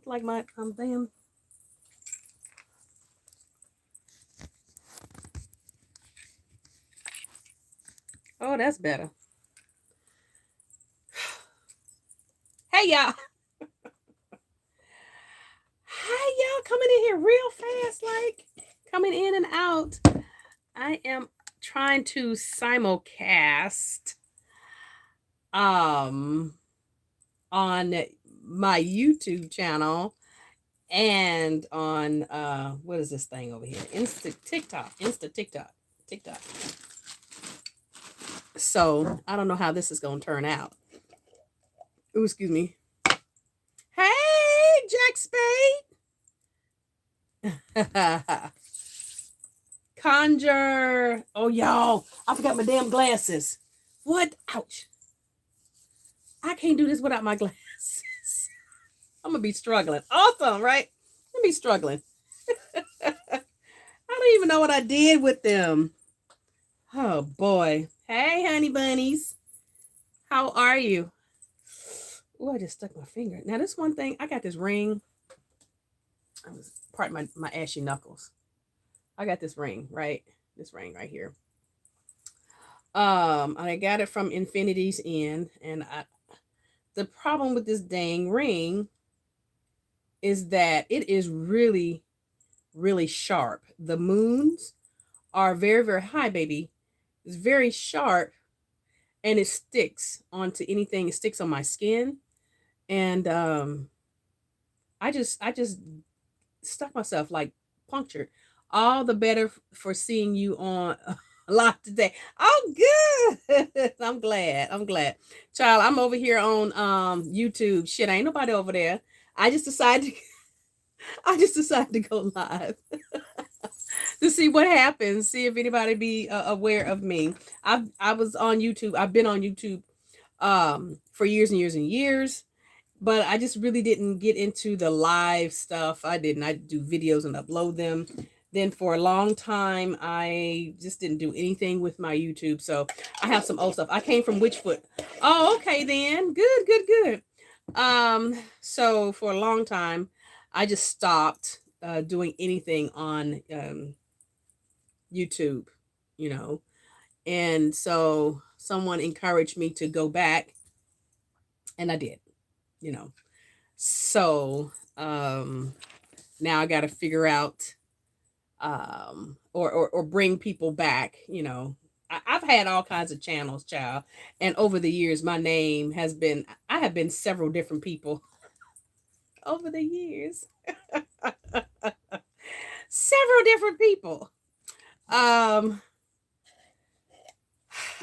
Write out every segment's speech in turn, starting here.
look like my damn. Oh, that's better. Hey y'all. Hey y'all coming in here real fast, like coming in and out. I am trying to simulcast um on my YouTube channel and on what is this thing over here? Insta TikTok. TikTok. So I don't know how this is gonna turn out. Ooh, excuse me. Hey, Jack Spade. Conjure. Oh, y'all. I forgot my damn glasses. What? Ouch. I can't do this without my glasses. I'm going to be struggling. Awesome, right? I'm be struggling. I don't even know what I did with them. Oh, boy. Hey, honey bunnies. How are you? Oh, I just stuck my finger. Now, this one thing, I got this ring. I was part of my ashy knuckles. I got this ring, right? This ring right here. I got it from Infinity's End, and the problem with this dang ring is that it is really, really sharp. The moons are very, very high, baby. It's very sharp, and it sticks onto anything. It sticks on my skin, and I just stuck myself like punctured. All the better for seeing you on live today. Oh, good. I'm glad. Child, I'm over here on YouTube. Shit, ain't nobody over there. I just decided to go live to see what happens, see if anybody be aware of me. I was on YouTube. I've been on YouTube for years and years and years, but I just really didn't get into the live stuff. I do videos and upload them. Then for a long time, I just didn't do anything with my YouTube. So I have some old stuff. I came from Witchfoot. Oh, okay then. Good. So for a long time, I just stopped doing anything on YouTube, you know. And so someone encouraged me to go back, and I did, you know. So now I got to figure out or bring people back, you know. I've had all kinds of channels, child, and over the years my name has been, I have been several different people over the years. Several different people. I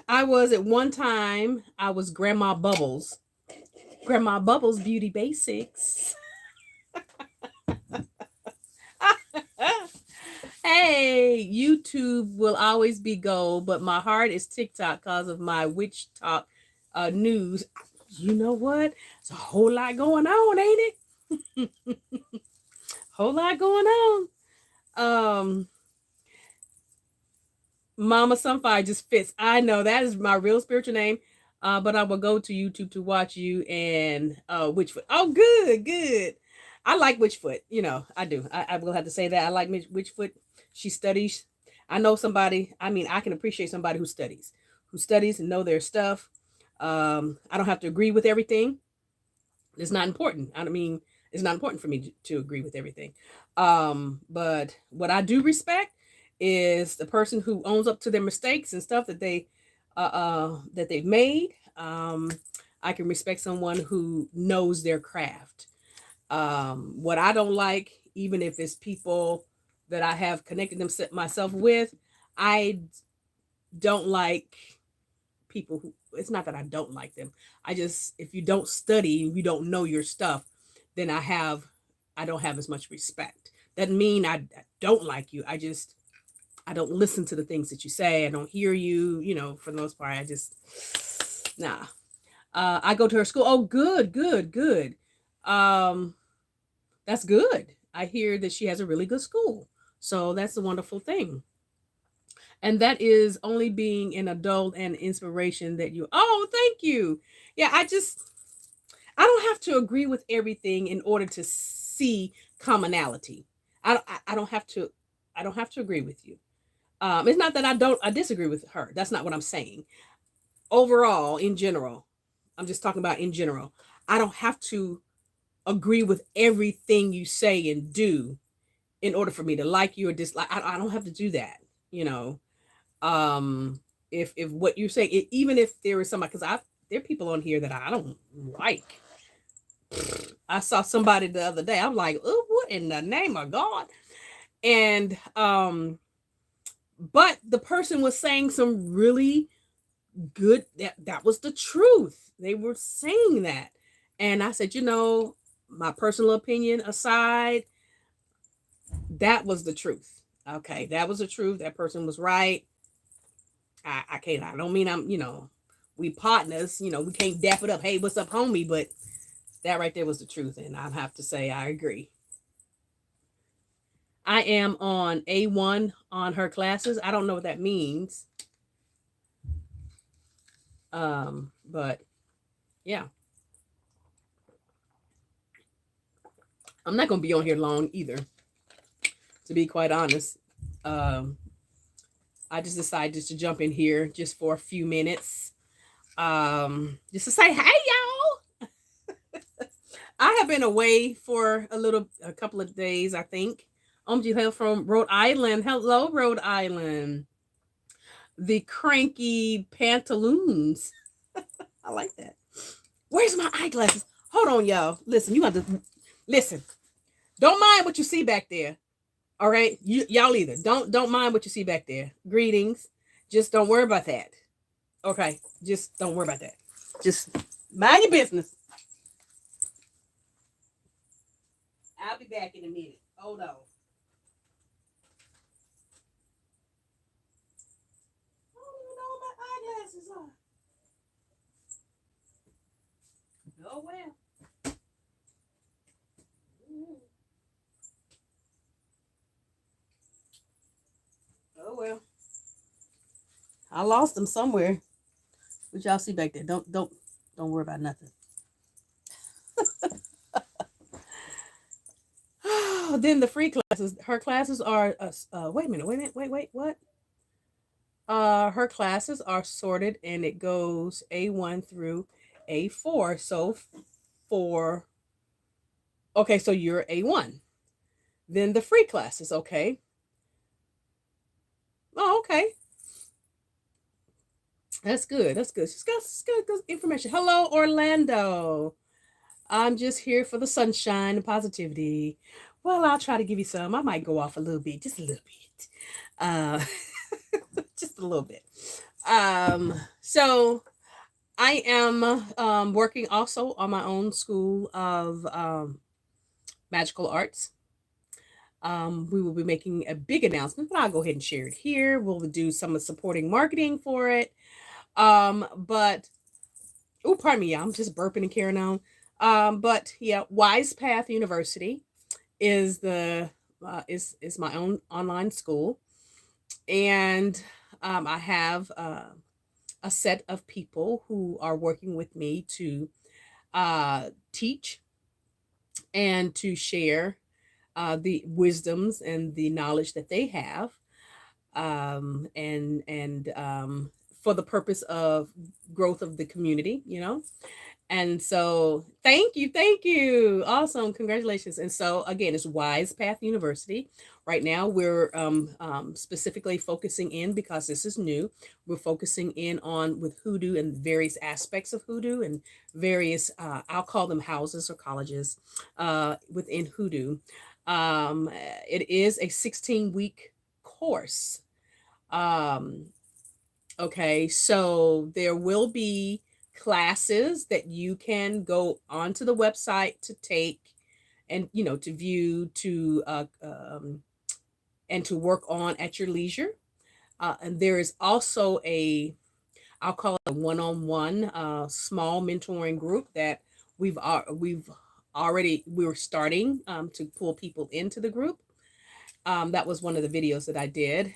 was at one time, I was Grandma Bubbles Beauty Basics. Hey, YouTube will always be gold, but my heart is TikTok because of my witch talk news. You know what? It's a whole lot going on, ain't it? Whole lot going on. Mama Sunfire just fits. I know that is my real spiritual name. But I will go to YouTube to watch you and Witchfoot. Oh, good. I like Witchfoot. You know, I do. I will have to say that. I like Witchfoot. She studies. I know somebody. I mean, I can appreciate somebody who studies and know their stuff. I don't have to agree with everything. It's not important. I mean, it's not important for me to agree with everything. But what I do respect is the person who owns up to their mistakes and stuff that they've made. I can respect someone who knows their craft. What I don't like, even if it's people that I have connected myself with, I don't like people who, it's not that I don't like them. I just, if you don't study, you don't know your stuff, then I don't have as much respect. Doesn't mean I don't like you. I don't listen to the things that you say. I don't hear you, you know, for the most part. I just, nah. I go to her school. Oh, good. That's good. I hear that she has a really good school. So that's a wonderful thing. And that is only being an adult and inspiration that oh, thank you. Yeah, I don't have to agree with everything in order to see commonality. I don't have to, I don't have to agree with you. It's not that I disagree with her. That's not what I'm saying. Overall, in general, I'm just talking about in general. I don't have to agree with everything you say and do in order for me to like you or dislike. I don't have to do that. You know, if what you say, even if there is somebody, because I there are people on here that I don't like. I saw somebody the other day. I'm like, oh, what in the name of God? And but the person was saying some really good, that was the truth. They were saying that. And I said, you know, my personal opinion aside, that was the truth. Okay, that was the truth. That person was right. I can't, I don't mean I'm, you know, we partners, you know, we can't dap it up. Hey, what's up, homie? But that right there was the truth. And I have to say, I agree. I am on A1 on her classes. I don't know what that means. But yeah, I'm not gonna be on here long either, to be quite honest. Um, I just decided just to jump in here just for a few minutes. Just to say, hey y'all. I have been away for a couple of days, I think. You hail from Rhode Island. Hello, Rhode Island. The cranky pantaloons. I like that. Where's my eyeglasses? Hold on, y'all. Listen, you have to listen. Don't mind what you see back there. All right, y'all either. Don't mind what you see back there. Greetings. Just don't worry about that. Okay, just don't worry about that. Just mind your business. I'll be back in a minute. Hold on. I don't even know what my eyeglasses are. Oh well. Oh well. I lost them somewhere. What y'all see back there? Don't worry about nothing. Then the free classes. Her classes are. Wait a minute. Wait. What? Her classes are sorted, and it goes A1 through A4. So for okay, so you're A1. Then the free classes. Okay. Oh, okay. That's good. That's good. She's got good information. Hello, Orlando. I'm just here for the sunshine and positivity. Well, I'll try to give you some. I might go off a little bit, just a little bit. Uh, just a little bit. So I am working also on my own school of magical arts. We will be making a big announcement, but I'll go ahead and share it here. We'll do some supporting marketing for it. But oh, pardon me, I'm just burping and carrying on. But yeah, Wise Path University is the is my own online school, and I have a set of people who are working with me to teach and to share the wisdoms and the knowledge that they have, and for the purpose of growth of the community, you know. And so, thank you, awesome, congratulations. And so, again, it's Wise Path University. Right now, we're specifically focusing in because this is new. We're focusing in on with hoodoo and various aspects of hoodoo and various, I'll call them houses or colleges within hoodoo. It is a 16-week course. Um, okay, so there will be classes that you can go onto the website to take and to view and to work on at your leisure, and there is also I'll call it a one-on-one small mentoring group that we've already we're starting to pull people into the group. That was one of the videos that I did,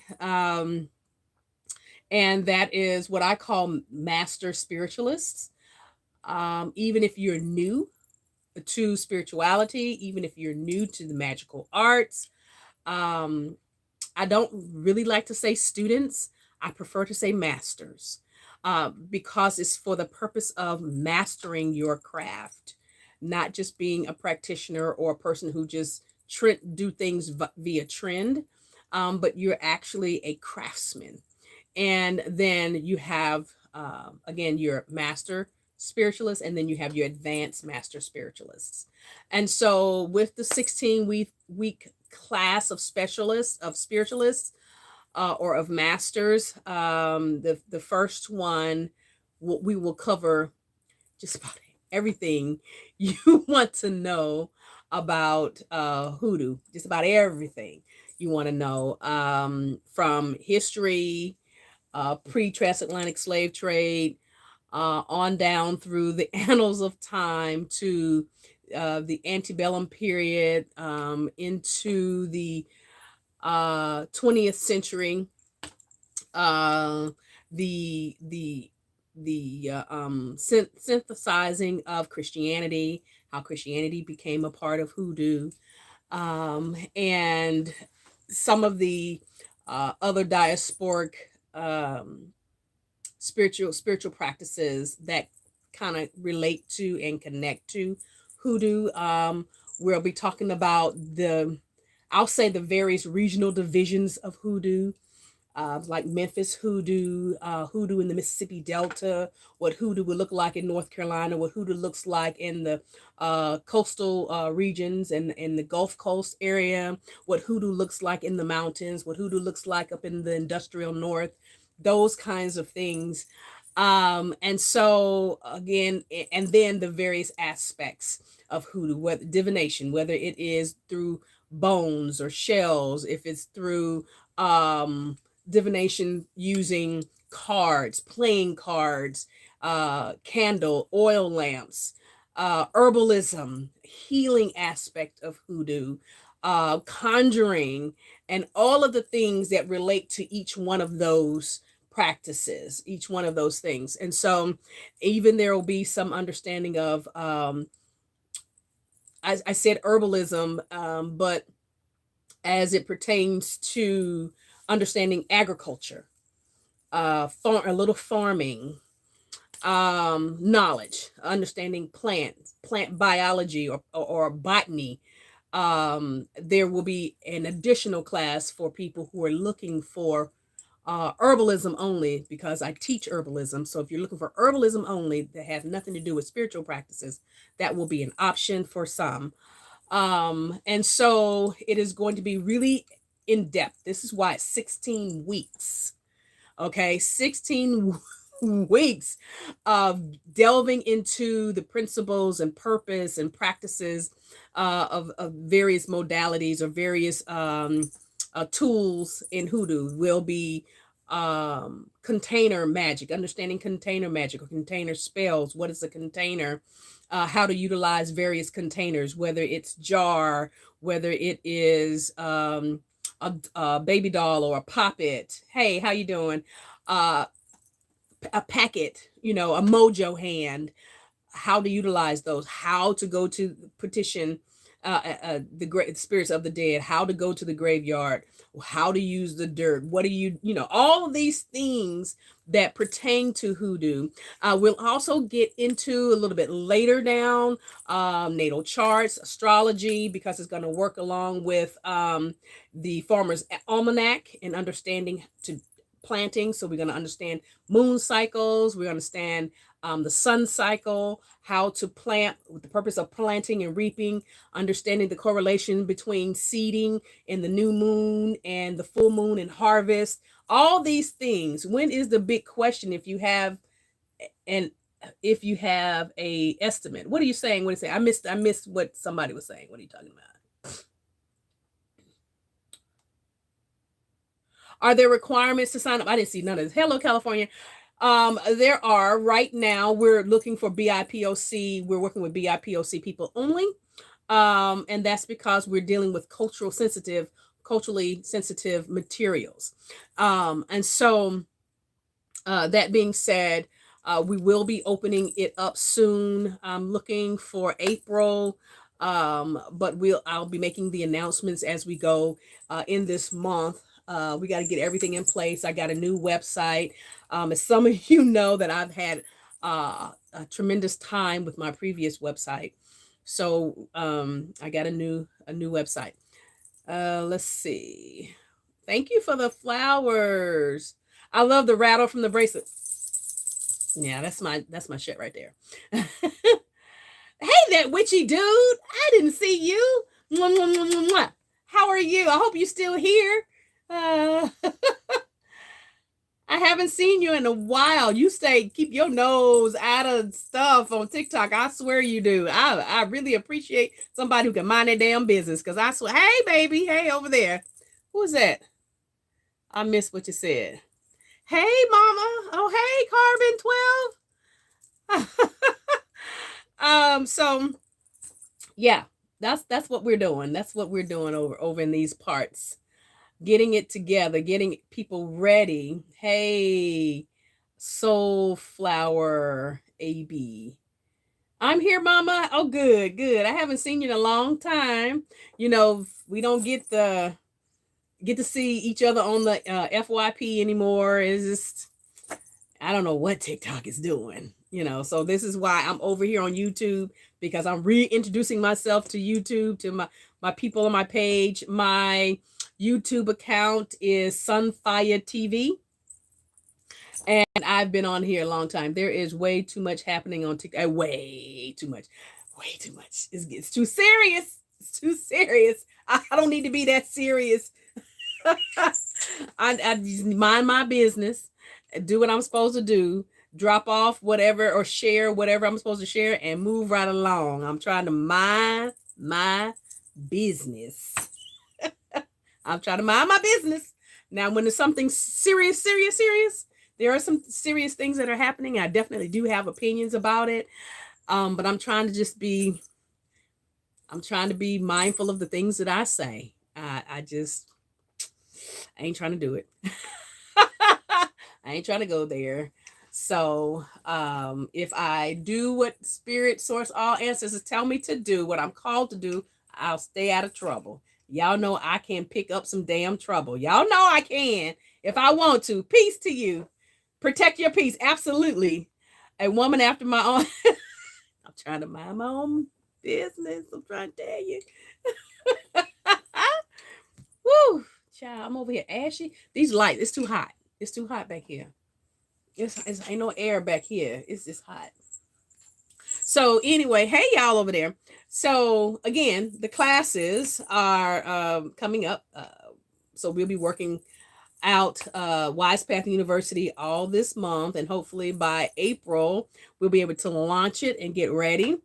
and that is what I call master spiritualists. Even if you're new to spirituality, even if you're new to the magical arts. Um, I don't really like to say students. I prefer to say masters, because it's for the purpose of mastering your craft, not just being a practitioner or a person who just do things via trend, but you're actually a craftsman. And then you have, again, your master spiritualist, and then you have your advanced master spiritualists. And so with the 16-week class of specialists, of spiritualists, or of masters, the first one, we will cover just about everything you want to know about hoodoo, just about everything you want to know, from history, pre-transatlantic slave trade, on down through the annals of time to the antebellum period, into the 20th century, uh, the synthesizing of Christianity, how Christianity became a part of hoodoo, and some of the other diasporic, um, spiritual practices that kind of relate to and connect to hoodoo. We'll be talking about I'll say the various regional divisions of hoodoo, like Memphis hoodoo, hoodoo in the Mississippi Delta, what hoodoo would look like in North Carolina, what hoodoo looks like in the coastal regions and in the Gulf Coast area, what hoodoo looks like in the mountains, what hoodoo looks like up in the industrial north, those kinds of things. And so again, and then the various aspects of hoodoo, whether divination, whether it is through bones or shells, if it's through divination using cards, playing cards, candle, oil lamps, herbalism, healing aspect of hoodoo, conjuring, and all of the things that relate to each one of those practices, each one of those things. And so even there will be some understanding of, I said herbalism, but as it pertains to understanding agriculture, a little farming, knowledge, understanding plant biology, or botany. There will be an additional class for people who are looking for herbalism only, because I teach herbalism. So if you're looking for herbalism only that has nothing to do with spiritual practices, that will be an option for some. And so it is going to be really in depth. This is why it's 16 weeks. Okay, 16 weeks of delving into the principles and purpose and practices of various modalities or various tools in hoodoo. Will be container magic, understanding container magic or container spells. What is a container? How to utilize various containers, whether it's jar, whether it is a baby doll or a poppet. Hey, how you doing? A packet, a mojo hand, how to utilize those, how to go to petition the great spirits of the dead, how to go to the graveyard, how to use the dirt, what do all of these things that pertain to hoodoo. We'll also get into a little bit later down natal charts, astrology, because it's going to work along with the farmer's almanac and understanding to planting. So we're going to understand moon cycles. We understand the sun cycle, how to plant with the purpose of planting and reaping, understanding the correlation between seeding and the new moon and the full moon and harvest. All these things. When is the big question? If you have a estimate, what are you saying? What are you saying? I missed what somebody was saying. What are you talking about? Are there requirements to sign up? I didn't see none of this. Hello, California. There are right now. We're looking for BIPOC. We're working with BIPOC people only. And that's because we're dealing with culturally sensitive materials. And so that being said, We will be opening it up soon. I'm looking for April, but I'll be making the announcements as we go in this month. We got to get everything in place. I got a new website. As some of you know, that I've had a tremendous time with my previous website, so I got a new website. Let's see. Thank you for the flowers. I love the rattle from the bracelet. Yeah, that's my shit right there. Hey, that witchy dude. I didn't see you. Mwah, mwah, mwah, mwah, mwah. How are you? I hope you're still here. Uh, I haven't seen you in a while. You stay, keep your nose out of stuff on TikTok. I swear you do. I really appreciate somebody who can mind their damn business. Because I swear, hey, baby. Hey, over there. Who is that? I missed what you said. Hey, mama. Oh, hey, Carbon 12. So yeah, that's what we're doing. That's what we're doing over in these parts. Getting it together, getting people ready. Hey, Soulflower AB. I'm here, mama. Oh, good, good. I haven't seen you in a long time. You know, we don't get to see each other on the FYP anymore. It's just, I don't know what TikTok is doing, so this is why I'm over here on YouTube, because I'm reintroducing myself to YouTube, to my people on my page. My YouTube account is Sunfire TV, and I've been on here a long time. There is way too much happening on TikTok. Way too much. It's too serious. It's too serious. I don't need to be that serious. I just mind my business, do what I'm supposed to do, drop off whatever or share whatever I'm supposed to share, and move right along. I'm trying to mind my business. I'm trying to mind my business. Now, when there's something serious, there are some serious things that are happening. I definitely do have opinions about it. But I'm trying to be mindful of the things that I say. I ain't trying to do it. I ain't trying to go there. So if I do what Spirit, Source, all ancestors tell me to do, what I'm called to do, I'll stay out of trouble. Y'all know I can pick up some damn trouble. Y'all know I can if I want to. Peace to you. Protect your peace. Absolutely. A woman after my own. I'm trying to mind my own business. I'm trying to tell you. Woo. Child, I'm over here ashy. These lights, it's too hot. It's too hot back here. It's ain't no air back here. It's just hot. So anyway, hey y'all over there. So again, the classes are coming up. So we'll be working out Wise Path University all this month, and hopefully by April we'll be able to launch it and get ready.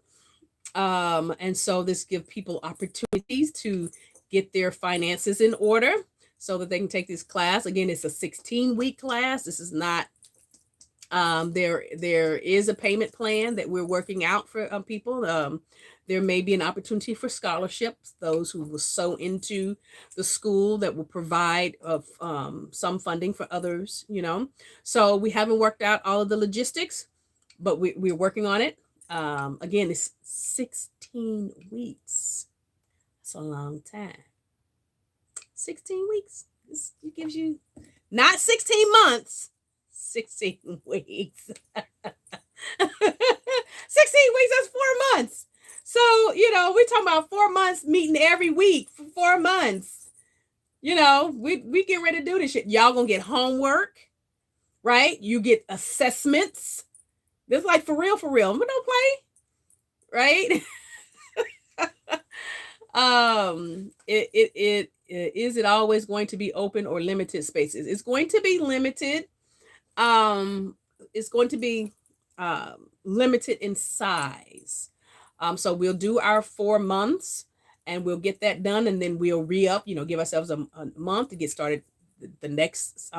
And so this gives people opportunities to get their finances in order so that they can take this class. Again, it's a 16-week class. This is not, there is a payment plan that we're working out for people. There may be an opportunity for scholarships, those who will sow into the school that will provide some funding for others, So we haven't worked out all of the logistics, but we're working on it. Again, it's 16 weeks. That's a long time. 16 weeks. It gives you not 16 months, 16 weeks. 16 weeks, that's 4 months. So, we're talking about 4 months meeting every week for 4 months. We get ready to do this shit. Y'all gonna get homework, right? You get assessments. This like for real. We don't play, right? Is it always going to be open or limited spaces? It's going to be limited. It's going to be limited in size. So we'll do our 4 months and we'll get that done, and then we'll re-up, give ourselves a month to get started the next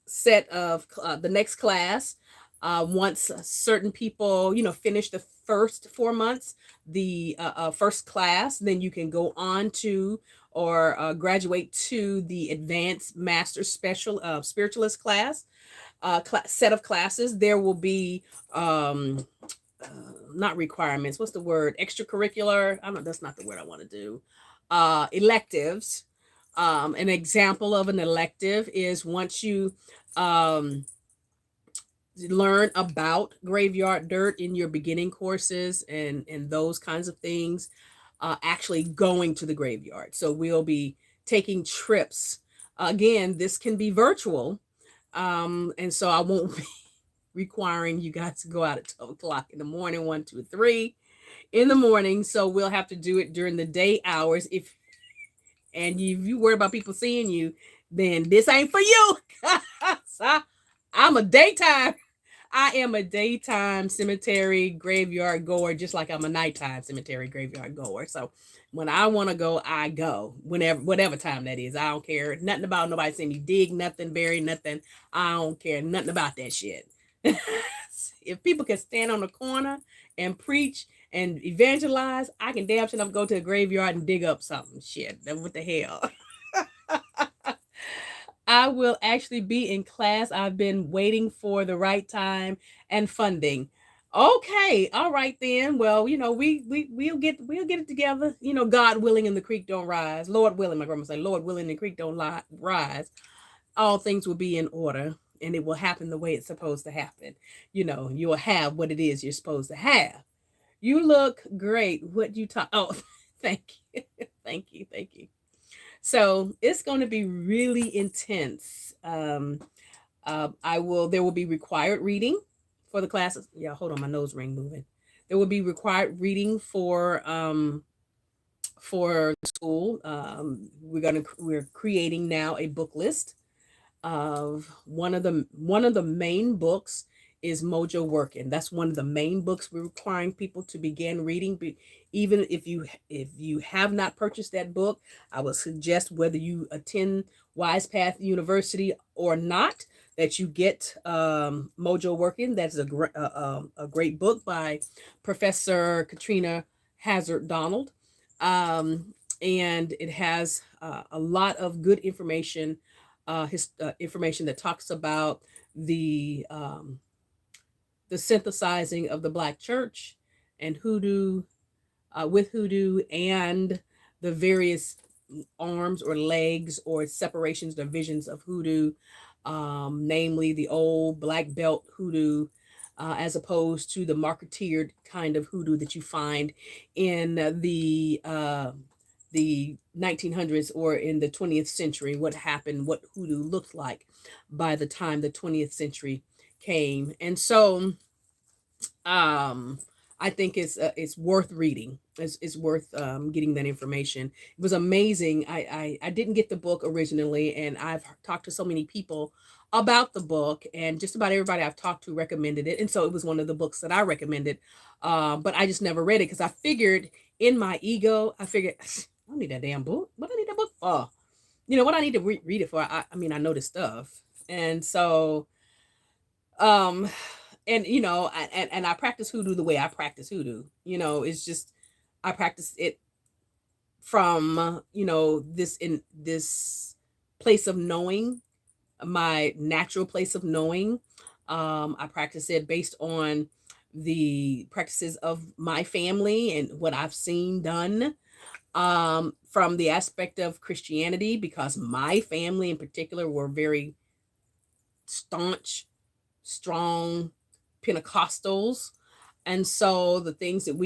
set of the next class. Once certain people, finish the first 4 months, the first class, then you can go on to or graduate to the advanced master special spiritualist class. set of classes. There will be uh, not requirements. What's the word? Extracurricular. I don't. That's not the word I want to do. Electives. An example of an elective is once you um, learn about graveyard dirt in your beginning courses and those kinds of things, actually going to the graveyard. So we'll be taking trips. Again, this can be virtual, and so I won't be requiring you guys to go out at 12 o'clock in the morning, 1, 2, 3 in the morning. So we'll have to do it during the day hours. If you worry about people seeing you, then this ain't for you. So I'm a daytime. I am a daytime cemetery graveyard goer, just like I'm a nighttime cemetery graveyard goer. So when I want to go, I go whenever, whatever time that is. I don't care nothing about nobody seeing me dig nothing, bury nothing. I don't care nothing about that shit. If people can stand on the corner and preach and evangelize, I can damn sure enough go to a graveyard and dig up something. Shit, what the hell? I will actually be in class. I've been waiting for the right time and funding. Okay, all right then. Well, we'll get it together. God willing, and the creek don't rise. Lord willing, my grandma say, Lord willing, the creek don't rise. All things will be in order, and it will happen the way it's supposed to happen. You'll have what it is you're supposed to have. You look great. What you talk? Oh, thank you, thank you. So it's going to be really intense. There will be required reading for the classes. Yeah, hold on, my nose ring moving. There will be required reading for school. We're creating now a book list of one of the main books is Mojo Working. That's one of the main books we're requiring people to begin reading. But even if you have not purchased that book, I would suggest whether you attend Wise Path University or not, that you get Mojo Working. That's a great book by Professor Katrina Hazard Donald, and it has a lot of good information, information that talks about the synthesizing of the Black church and hoodoo, with hoodoo, and the various arms or legs or separations, divisions of hoodoo, namely the old black belt hoodoo, as opposed to the marketeered kind of hoodoo that you find in the 1900s or in the 20th century. What happened, what hoodoo looked like by the time the 20th century came. And so I think it's worth reading. It's worth getting that information. It was amazing. I didn't get the book originally, and I've talked to so many people about the book, and just about everybody I've talked to recommended it, and so it was one of the books that I recommended. But I just never read it because I figured, in my ego, I don't need that damn book. What I need that book for? What I need to read it for? I mean, I know this stuff, and so um and I practice hoodoo the way I practice hoodoo. It's just I practice it from this place of knowing, my natural place of knowing. I practice it based on the practices of my family and what I've seen done, from the aspect of Christianity, because my family in particular were very staunch, strong Pentecostals. And so the things that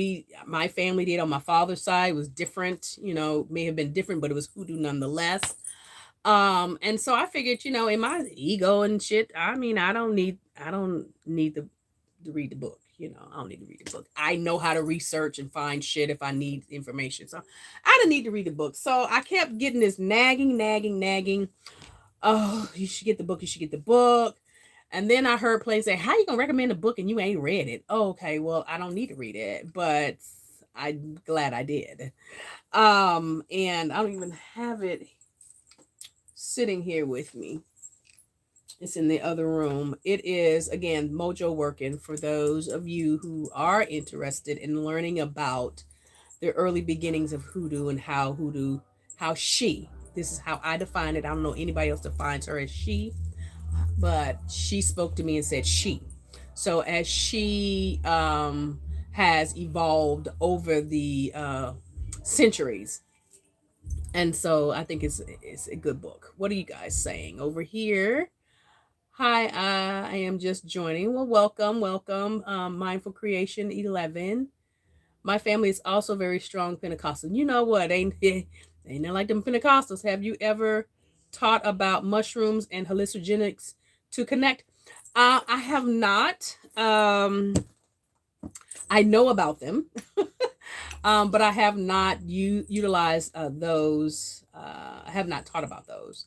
my family did on my father's side was different, may have been different, but it was hoodoo nonetheless. And so I figured, in my ego and shit, I mean, I don't need to read the book. I don't need to read the book. I know how to research and find shit if I need information. So I don't need to read the book. So I kept getting this nagging. Oh, you should get the book. You should get the book. And then I heard Play say, how you gonna recommend a book and you ain't read it? Oh, okay, well, I don't need to read it, but I'm glad I did. And I don't even have it sitting here with me. It's in the other room. It is, again, Mojo Working, for those of you who are interested in learning about the early beginnings of hoodoo and how this is how I define it. I don't know anybody else defines her as she. but she spoke to me and said she. So as she has evolved over the centuries, and so I think it's a good book. What are you guys saying over here? Hi, I am just joining. Well, welcome, welcome. Mindful Creation 11. My family is also very strong Pentecostal. You know what? Ain't nothing like them Pentecostals. Have you ever taught about mushrooms and hallucinogenics to connect? I have not. I know about them, but I have not utilized those. I have not taught about those.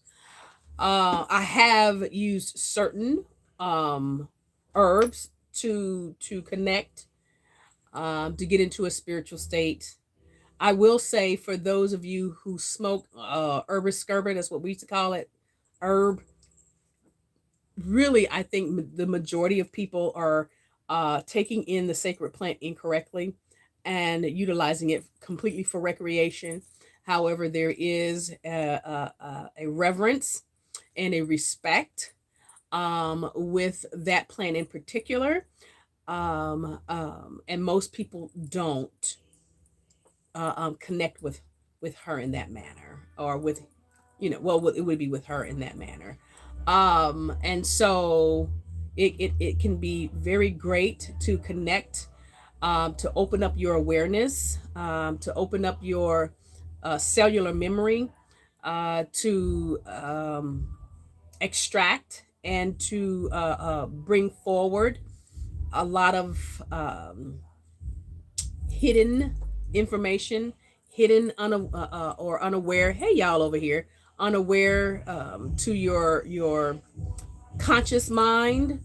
I have used certain um, herbs to connect, to get into a spiritual state. I will say for those of you who smoke herbis skirba, that's what we used to call it, herb. Really, I think the majority of people are taking in the sacred plant incorrectly and utilizing it completely for recreation. However, there is a reverence and a respect with that plant in particular. And most people don't connect with her in that manner, or with, well, it would be with her in that manner. And so it can be very great to connect, to open up your awareness, to open up your cellular memory, to extract and to bring forward a lot of hidden information, hidden or unaware. Hey, y'all over here, unaware, to your conscious mind.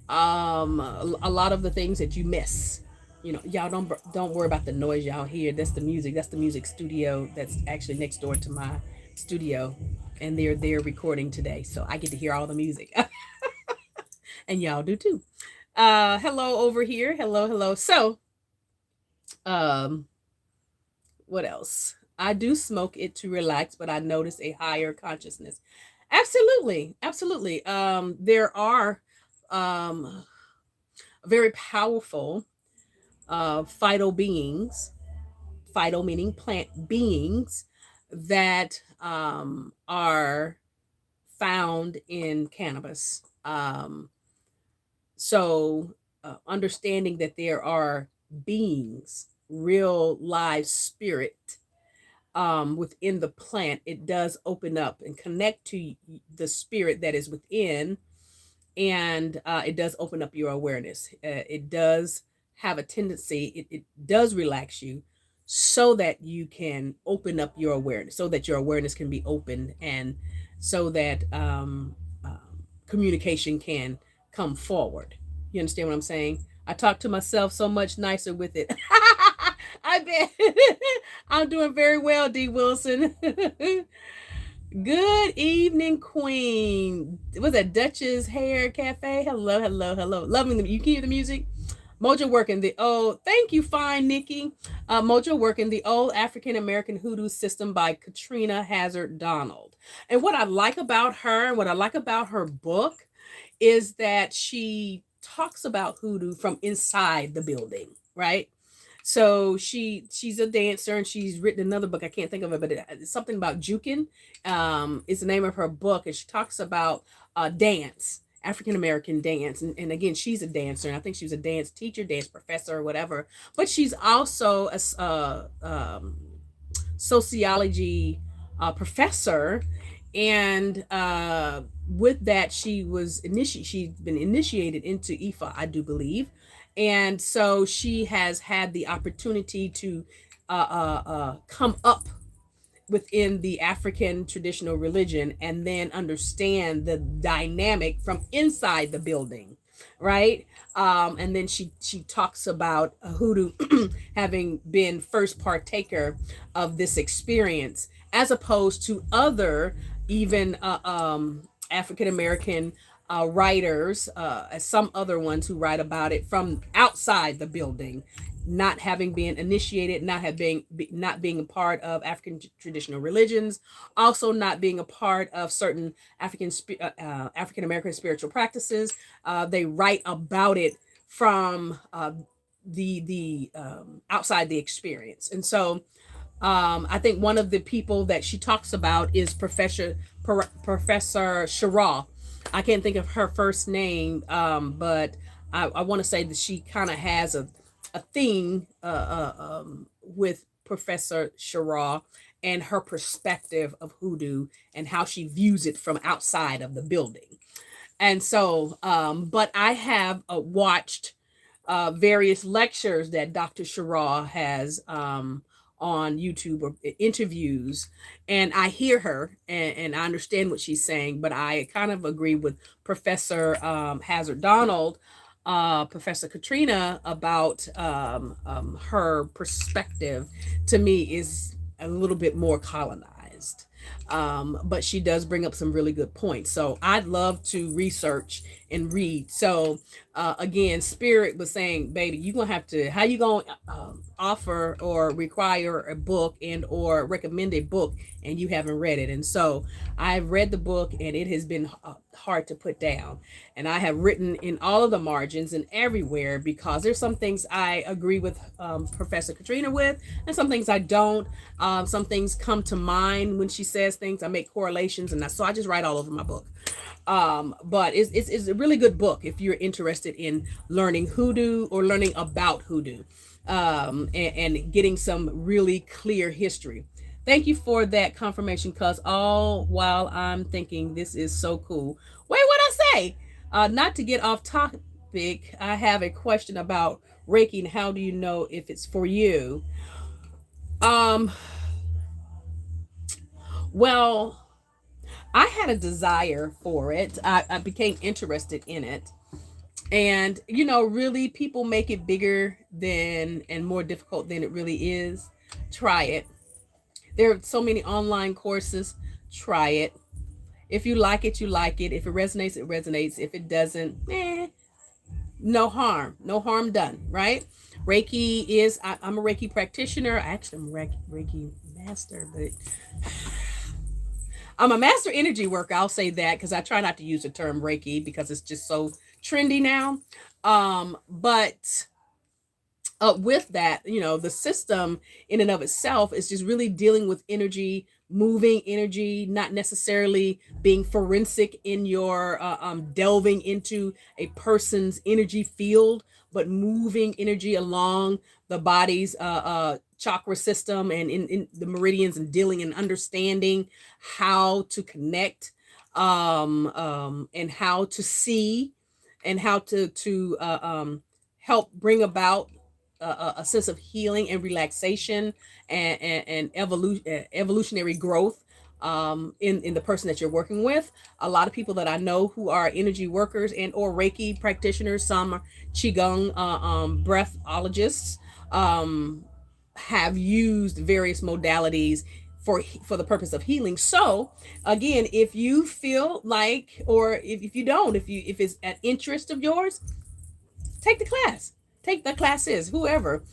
A lot of the things that you miss. Y'all don't worry about the noise y'all hear. That's the music. That's the music studio that's actually next door to my studio, and they're recording today, so I get to hear all the music, and y'all do too. Hello over here. Hello, hello. So, um, what else? I do smoke it to relax, but I notice a higher consciousness. Absolutely, absolutely. There are um, very powerful phyto beings, phyto meaning plant beings, that are found in cannabis. So, understanding that there are beings, real live spirit, within the plant, it does open up and connect to the spirit that is within, and it does open up your awareness. It does have a tendency, it does relax you so that you can open up your awareness, so that your awareness can be opened, and so that communication can come forward. You understand what I'm saying? I talk to myself so much nicer with it. I bet. I'm doing very well, D. Wilson. Good evening, Queen. Was that Duchess Hair Cafe? Hello, hello, hello. Loving them. You can hear the music. Mojo working the old. Thank you, fine Nikki. Mojo working the old African American hoodoo system by Katrina Hazard Donald. And what I like about her, and what I like about her book, is that she talks about hoodoo from inside the building, right? So she's a dancer, and she's written another book. I can't think of it, but it's something about juking. It's the name of her book, and she talks about dance, African American dance, and again, she's a dancer, and I think she was a dance teacher, dance professor, or whatever. But she's also a sociology professor, and with that, she's been initiated into IFA, I do believe, and so she has had the opportunity to come up within the African traditional religion, and then understand the dynamic from inside the building, right? And then she talks about hoodoo having been first partaker of this experience, as opposed to other, even African American writers, some other ones who write about it from outside the building. not having been initiated, not being a part of African traditional religions, also not being a part of certain African American spiritual practices. They write about it from the outside the experience, and so I think one of the people that she talks about is Professor Shara. I can't think of her first name, but I want to say that she kind of has a thing with Professor Shara and her perspective of hoodoo and how she views it from outside of the building. And so, but I have watched various lectures that Dr. Shara has on YouTube or interviews, and I hear her and I understand what she's saying, but I kind of agree with Professor Hazard Donald, Professor Katrina about her perspective. To me, is a little bit more colonized. But she does bring up some really good points. So I'd love to research and read. So again, Spirit was saying, baby, you're gonna have to, how you gonna offer or require a book and or recommend a book and you haven't read it? And so I've read the book and it has been hard to put down. And I have written in all of the margins and everywhere, because there's some things I agree with Professor Katrina with, and some things I don't. Some things come to mind when she says things. I make correlations, and so I just write all over my book. But it's a really good book if you're interested in learning hoodoo or learning about hoodoo, and getting some really clear history. Thank you for that confirmation, cuz all while I'm thinking this is so cool. Wait, what I say? Not to get off topic, I have a question about Reiki and how do you know if it's for you? Um, well, I had a desire for it. I became interested in it. And, really, people make it bigger than and more difficult than it really is. Try it. There are so many online courses. Try it. If you like it, you like it. If it resonates, it resonates. If it doesn't, no harm. No harm done, right? Reiki is, I'm a Reiki practitioner. Actually, I'm a Reiki master, but I'm a master energy worker. I'll say that because I try not to use the term Reiki because it's just so trendy now. But with that, the system in and of itself is just really dealing with energy, moving energy, not necessarily being forensic in your delving into a person's energy field, but moving energy along the body's chakra system and in the meridians, and dealing and understanding how to connect, and how to see, and how to help bring about a sense of healing and relaxation and evolutionary growth in the person that you're working with. A lot of people that I know who are energy workers and or Reiki practitioners, some are Qigong breathologists, have used various modalities for the purpose of healing. So again, if you feel like, or if you don't, if it's an interest of yours, take the class. Take the classes, whoever.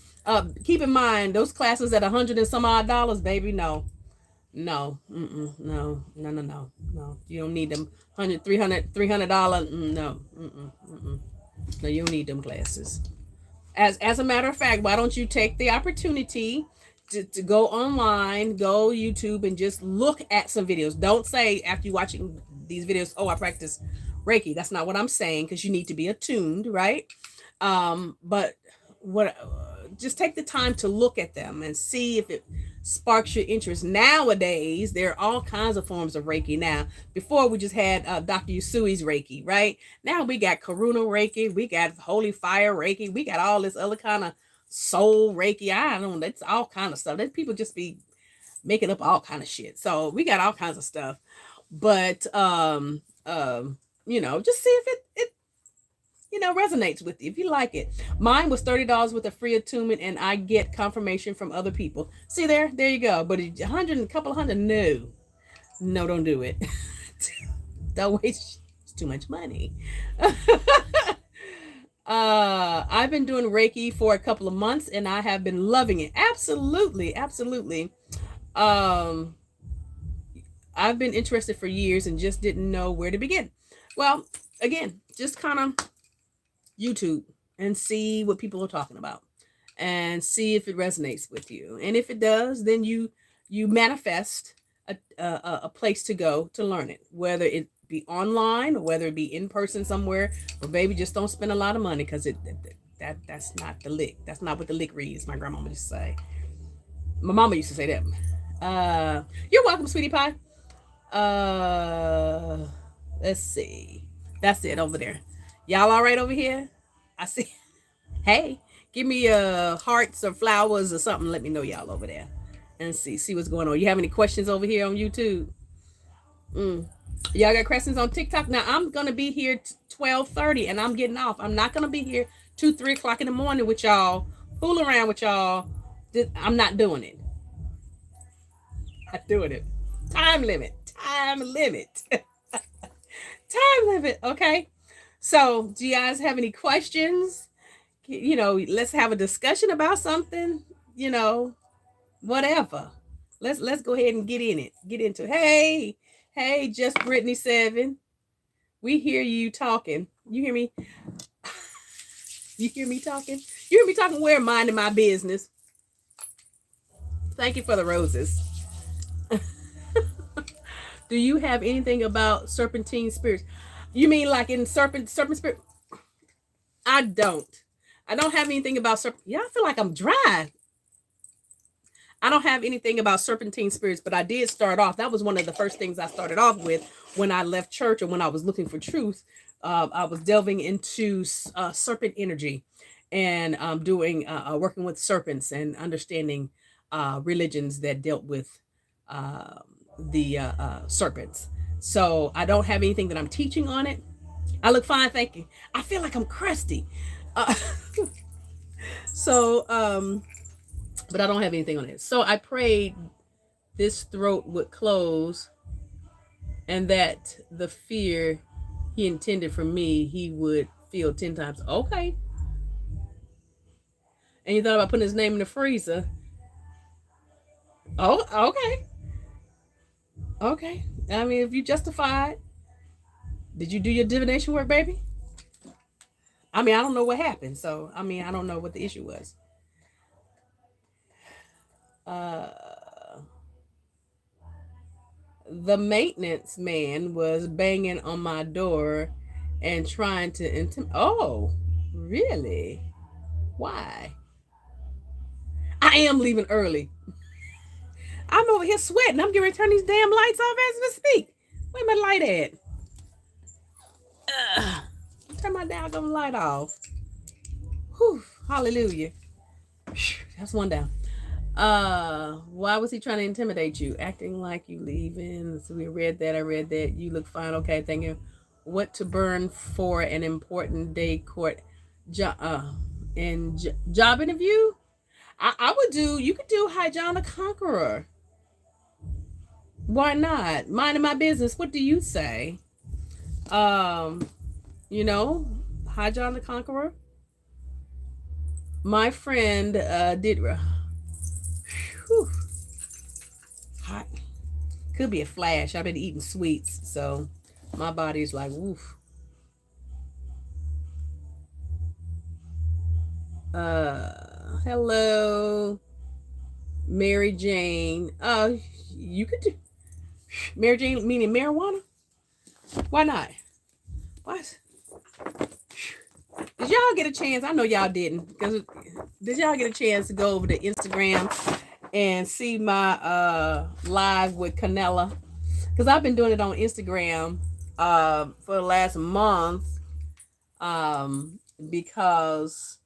Keep in mind those classes at $100 and some odd dollars, baby. No, no, no, no, no, no, no. You don't need them $300 no, no. You don't need them classes. As a matter of fact, why don't you take the opportunity to go online, go YouTube, and just look at some videos. Don't say after you watching these videos, oh, I practice Reiki. That's not what I'm saying, because you need to be attuned, right? But what just take the time to look at them and see if it sparks your interest. Nowadays, there are all kinds of forms of Reiki now. Before, we just had Dr. Yusui's Reiki, right? Now we got Karuna Reiki, we got Holy Fire Reiki, we got all this other kind of soul Reiki. I don't know, that's all kind of stuff. That people just be making up all kind of shit. So we got all kinds of stuff. But just see if it resonates with you, if you like it. Mine was $30 with a free attunement, and I get confirmation from other people. See there you go. But a couple hundred, no, don't do it. Don't waste, it's too much money. I've been doing Reiki for a couple of months and I have been loving it. Absolutely, absolutely. Um, I've been interested for years and just didn't know where to begin. Well, again, just kind of YouTube and see what people are talking about and see if it resonates with you. And if it does, then you manifest a place to go to learn it, whether it be online or whether it be in person somewhere. But baby, just don't spend a lot of money because that's not the lick. That's not what the lick reads. My grandmama used to say. My mama used to say that. You're welcome, sweetie pie. Uh, let's see. That's it over there. Y'all all right over here? I see. Hey, give me hearts or flowers or something. Let me know y'all over there, and see what's going on. You have any questions over here on YouTube? Mm. Y'all got questions on TikTok? Now I'm gonna be here 12:30, and I'm getting off. I'm not gonna be here 2, 3 o'clock in the morning with y'all. Fool around with y'all. I'm not doing it. Not doing it. Time limit. Time limit. Time limit. Okay. So, do you guys have any questions? Let's have a discussion about something. You know, whatever. Let's go ahead and get in it. Get into it. Hey, just Brittany 7. We hear you talking. You hear me? You hear me talking? You hear me talking? Where minding my business. Thank you for the roses. Do you have anything about serpentine spirits? You mean like in serpent spirit? I don't. I don't have anything about serpent. Yeah, I feel like I'm dry. I don't have anything about serpentine spirits, but I did start off. That was one of the first things I started off with when I left church or when I was looking for truth. I was delving into serpent energy and doing working with serpents and understanding religions that dealt with uh, the serpents. So I don't have anything that I'm teaching on it. I look fine, thank you. I feel like I'm crusty. Uh, so, but I don't have anything on it. So I prayed this throat would close and that the fear he intended for me, he would feel 10 times. Okay. And you thought about putting his name in the freezer. Oh, okay. Okay. I mean, if you justified, did you do your divination work, baby? I mean, I don't know what happened. So, I mean, I don't know what the issue was. Uh, the maintenance man was banging on my door and trying to intimidate. Oh, really? Why? I am leaving early. I'm over here sweating. I'm getting ready to turn these damn lights off as we speak. Where my light at? Ugh. Turn my doggone light off. Whew, hallelujah. That's one down. Why was he trying to intimidate you? Acting like you leaving. So we read that. I read that. You look fine. Okay, thank you. What to burn for an important day court job interview? I would do. You could do High John the Conqueror. Why not? Minding my business. What do you say? Um, you know, High John the Conqueror. My friend did. Whew, hot. Could be a flash. I've been eating sweets, so my body's like, woof. Hello, Mary Jane. You could do Mary Jane meaning marijuana. Why not? What? Did y'all get a chance? I know y'all didn't. Because did y'all get a chance to go over to Instagram and see my live with Canella? Because I've been doing it on Instagram for the last month because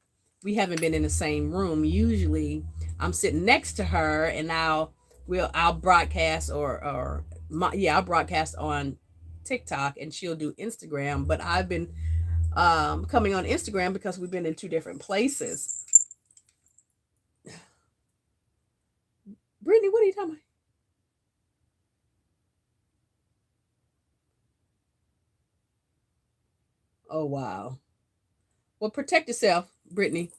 we haven't been in the same room. Usually I'm sitting next to her and I'll broadcast I'll broadcast on TikTok and she'll do Instagram. But I've been coming on Instagram because we've been in two different places. Brittany, what are you talking about? Oh wow. Well, protect yourself, Brittany.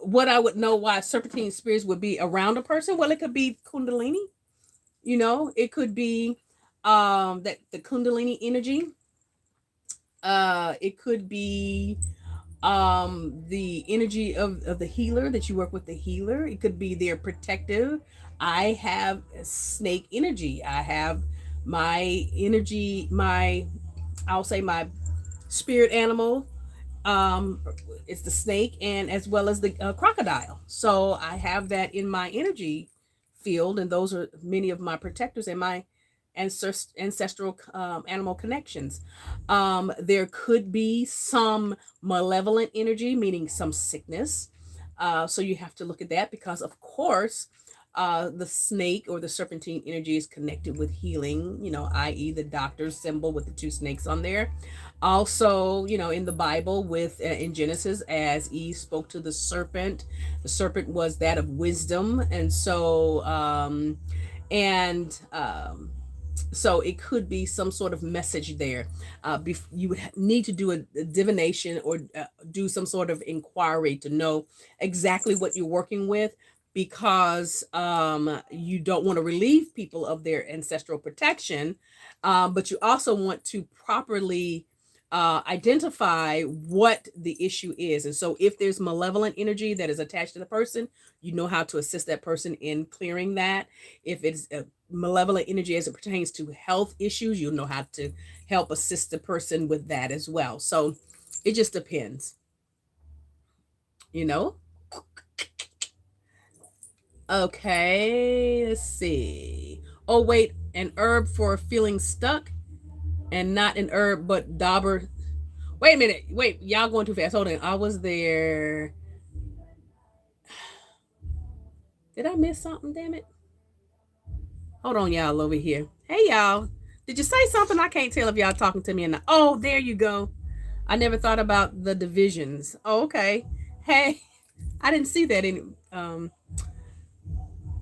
What I would know why serpentine spirits would be around a person. Well, it could be kundalini. It could be that the kundalini energy. It could be the energy of the healer, that you work with the healer. It could be their protective. I have snake energy. I have my energy, my, I'll say my spirit animal, um it's the snake, and as well as the crocodile. So I have that in my energy field, and those are many of my protectors and my ancestral animal connections. There could be some malevolent energy, meaning some sickness. So you have to look at that, because of course the snake or the serpentine energy is connected with healing, i.e. the doctor's symbol with the two snakes on there. Also, in the Bible, with in Genesis, as Eve spoke to the serpent was that of wisdom. And so and so it could be some sort of message there. You would need to do a divination, or do some sort of inquiry to know exactly what you're working with, because you don't want to relieve people of their ancestral protection, but you also want to properly identify what the issue is. And so if there's malevolent energy that is attached to the person, you know how to assist that person in clearing that. If it's malevolent energy as it pertains to health issues, you know how to help assist the person with that as well. So it just depends, you know. Okay, let's see. Oh wait, an herb for feeling stuck, and not an herb but dauber. Wait a minute, wait, y'all going too fast. Hold on, I was there. Did I miss something? Damn it. Hold on, y'all over here. Hey, y'all. Did you say something? I can't tell if y'all talking to me or not. Oh, there you go. I never thought about the divisions. Oh, okay. Hey, I didn't see that in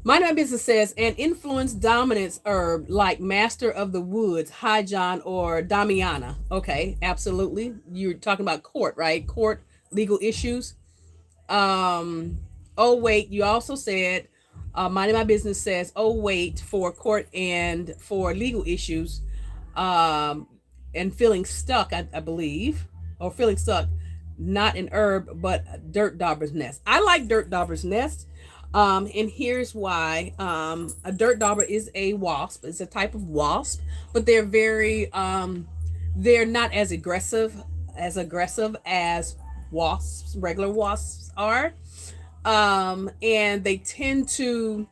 Mind My Business says an influence dominance herb like Master of the Woods, High John, or Damiana. Okay, absolutely. You're talking about court, right? Court legal issues. Um, oh wait, you also said Minding My Business says, oh wait, for court and for legal issues, um, and feeling stuck, I believe, or feeling stuck, not an herb, but dirt dauber's nest. I like dirt dauber's nest. And here's why. A dirt dauber is a wasp. It's a type of wasp, but they're not as aggressive as wasps, regular wasps are. And they tend to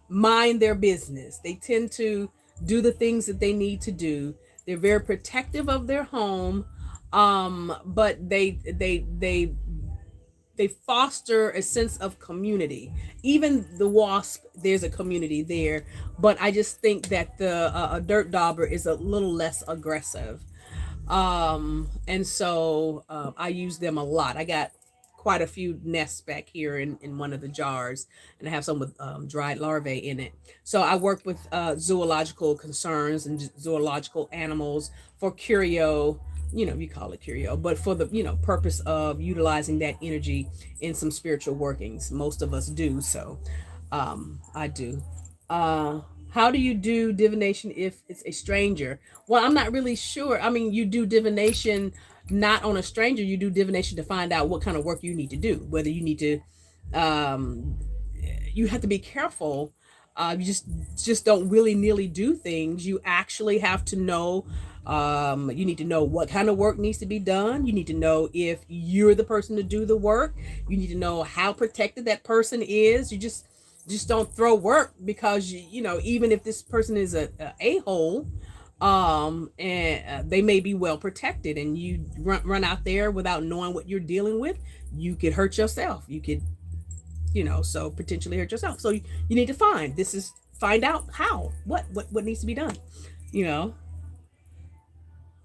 mind their business. They tend to do the things that they need to do. They're very protective of their home, but they foster a sense of community. Even the wasp, there's a community there, but I just think that the a dirt dauber is a little less aggressive. And so I use them a lot. I got quite a few nests back here in one of the jars, and I have some with dried larvae in it. So I work with zoological concerns and zoological animals for curio. You call it curio, but for the purpose of utilizing that energy in some spiritual workings. Most of us do. So I do. uh how do you do divination if it's a stranger? Well, I'm not really sure. I mean, you do divination not on a stranger. You do divination to find out what kind of work you need to do, whether you need to um you have to be careful. You just don't willy-nilly do things. You actually have to know. You need to know what kind of work needs to be done. You need to know if you're the person to do the work. You need to know how protected that person is. You just don't throw work, because even if this person is a hole, and they may be well protected, and you run out there without knowing what you're dealing with. You could hurt yourself. You could so potentially hurt yourself. So you need to find out how, what needs to be done. you know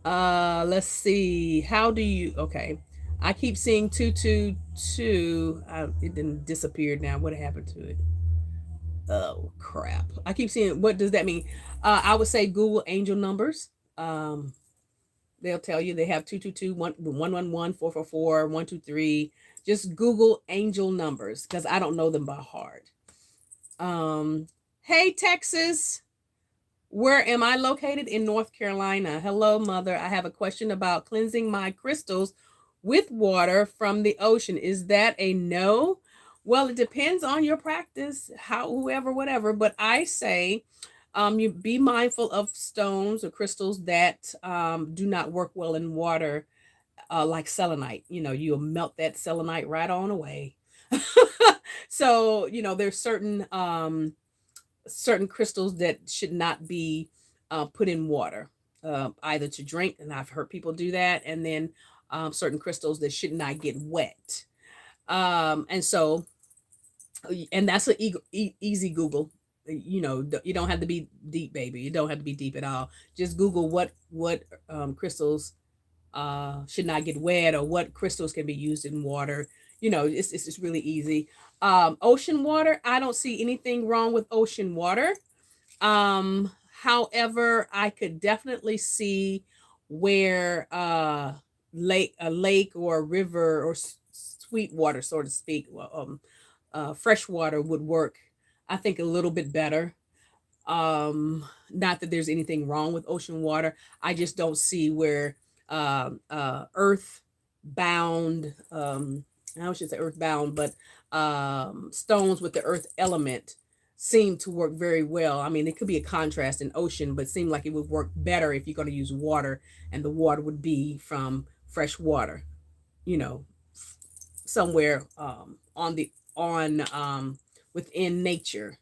let's see. How do you Okay, I keep seeing 222. It didn't disappear now. What happened to it? Oh crap. I keep seeing, what does that mean? I would say Google angel numbers. Um, they'll tell you they have 222, 111, 444, 123. Just Google angel numbers because I don't know them by heart. Hey Texas, where am I located? In North Carolina. Hello, mother. I have a question about cleansing my crystals with water from the ocean. Is that a no? Well, it depends on your practice, how, whoever, whatever. But I say, you be mindful of stones or crystals that do not work well in water, like selenite. You know, you'll melt that selenite right on away. So, there's certain crystals that should not be put in water, either to drink, and I've heard people do that, and then certain crystals that should not get wet. And so, and that's an easy Google. You don't have to be deep, baby. You don't have to be deep at all. Just Google what crystals should not get wet, or what crystals can be used in water. It's just really easy. Ocean water, I don't see anything wrong with ocean water. However, I could definitely see where a lake or a river or sweet water, so to speak, fresh water would work, I think, a little bit better. Not that there's anything wrong with ocean water. I just don't see where earth bound, I should say earthbound, but stones with the earth element seem to work very well. I mean, it could be a contrast in ocean, but seem like it would work better if you're going to use water, and the water would be from fresh water, you know, somewhere on within nature,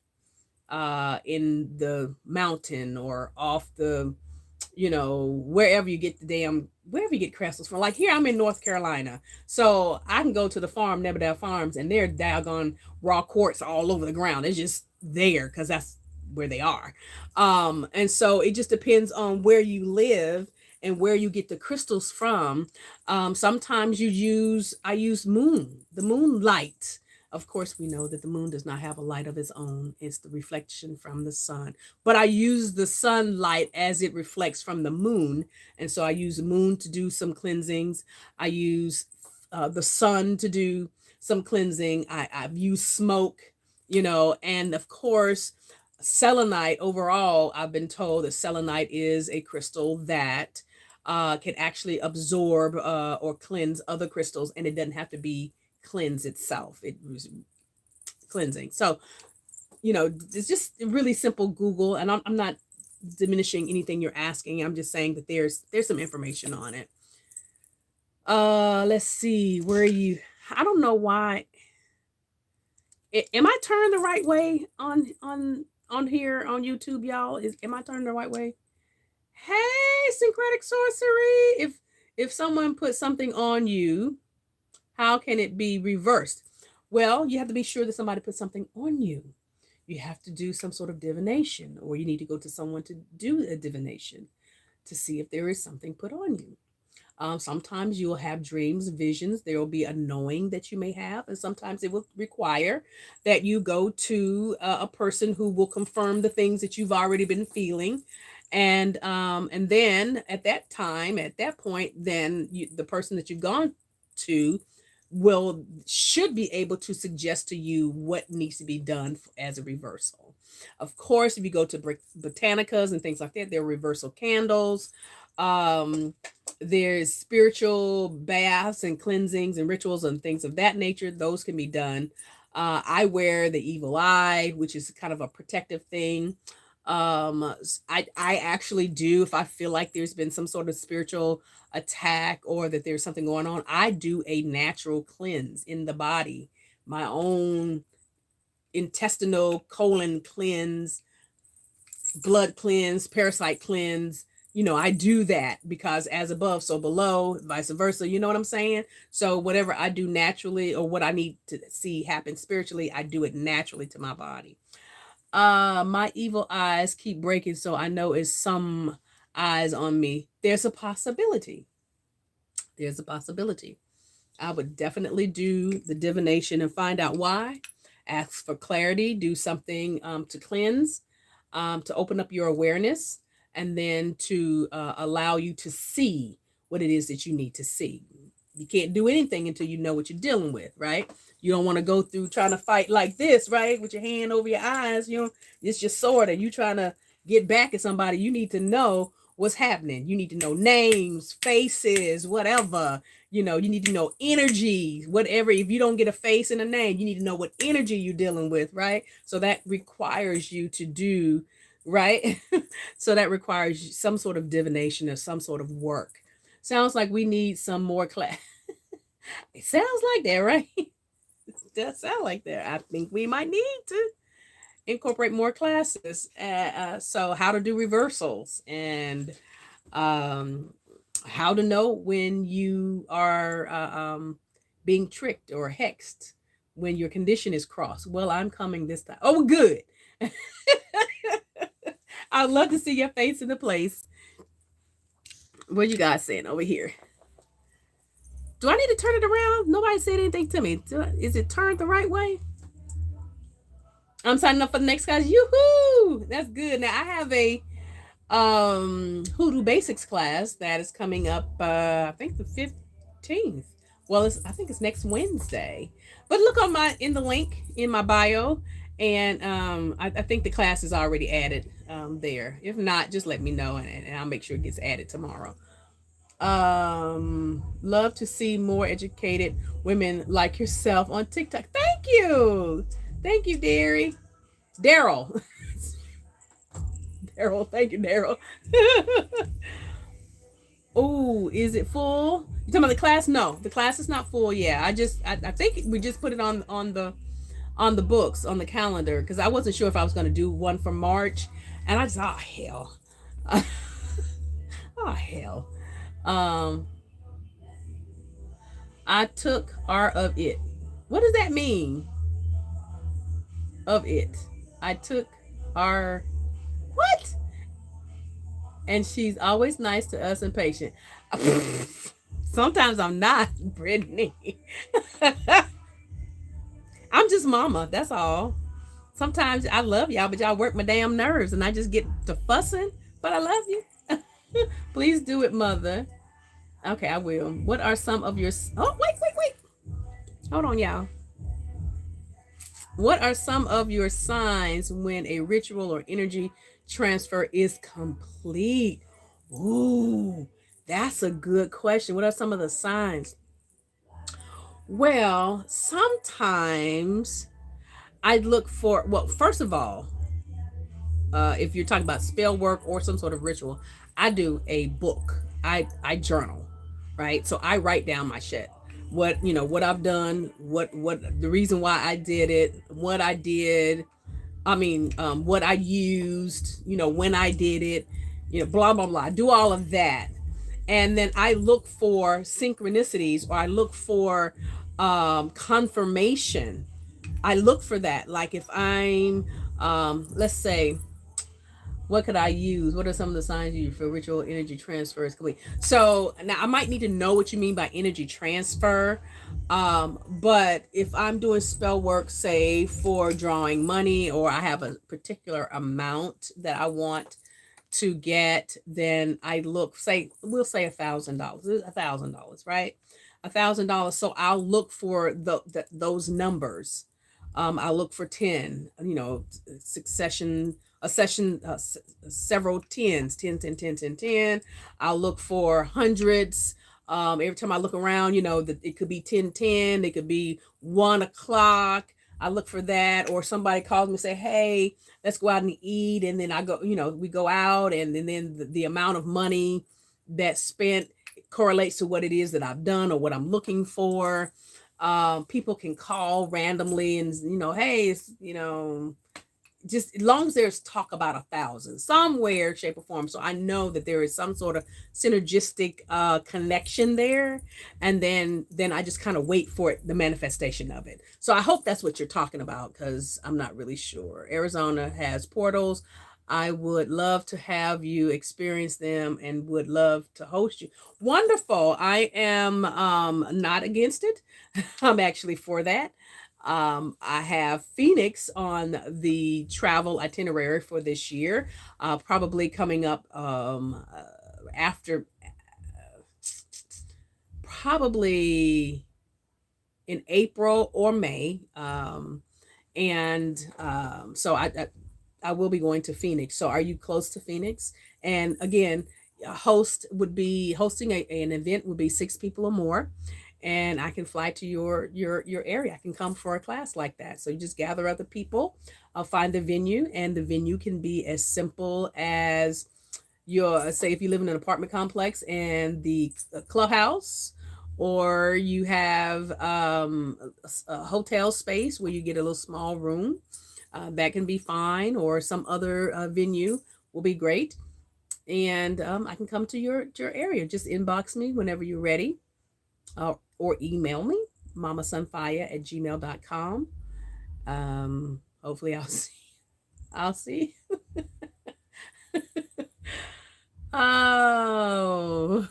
in the mountain or off the, wherever you get crystals from. Like here, I'm in North Carolina, so I can go to the farm, Nebadale Farms, and they're daggone raw quartz all over the ground. It's just there because that's where they are. And so it just depends on where you live and where you get the crystals from. Sometimes I use the moonlight. Of course, we know that the moon does not have a light of its own. It's the reflection from the sun. But I use the sunlight as it reflects from the moon. And so I use the moon to do some cleansings. I use the sun to do some cleansing. I've used smoke, and of course, selenite overall, I've been told that selenite is a crystal that can actually absorb or cleanse other crystals, and it doesn't have to be cleanse itself. It was cleansing. So, it's just a really simple Google, and I'm not diminishing anything you're asking. I'm just saying that there's some information on it. Let's see. Where are you? I don't know why. Am I turned the right way on here on YouTube, y'all? Am I turned the right way? Hey, syncretic sorcery. If someone puts something on you, how can it be reversed? Well, you have to be sure that somebody put something on you. You have to do some sort of divination, or you need to go to someone to do a divination to see if there is something put on you. Sometimes you'll have dreams, visions. There will be a knowing that you may have, and sometimes it will require that you go to a person who will confirm the things that you've already been feeling. And then at that point, then the person that you've gone to should be able to suggest to you what needs to be done as a reversal. Of course, if you go to botanicas and things like that, there are reversal candles. There's spiritual baths and cleansings and rituals and things of that nature. Those can be done. I wear the evil eye, which is kind of a protective thing. I actually do, if I feel like there's been some sort of spiritual attack or that there's something going on, I do a natural cleanse in the body, my own intestinal colon cleanse, blood cleanse, parasite cleanse. I do that because as above, so below, vice versa. You know what I'm saying? So whatever I do naturally, or what I need to see happen spiritually, I do it naturally to my body. My evil eyes keep breaking, so I know it's some eyes on me. There's a possibility. I would definitely do the divination and find out why, Ask for clarity, do something to cleanse, to open up your awareness, and then to allow you to see what it is that you need to see. You can't do anything until you know what you're dealing with, right? You don't want to go through trying to fight like this, right? With your hand over your eyes, it's just sword and you trying to get back at somebody. You need to know what's happening. You need to know names, faces, whatever. You need to know energy, whatever. If you don't get a face and a name, you need to know what energy you're dealing with, right? So that requires you to do, right? So that requires some sort of divination or some sort of work. Sounds like we need some more class. It sounds like that, right? It does sound like that. I think we might need to incorporate more classes. So how to do reversals and um, how to know when you are being tricked or hexed, when your condition is crossed. Well, I'm coming this time. Oh, good. I'd love to see your face in the place. What you guys saying over here? Do I need to turn it around? Nobody said anything to me. Is it turned the right way? I'm signing up for the next class. Yoo-hoo! That's good. Now I have a Hoodoo Basics class that is coming up I think the 15th. Well, I think it's next Wednesday. But look on in the link in my bio, and I think the class is already added there. If not, just let me know, and I'll make sure it gets added tomorrow. Love to see more educated women like yourself on TikTok. Thank you, Daryl. Daryl, thank you, Daryl. Oh, is it full? You talking about the class? No, the class is not full. Yeah, I think we just put it on the books on the calendar because I wasn't sure if I was going to do one for March, and I just hell, oh hell. I took R of it. What does that mean? Of it. I took R. What? And she's always nice to us and patient. Sometimes I'm not, Brittany. I'm just mama. That's all. Sometimes I love y'all, but y'all work my damn nerves and I just get to fussing. But I love you. Please do it, mother. Okay, I will. What are some of your... Oh, wait. Hold on, y'all. What are some of your signs when a ritual or energy transfer is complete? Ooh, that's a good question. What are some of the signs? Well, sometimes I look for, well, first of all, if you're talking about spell work or some sort of ritual, I do a book. I journal, right? So I write down my shit. What I've done, what the reason why I did it, what I did, what I used, when I did it, blah blah blah. I do all of that. And then I look for synchronicities, or I look for confirmation. I look for that. Like if I'm let's say, what could I use? What are some of the signs you use for ritual energy transfer is complete? So now I might need to know what you mean by energy transfer. But if I'm doing spell work, say for drawing money, or I have a particular amount that I want to get, then I look, we'll say $1,000, right? $1,000. So I'll look for those numbers. I'll look for 10, several tens, 10, 10, 10, 10, 10. I'll look for hundreds. Every time I look around, it could be 10, 10. It could be 1 o'clock. I look for that. Or somebody calls me and say, hey, let's go out and eat. And then I go, we go out, and then the amount of money that's spent correlates to what it is that I've done or what I'm looking for. People can call randomly and, hey, just as long as there's talk about 1,000 somewhere, shape or form. So I know that there is some sort of synergistic connection there. And then I just kind of wait for the manifestation of it. So I hope that's what you're talking about, because I'm not really sure. Arizona has portals. I would love to have you experience them and would love to host you. Wonderful. I am not against it. I'm actually for that. I have Phoenix on the travel itinerary for this year, probably coming up after, probably in April or May. So I will be going to Phoenix. So are you close to Phoenix? And again, a host would be hosting an event would be 6 people or more, and I can fly to your area. I can come for a class like that. So you just gather other people, find the venue, and the venue can be as simple as your, say if you live in an apartment complex and the clubhouse, or you have a hotel space where you get a little small room, that can be fine, or some other venue will be great. And I can come to your area. Just inbox me whenever you're ready, or email me, mamasunfire@gmail.com. Hopefully I'll see. Oh.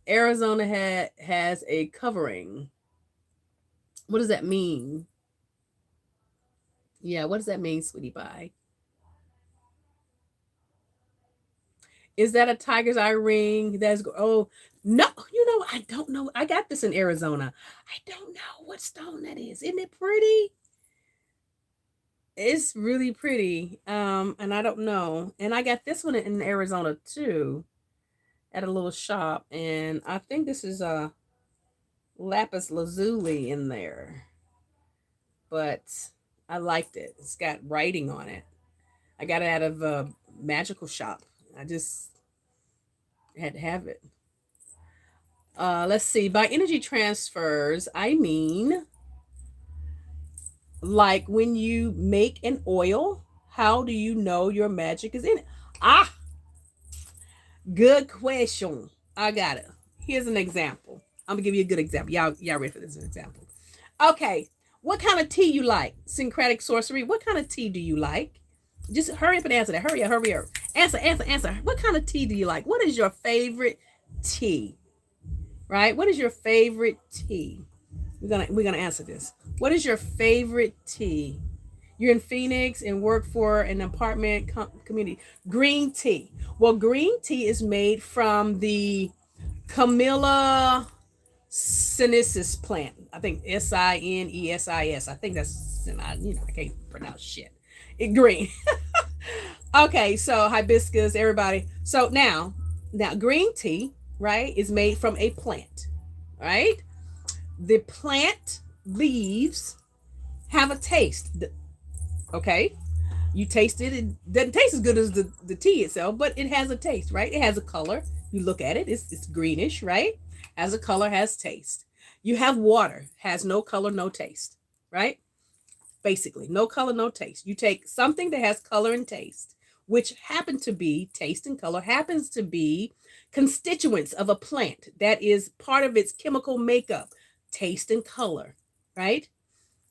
Arizona has a covering. What does that mean? Yeah, what does that mean, sweetie pie? Is that a tiger's eye ring? Oh no, I don't know. I got this in Arizona. I don't know what stone that is. Isn't it pretty? It's really pretty. And I don't know. And I got this one in Arizona too, at a little shop. And I think this is a lapis lazuli in there. But I liked it. It's got writing on it. I got it out of a magical shop. I just had to have it. Let's see. By energy transfers, I mean like when you make an oil, how do you know your magic is in it? Ah, good question. I got it. Here's an example. I'm gonna give you a good example. Y'all ready for this example? Okay. What kind of tea you like? Syncretic sorcery. What kind of tea do you like? Just hurry up and answer that. Hurry up, hurry up. Answer. What kind of tea do you like? What is your favorite tea? Right? What is your favorite tea? We're gonna answer this. What is your favorite tea? You're in Phoenix and work for an apartment community. Green tea. Well, green tea is made from the Camellia sinensis plant. I think Sinesis. I think that's, I can't pronounce shit. Green. Okay, so hibiscus, everybody. So now green tea, right, is made from a plant, right? The plant leaves have a taste. Okay, you taste it. It doesn't taste as good as the tea itself, but it has a taste, right? It has a color. You look at it, it's greenish, right? Has a color, has taste. You have water, has no color, no taste, right? Basically, no color, no taste. You take something that has color and taste, which happen to be taste and color, happens to be constituents of a plant that is part of its chemical makeup, taste and color, right?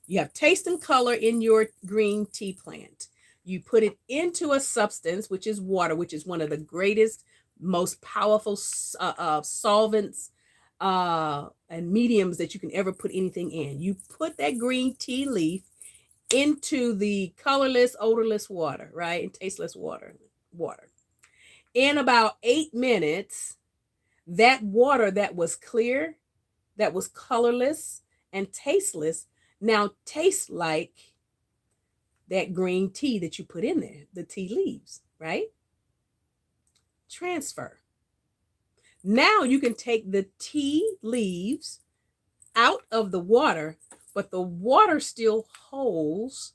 You have taste and color in your green tea plant. You put it into a substance, which is water, which is one of the greatest, most powerful solvents and mediums that you can ever put anything in. You put that green tea leaf into the colorless, odorless water, right? And tasteless water. In about 8 minutes, that water that was clear, that was colorless and tasteless, now tastes like that green tea that you put in there, the tea leaves, right? Transfer. Now you can take the tea leaves out of the water, but the water still holds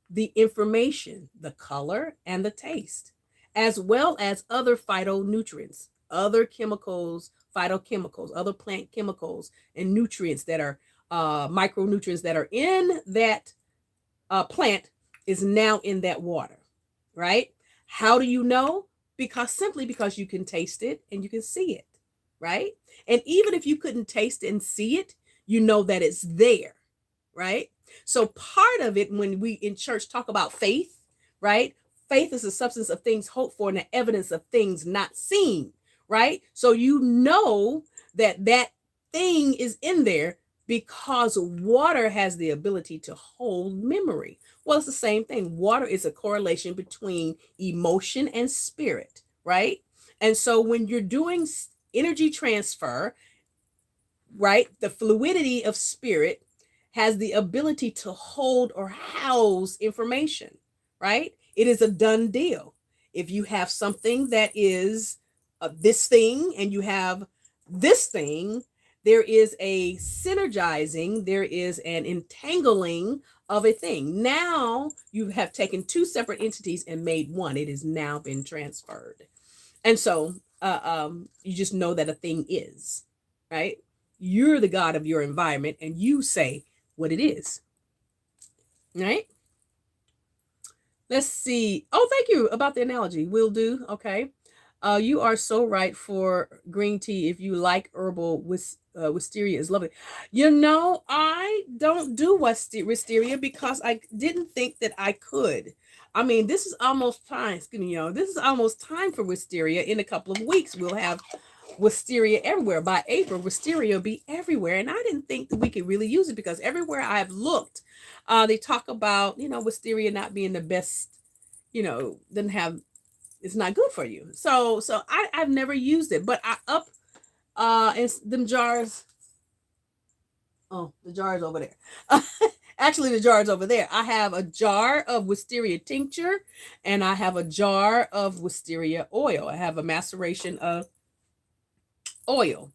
the information, the color and the taste, as well as other phytonutrients, other chemicals, phytochemicals, other plant chemicals and nutrients that are micronutrients that are in that plant is now in that water, right? How do you know? Simply because you can taste it and you can see it, right? And even if you couldn't taste and see it, you know that it's there, right? So part of it, when we in church talk about faith, right? Faith is the substance of things hoped for and the evidence of things not seen, right? So you know that thing is in there because water has the ability to hold memory. Well, it's the same thing. Water is a correlation between emotion and spirit, right? And so when you're doing energy transfer, right, the fluidity of spirit has the ability to hold or house information, right? It is a done deal. If you have something that is this thing and you have this thing, there is a synergizing, there is an entangling of a thing. Now you have taken two separate entities and made one. It has now been transferred. And so you just know that a thing is, right? You're the God of your environment and you say what it is, right? Let's see. Oh, thank you about the analogy. Will do. Okay. You are so right for green tea. If you like herbal, wisteria is lovely. You know, I don't do wisteria because I didn't think that I could. I mean, this is almost time. This is almost time for wisteria. In a couple of weeks, we'll have wisteria everywhere. By April, wisteria will be everywhere. And I didn't think that we could really use it because everywhere I've looked, they talk about, wisteria not being the best, doesn't have, it's not good for you. So I've never used it, but I up in them jars. Oh, the jar is over there. Actually, the jar is over there. I have a jar of wisteria tincture and I have a jar of wisteria oil. I have a maceration of oil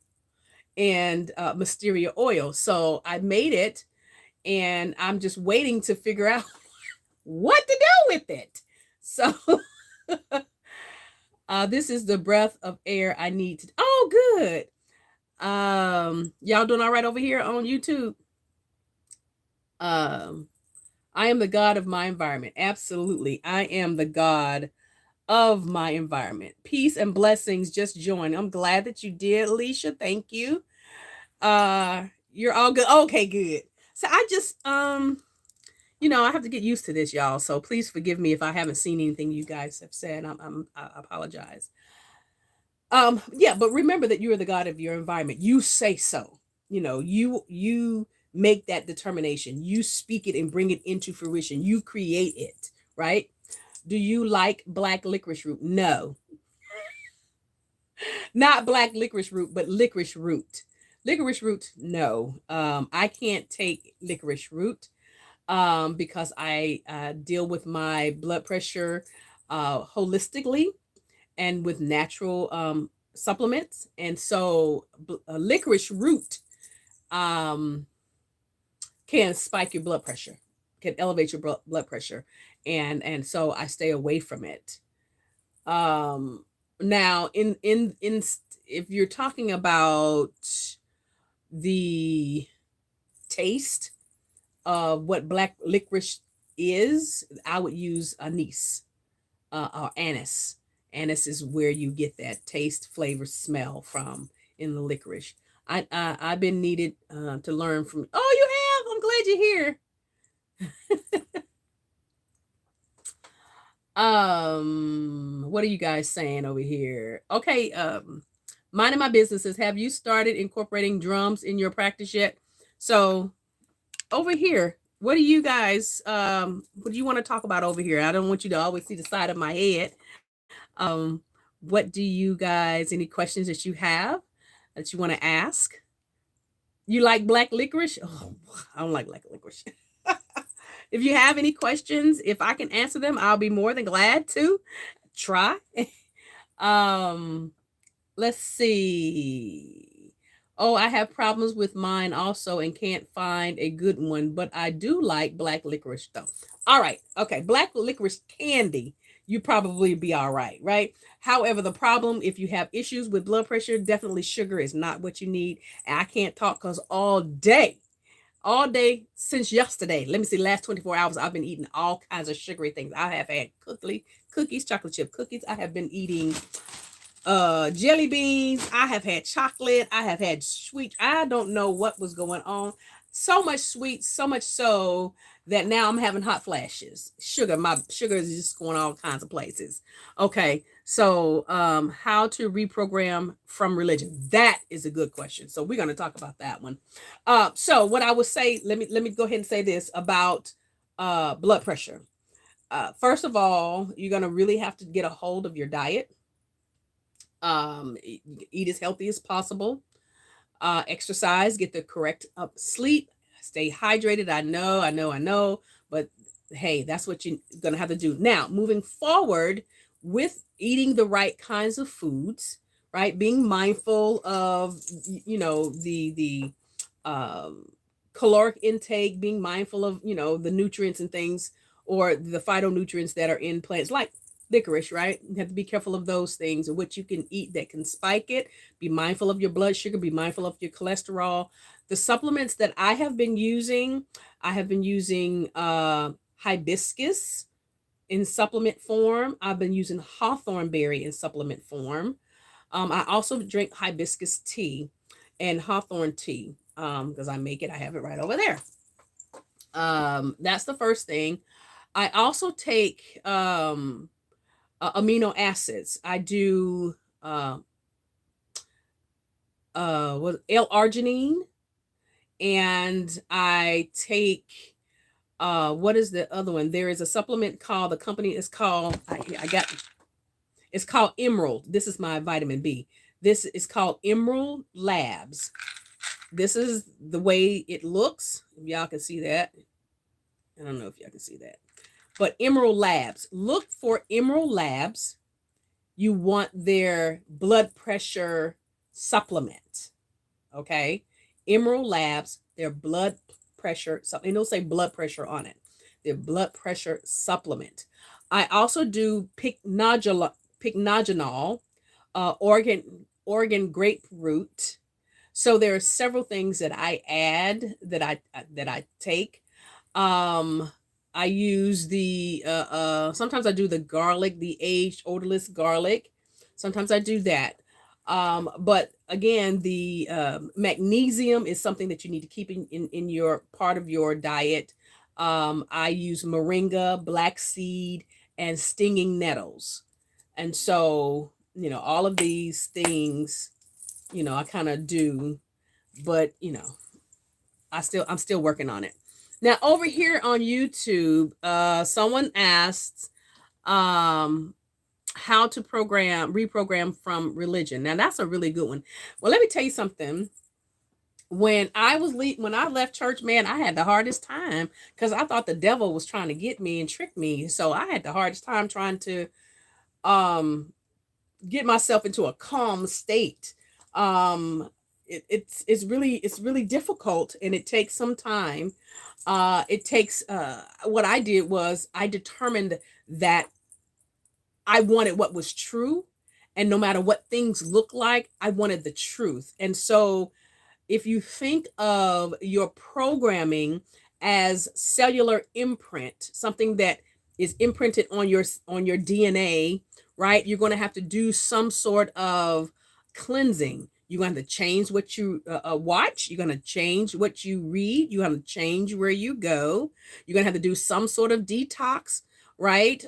and wisteria oil. So I made it and I'm just waiting to figure out what to do with it. So this is the breath of air I need to. Oh, good. Y'all doing all right over here on YouTube? I am the God of my environment. Absolutely. I am the God of my environment. Peace and blessings. Just join. I'm glad that you did, Alicia. Thank you. You're all good. Okay, good. So I just I have to get used to this, y'all. So please forgive me if I haven't seen anything you guys have said. I apologize. Yeah, but remember that you are the God of your environment. You say so. You make that determination. You speak it and bring it into fruition. You create it, right? Do you like black licorice root? No. Not black licorice root, but licorice root. Licorice root, no. I can't take licorice root because I deal with my blood pressure holistically and with natural supplements. And so licorice root can spike your blood pressure, can elevate your blood pressure. And so I stay away from it. Now in if you're talking about the taste of what black licorice is, I would use anise or anise. Anise is where you get that taste, flavor, smell from in the licorice. I've been needed to learn from. Oh, you have. I'm glad you're here. What are you guys saying over here? Okay. Minding my businesses. Have you started incorporating drums in your practice yet? So over here, what do you guys what do you want to talk about over here? I don't want you to always see the side of my head. What do you guys, any questions that you have that you want to ask? You like black licorice? Oh, I don't like black licorice. If you have any questions, if I can answer them, I'll be more than glad to try. Let's see. Oh, I have problems with mine also and can't find a good one, but I do like black licorice though. All right. Okay. Black licorice candy, you probably be all right, right? However, the problem, if you have issues with blood pressure, definitely sugar is not what you need. And I can't talk because all day since yesterday, let me see, last 24 hours, I've been eating all kinds of sugary things. I have had cookies, chocolate chip cookies. I have been eating jelly beans. I have had chocolate. I have had sweet. I don't know what was going on. So much sweet, so much so that now I'm having hot flashes. My sugar is just going all kinds of places. Okay. So, how to reprogram from religion? That is a good question. So we're going to talk about that one. So what I would say, let me go ahead and say this about blood pressure. First of all, you're going to really have to get a hold of your diet. Eat as healthy as possible. Exercise, get the correct sleep, stay hydrated. I know, but hey, that's what you're gonna have to do. Now, moving forward with eating the right kinds of foods, right? Being mindful of the um, caloric intake, being mindful of the nutrients and things, or the phytonutrients that are in plants, like licorice, right? You have to be careful of those things and what you can eat that can spike it. Be mindful of your blood sugar, be mindful of your cholesterol. The supplements that I have been using hibiscus in supplement form. I've been using hawthorn berry in supplement form. I also drink hibiscus tea and hawthorn tea because I make it. I have it right over there. That's the first thing. I also take amino acids. I do what L-arginine, and I take what is the other one? There is a supplement called, the company is called, I got, it's called Emerald. This is my vitamin B. This is called Emerald Labs. This is the way it looks. If y'all can see that. I don't know if y'all can see that. But Emerald Labs. Look for Emerald Labs. You want their blood pressure supplement. Okay? Emerald Labs, their blood pressure, something don't say blood pressure on it. Their blood pressure supplement. I also do pycnogenol, Oregon grapefruit. So there are several things that I add that I take. Um, I use the sometimes I do the garlic, the aged odorless garlic. Sometimes I do that. But again, the magnesium is something that you need to keep in your part of your diet. I use moringa, black seed, and stinging nettles. And so, all of these things, I kind of do, but I'm still working on it. Now over here on YouTube, someone asked how to reprogram from religion. Now that's a really good one. Well, let me tell you something. When I left church, man, I had the hardest time because I thought the devil was trying to get me and trick me. So I had the hardest time trying to um get myself into a calm state. It's really difficult, and it takes some time. It takes what I did was I determined that I wanted what was true, and no matter what things look like, I wanted the truth. And so if you think of your programming as cellular imprint, something that is imprinted on your DNA, right? You're going to have to do some sort of cleansing. You're going to change what you watch. You're going to change what you read. You're going to change where you go. You're going to have to do some sort of detox, right?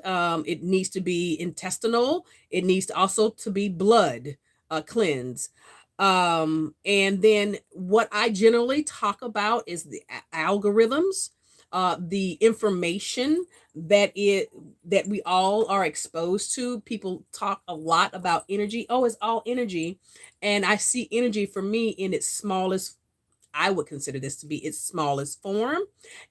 It needs to be intestinal. It needs to also to be blood cleanse. And then what I generally talk about is the algorithms, the information that we all are exposed to. People talk a lot about energy. Oh, it's all energy. And I see energy for me in its smallest, I would consider this to be its smallest form.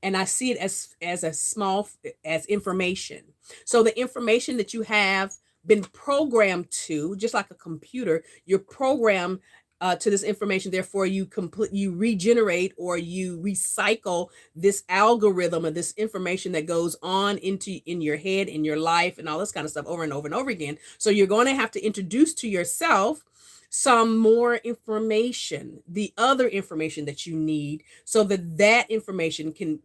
And I see it as a small as information. So the information that you have been programmed to, just like a computer, you're programmed to this information. Therefore, you regenerate or you recycle this algorithm of this information that goes on in your head, in your life, and all this kind of stuff over and over and over again. So you're going to have to introduce to yourself some more information, the other information that you need, so that that information can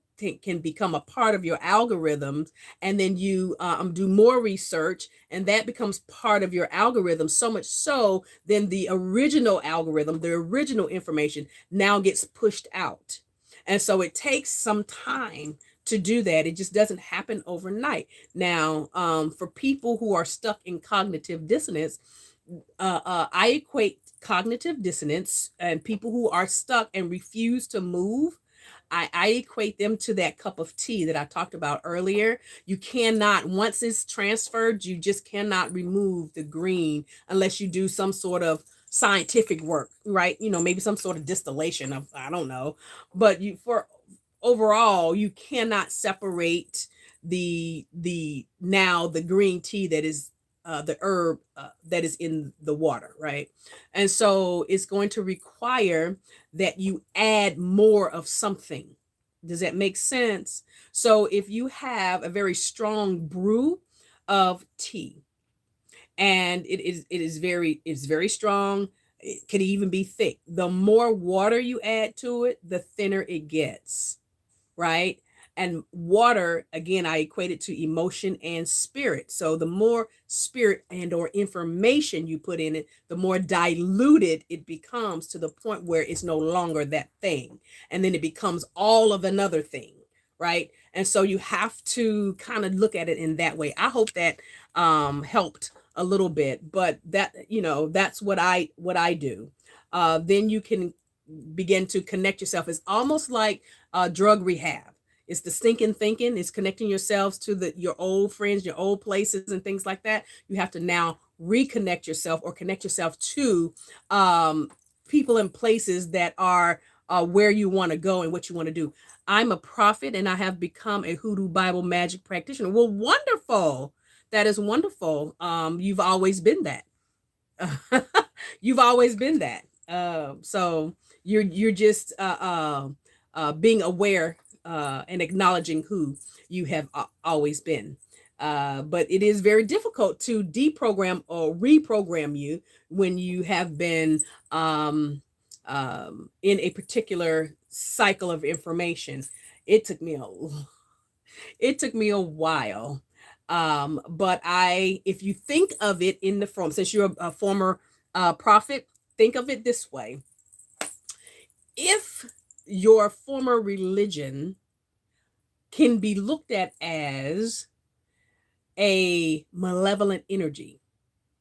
become a part of your algorithms, and then you do more research, and that becomes part of your algorithm, so much so then the original algorithm, the original information now gets pushed out. And so it takes some time to do that. It just doesn't happen overnight. Now, for people who are stuck in cognitive dissonance, I equate cognitive dissonance and people who are stuck and refuse to move. I equate them to that cup of tea that I talked about earlier. You cannot, once it's transferred, you just cannot remove the green unless you do some sort of scientific work, right? Maybe some sort of distillation of, I don't know. But for overall, you cannot separate the green tea that is the herb that is in the water, right? And so it's going to require that you add more of something. Does that make sense? So if you have a very strong brew of tea, and it's very strong, it can even be thick. The more water you add to it, the thinner it gets, right? And water, again, I equate it to emotion and spirit. So the more spirit and or information you put in it, the more diluted it becomes to the point where it's no longer that thing. And then it becomes all of another thing, right? And so you have to kind of look at it in that way. I hope that helped a little bit, but that's what I do. Then you can begin to connect yourself. It's almost like drug rehab. It's the stinking thinking. It's connecting yourselves to your old friends, your old places, and things like that. You have to now reconnect yourself or connect yourself to people and places that are where you want to go and what you want to do. I'm a prophet and I have become a hoodoo Bible magic practitioner. Well, wonderful. That is wonderful. You've always been that. You've always been that. So you're just being aware and acknowledging who you have always been. But it is very difficult to deprogram or reprogram you when you have been in a particular cycle of information. It took me a while. But if you think of it in the form, since you're a former prophet, think of it this way. If your former religion can be looked at as a malevolent energy,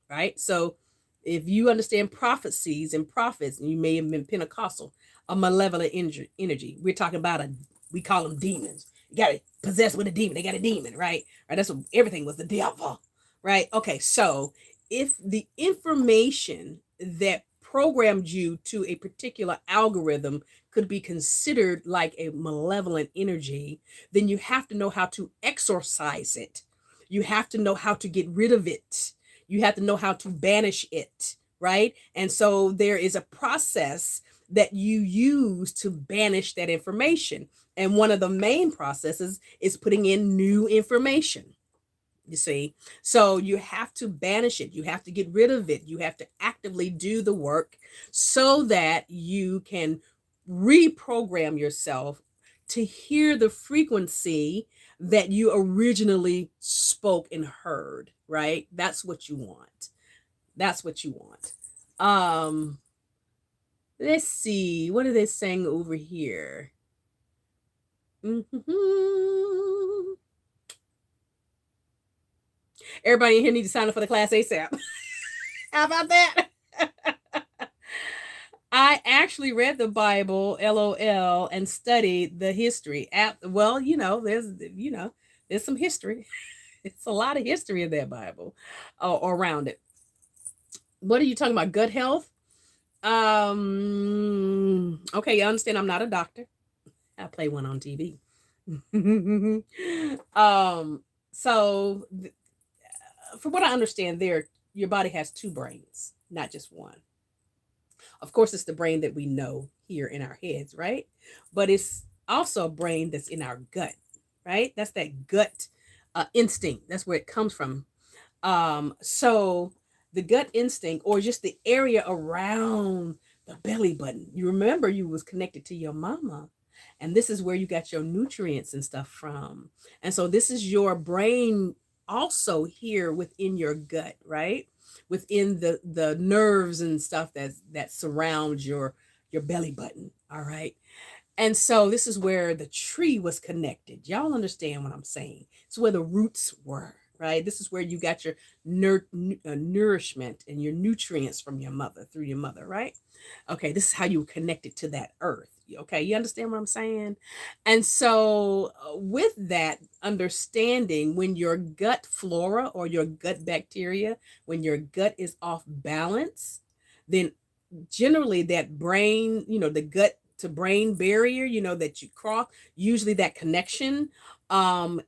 right? So if you understand prophecies and prophets, and you may have been Pentecostal, a malevolent energy. We're talking about we call them demons. You got it possessed with a demon. They got a demon, right? Right. That's what everything was, the devil, right? Okay. So if the information that programmed you to a particular algorithm could be considered like a malevolent energy, then you have to know how to exorcise it. You have to know how to get rid of it. You have to know how to banish it, right? And so there is a process that you use to banish that information. And one of the main processes is putting in new information. You see, so you have to banish it. You have to get rid of it. You have to actively do the work so that you can reprogram yourself to hear the frequency that you originally spoke and heard, right? That's what you want. That's what you want. Let's see. What are they saying over here? Mm-hmm. Everybody in here needs to sign up for the class ASAP. How about that? I actually read the Bible, LOL, and studied the history. Well, there's some history. It's a lot of history in that Bible around it. What are you talking about? Gut health? Okay, you understand I'm not a doctor. I play one on TV. So from what I understand, your body has two brains, not just one. Of course, it's the brain that we know here in our heads, right? But it's also a brain that's in our gut, right? That's that gut instinct. That's where it comes from. So the gut instinct, or just the area around the belly button. You remember you was connected to your mama, and this is where you got your nutrients and stuff from. And so this is your brain also here within your gut, right? Within the nerves and stuff that surrounds your belly button. All right. And so this is where the tree was connected. Y'all understand what I'm saying? It's where the roots were, right? This is where you got your nourishment and your nutrients from your mother, through your mother, right? Okay, this is how you were connected to that earth. Okay, you understand what I'm saying? And so, with that understanding, when your gut flora or your gut bacteria, when your gut is off balance, then generally that brain, the gut to brain barrier, that you cross, usually that connection, um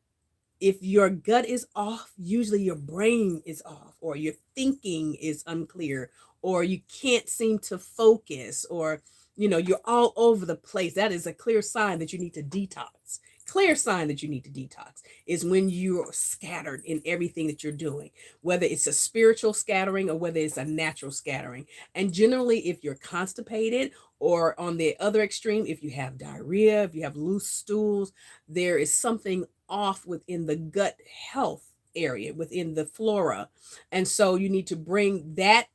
if your gut is off, usually your brain is off, or your thinking is unclear, or you can't seem to focus, or you're all over the place. That is a clear sign that you need to detox. Clear sign that you need to detox is when you're scattered in everything that you're doing, whether it's a spiritual scattering or whether it's a natural scattering. And generally, if you're constipated, or on the other extreme, if you have diarrhea, if you have loose stools, there is something off within the gut health area, within the flora. And so you need to bring that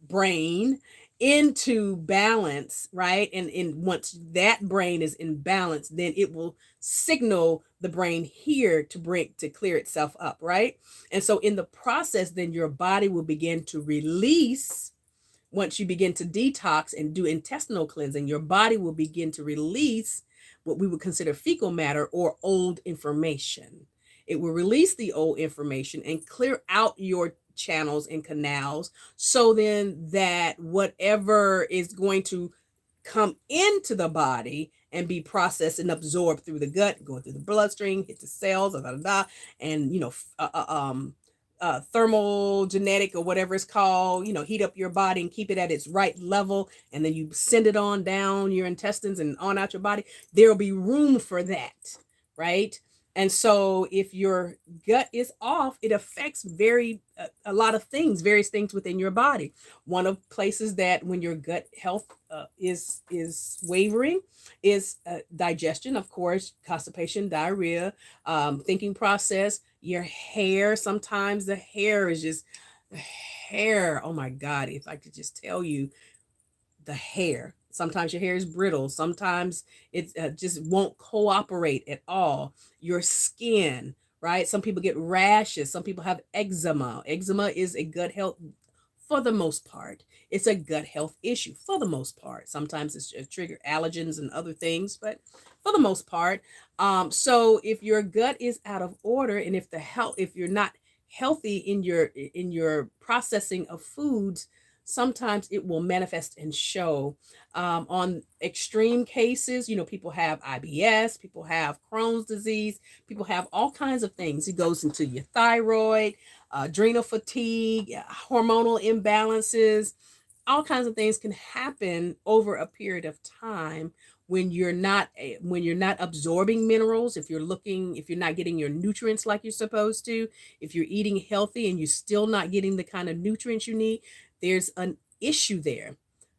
brain into balance, right? And once that brain is in balance, then it will signal the brain here to clear itself up, right? And so in the process, then your body will begin to release. Once you begin to detox and do intestinal cleansing, your body will begin to release what we would consider fecal matter or old information. It will release the old information and clear out your channels and canals, so then that whatever is going to come into the body and be processed and absorbed through the gut, going through the bloodstream, hit the cells, and thermal genetic or whatever it's called, heat up your body and keep it at its right level, and then you send it on down your intestines and on out your body. There will be room for that, right? And so if your gut is off, it affects a lot of things, various things within your body. One of places that when your gut health is wavering is digestion, of course, constipation, diarrhea, thinking process, your hair. Sometimes the hair is just hair. Oh my God, if I could just tell you, the hair. Sometimes your hair is brittle. Sometimes it just won't cooperate at all. Your skin, right? Some people get rashes. Some people have eczema. Eczema is a gut health, for the most part. It's a gut health issue for the most part. Sometimes it's trigger allergens and other things, but for the most part. So if your gut is out of order, and if you're not healthy in your processing of foods, sometimes it will manifest and show. On extreme cases, people have IBS, people have Crohn's disease, people have all kinds of things. It goes into your thyroid, adrenal fatigue, hormonal imbalances. All kinds of things can happen over a period of time when you're not absorbing minerals, if you're not getting your nutrients like you're supposed to, if you're eating healthy and you're still not getting the kind of nutrients you need, there's an issue there.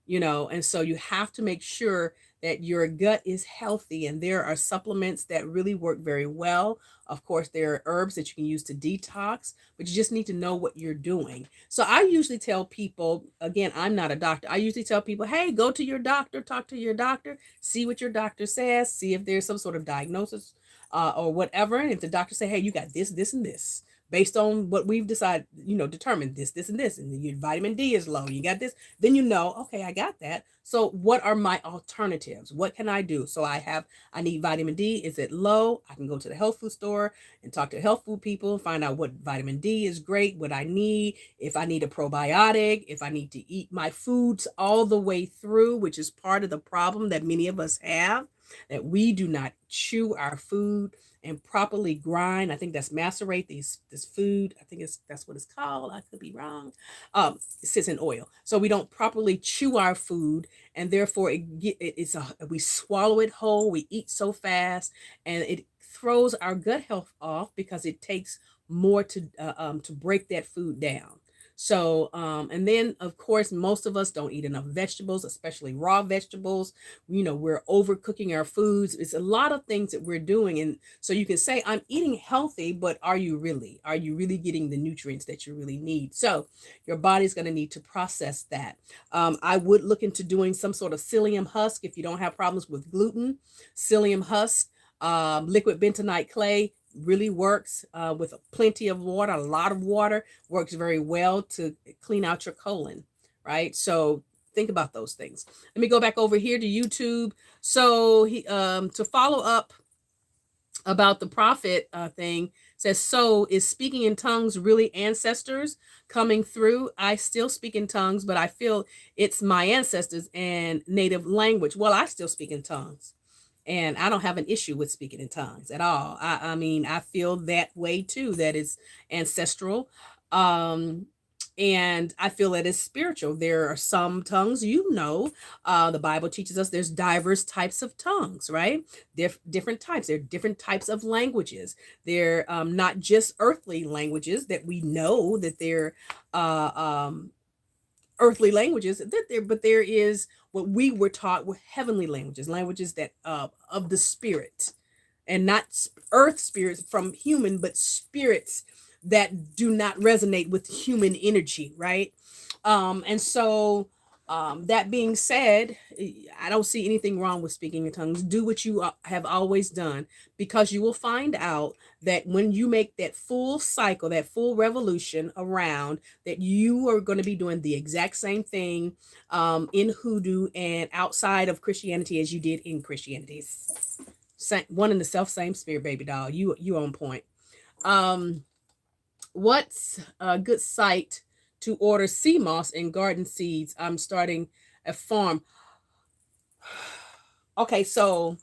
And so you have to make sure that your gut is healthy, and there are supplements that really work very well. Of course, there are herbs that you can use to detox, but you just need to know what you're doing. So I usually tell people, again, I'm not a doctor. I usually tell people, hey, go to your doctor, talk to your doctor, see what your doctor says, see if there's some sort of diagnosis or whatever. And if the doctor say, hey, you got this, and this, based on what we've decided, determined this, and this, and your vitamin D is low, you got this, then okay, I got that. So what are my alternatives? What can I do? So I need vitamin D. Is it low? I can go to the health food store and talk to health food people, find out what vitamin D is great, what I need, if I need a probiotic, if I need to eat my foods all the way through, which is part of the problem that many of us have, that we do not chew our food and properly grind. I think that's macerate this food. I think that's what it's called. I could be wrong. It sits in oil, so we don't properly chew our food, and therefore we swallow it whole. We eat so fast, and it throws our gut health off because it takes more to break that food down. So, and then of course, most of us don't eat enough vegetables, especially raw vegetables. You know, we're overcooking our foods. It's a lot of things that we're doing. And so you can say, I'm eating healthy, but are you really? Are you really getting the nutrients that you really need? So your body's going to need to process that. I would look into doing some sort of psyllium husk if you don't have problems with gluten. Psyllium husk, liquid bentonite clay really works with plenty of water. A lot of water works very well to clean out your colon, right? So think about those things. Let me go back over here to YouTube. So he to follow up about the prophet thing, says, so is speaking in tongues really ancestors coming through? I still speak in tongues, but I feel it's my ancestors and native language. Well, I still speak in tongues, and I don't have an issue with speaking in tongues at all. I mean, I feel that way too, that is ancestral. Um, and I feel that it's spiritual. There are some tongues, you know, the Bible teaches us there's diverse types of tongues, right? Different types. There are different types of languages. They're not just earthly languages that we know that they're uh, um, earthly languages, but there is what we were taught were heavenly languages, languages that of the spirit, and not earth spirits from human, but spirits that do not resonate with human energy, right? And so that being said, I don't see anything wrong with speaking in tongues. Do what you have always done, because you will find out that when you make that full cycle, that full revolution around, that you are going to be doing the exact same thing in hoodoo and outside of Christianity as you did in Christianity. One in the same spirit, baby doll. You on point. What's a good site to order sea moss and garden seeds? I'm starting a farm. Okay, so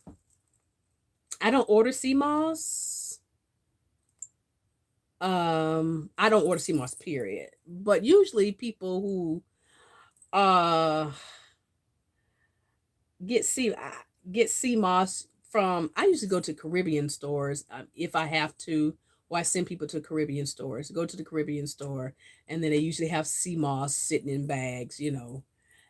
I don't order sea moss. I don't order sea moss, period. But usually people who get sea moss from, I usually go to Caribbean stores if I have to, or I send people to Caribbean stores. Go to the Caribbean store, and then they usually have sea moss sitting in bags, you know.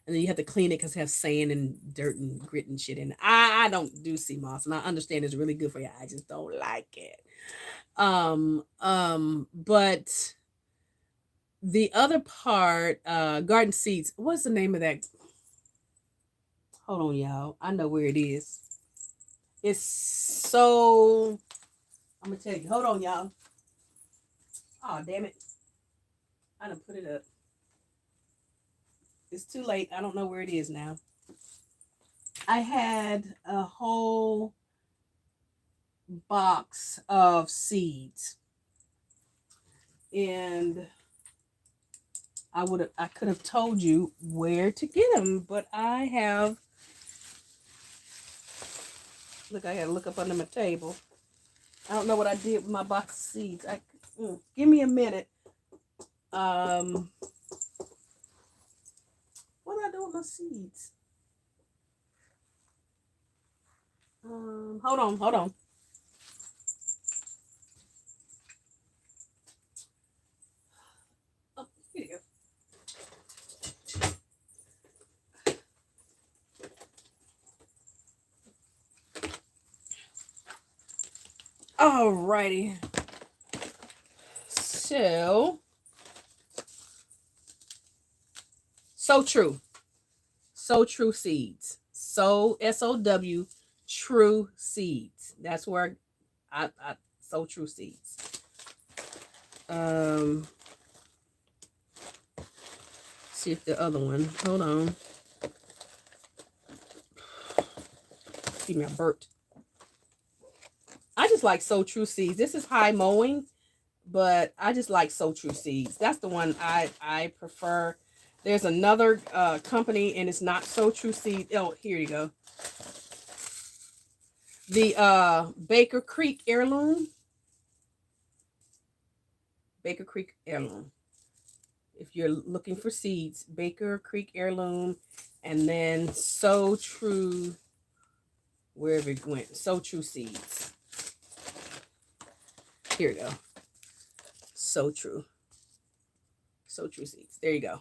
And then you have to clean it because it has sand and dirt and grit and shit in it. I don't do sea moss, and I understand it's really good for you. I just don't like it. But the other part, garden seeds. What's the name of that? Hold on, y'all. I know where it is. It's so. I'm gonna tell you. Hold on, y'all. Oh, damn it! I done put it up. It's too late. I don't know where it is now. I had a whole box of seeds, and I could have told you where to get them, but I have. Look, I gotta look up under my table. I don't know what I did with my box of seeds. Give me a minute. What did I do with my seeds? Hold on. Oh, here you go. Alrighty. So true. So true seeds. So SOW true seeds. That's where I so true seeds. See if the other one. Hold on. Excuse me, I burped. I just like So True Seeds. This is high mowing, but I just like So True Seeds. That's the one I prefer. There's another company, and it's not So True Seeds. Oh, here you go. The Baker Creek Heirloom. Baker Creek Heirloom. If you're looking for seeds, Baker Creek Heirloom, and then So True, wherever it went, So True Seeds. Here we go. So True. Sow true seeds. There you go.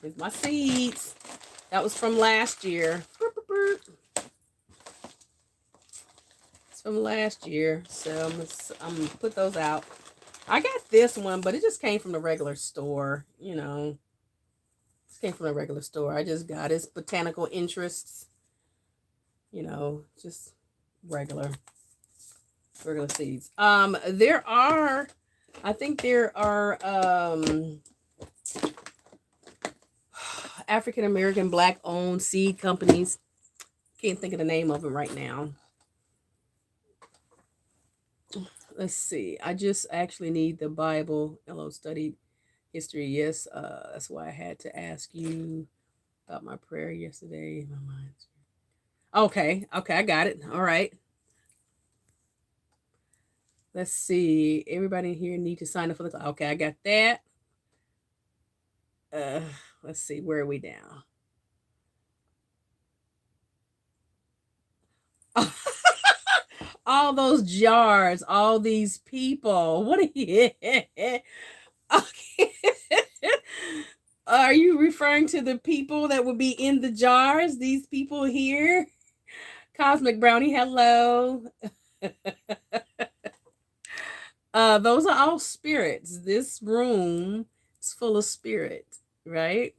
Here's my seeds. That was from last year. It's from last year. So I'm gonna put those out. I got this one, but it just came from the regular store, you know. This came from the regular store. I just got its botanical interests, you know, just regular seeds. There are, I think there are African American Black owned seed companies. Can't think of the name of them right now. Let's see. I just actually need the Bible. Hello, studied history. Yes, that's why I had to ask you about my prayer yesterday. My mind. Okay, I got it. All right. Let's see. Everybody here need to sign up for the class. Okay, I got that. Let's see. Where are we now? All those jars, all these people. What are you? Okay. Are you referring to the people that would be in the jars? These people here? Cosmic Brownie, hello. Those are all spirits. This room is full of spirit, right?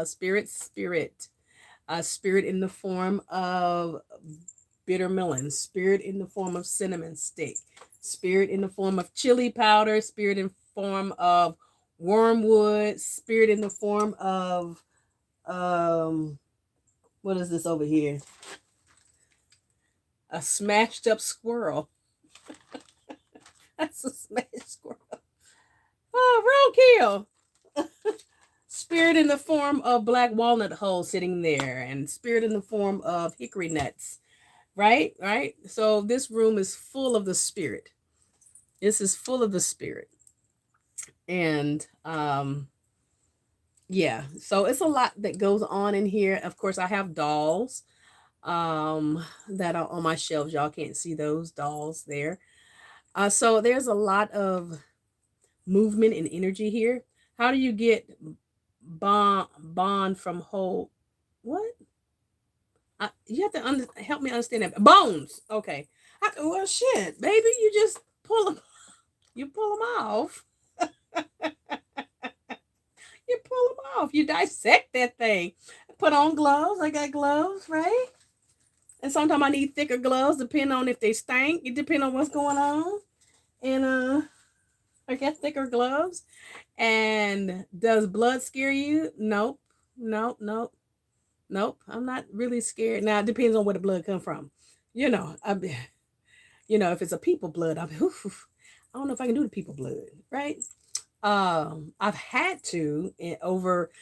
Spirit. Spirit in the form of bitter melon, spirit in the form of cinnamon stick, spirit in the form of chili powder, spirit in form of wormwood, spirit in the form of what is this over here? A smashed up squirrel. That's a smashed squirrel. Oh, roadkill. Spirit in the form of black walnut hulls sitting there, and spirit in the form of hickory nuts. Right? So this room is full of the spirit. This is full of the spirit. And yeah, so it's a lot that goes on in here. Of course, I have dolls that are on my shelves. Y'all can't see those dolls there. So there's a lot of movement and energy here. How do you get bond from whole? What? You have to help me understand that. Bones. Okay. Well, shit, baby, you just pull them. You pull them off. You pull them off. You dissect that thing. Put on gloves. I got gloves, right? And sometimes I need thicker gloves, depending on if they stink. It depends on what's going on. And I got thicker gloves. And does blood scare you? Nope. I'm not really scared. Now it depends on where the blood come from. You know, if it's a people blood, I don't know if I can do the people blood, right? I've had to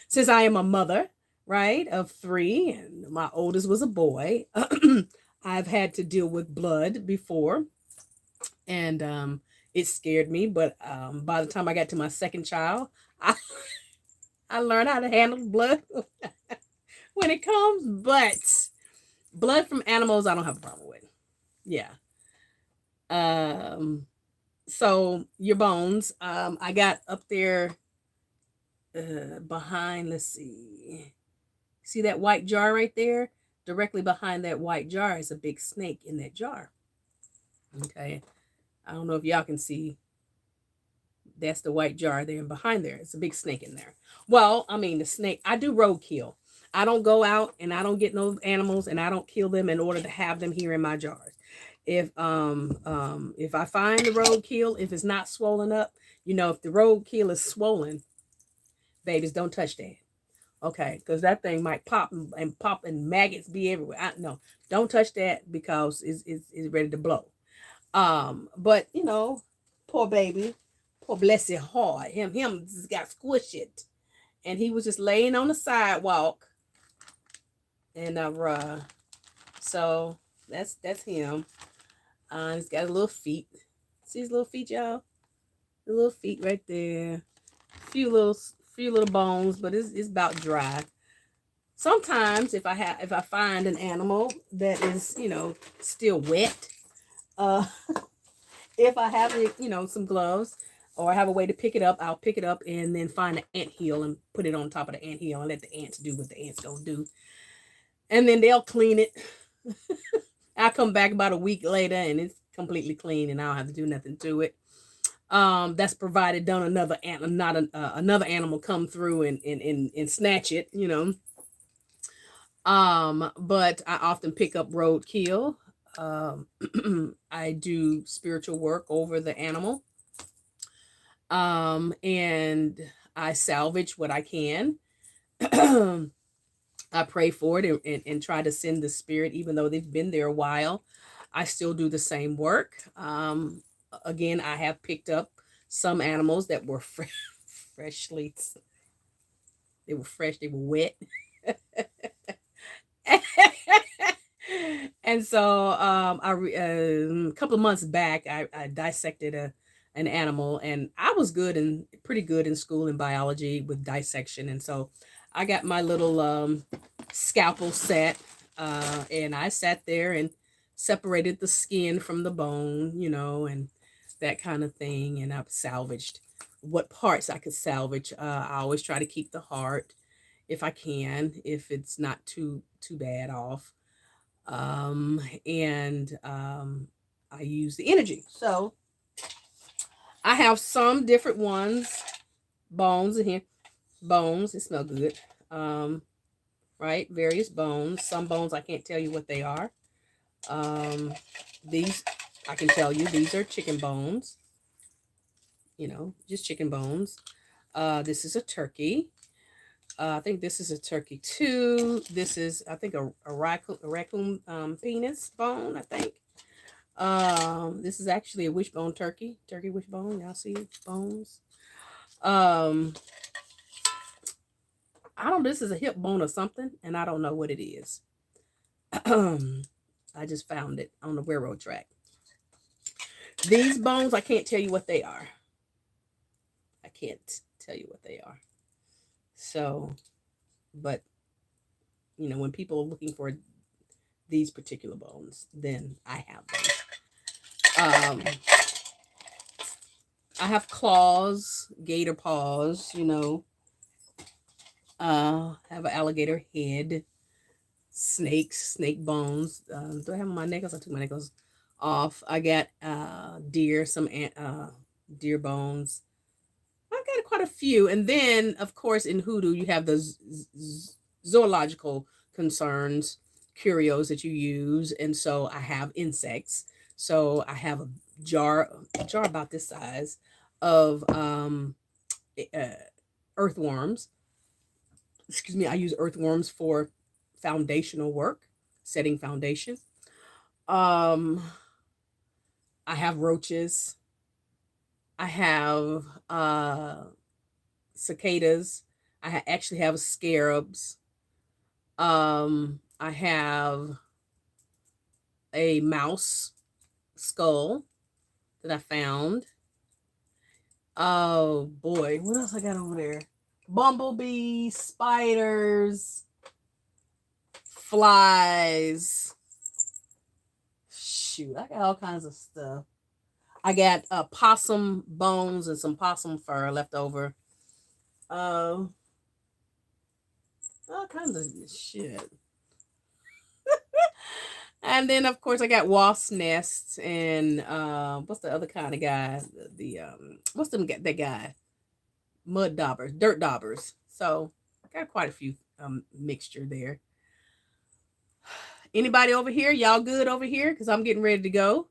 since I am a mother, right, of 3, and my oldest was a boy. I've had to deal with blood before, and it scared me. But by the time I got to my second child, I learned how to handle blood when it comes. But blood from animals, I don't have a problem with. Yeah. So your bones, I got up there behind, let's see that white jar right there? Directly behind that white jar is a big snake in that jar. Okay. I don't know if y'all can see. That's the white jar there, and behind there, it's a big snake in there. Well, I mean, the snake, I do roadkill. I don't go out and I don't get no animals and I don't kill them in order to have them here in my jars. If I find the roadkill, if it's not swollen up, if the roadkill is swollen, babies, don't touch that. Okay, because that thing might pop and maggots be everywhere. No, don't touch that because it's ready to blow. But poor baby, poor bless his heart. Him just got squished, and he was just laying on the sidewalk, and so that's him. He's got little feet. See his little feet, y'all? The little feet right there. Few little bones, but it's about dry. Sometimes if I find an animal that is, still wet, if I have some gloves, or I have a way to pick it up, I'll pick it up and then find an ant hill and put it on top of the ant hill and let the ants do what the ants gonna do. And then they'll clean it. I'll come back about a week later and it's completely clean and I don't have to do nothing to it. That's provided don't another not another animal come through and snatch it, you know. But I often pick up roadkill. Um, I do spiritual work over the animal. And I salvage what I can. I pray for it and try to send the spirit, even though they've been there a while. I still do the same work. Again, I have picked up some animals that were freshly, they were fresh, they were wet. And so a couple of months back, I dissected an animal, and I was good and pretty good in school in biology with dissection, and so I got my little scalpel set, and I sat there and separated the skin from the bone, you know, and that kind of thing, and I've salvaged what parts I could salvage. I always try to keep the heart if I can, if it's not too bad off. And I use the energy. So I have some different ones, bones in here. Bones, it smell good. Right, various bones. Some bones I can't tell you what they are. These I can tell you these are chicken bones. You know, just chicken bones. This is a turkey. I think this is a turkey too. This is, I think, a raccoon penis bone, I think. This is actually a wishbone turkey wishbone. Y'all see bones? I don't, this is a hip bone or something, and I don't know what it is. I just found it on the railroad track. These bones, I can't tell you what they are. I can't tell you what they are. So, but, you know, when people are looking for these particular bones, then I have them. I have claws, gator paws, you know. Have an alligator head, snakes, snake bones. Do I have my necklace? I took my necklace off. I got deer, some deer bones. I've got quite a few. And then, of course, in hoodoo, you have the zoological concerns, curios that you use. And so I have insects. So I have a jar about this size of earthworms. Excuse me, I use earthworms for foundational work, setting foundation. I have roaches. I have cicadas. I actually have scarabs. I have a mouse skull that I found. Oh boy, what else I got over there? Bumblebees, spiders, flies. Shoot, I got all kinds of stuff. I got possum bones and some possum fur left over. All kinds of shit. And then of course I got wasp nests and what's the other kind of guy? The what's them that guy? Mud daubers, dirt daubers. So I got quite a few mixture there. Anybody over here? Y'all good over here? Because I'm getting ready to go.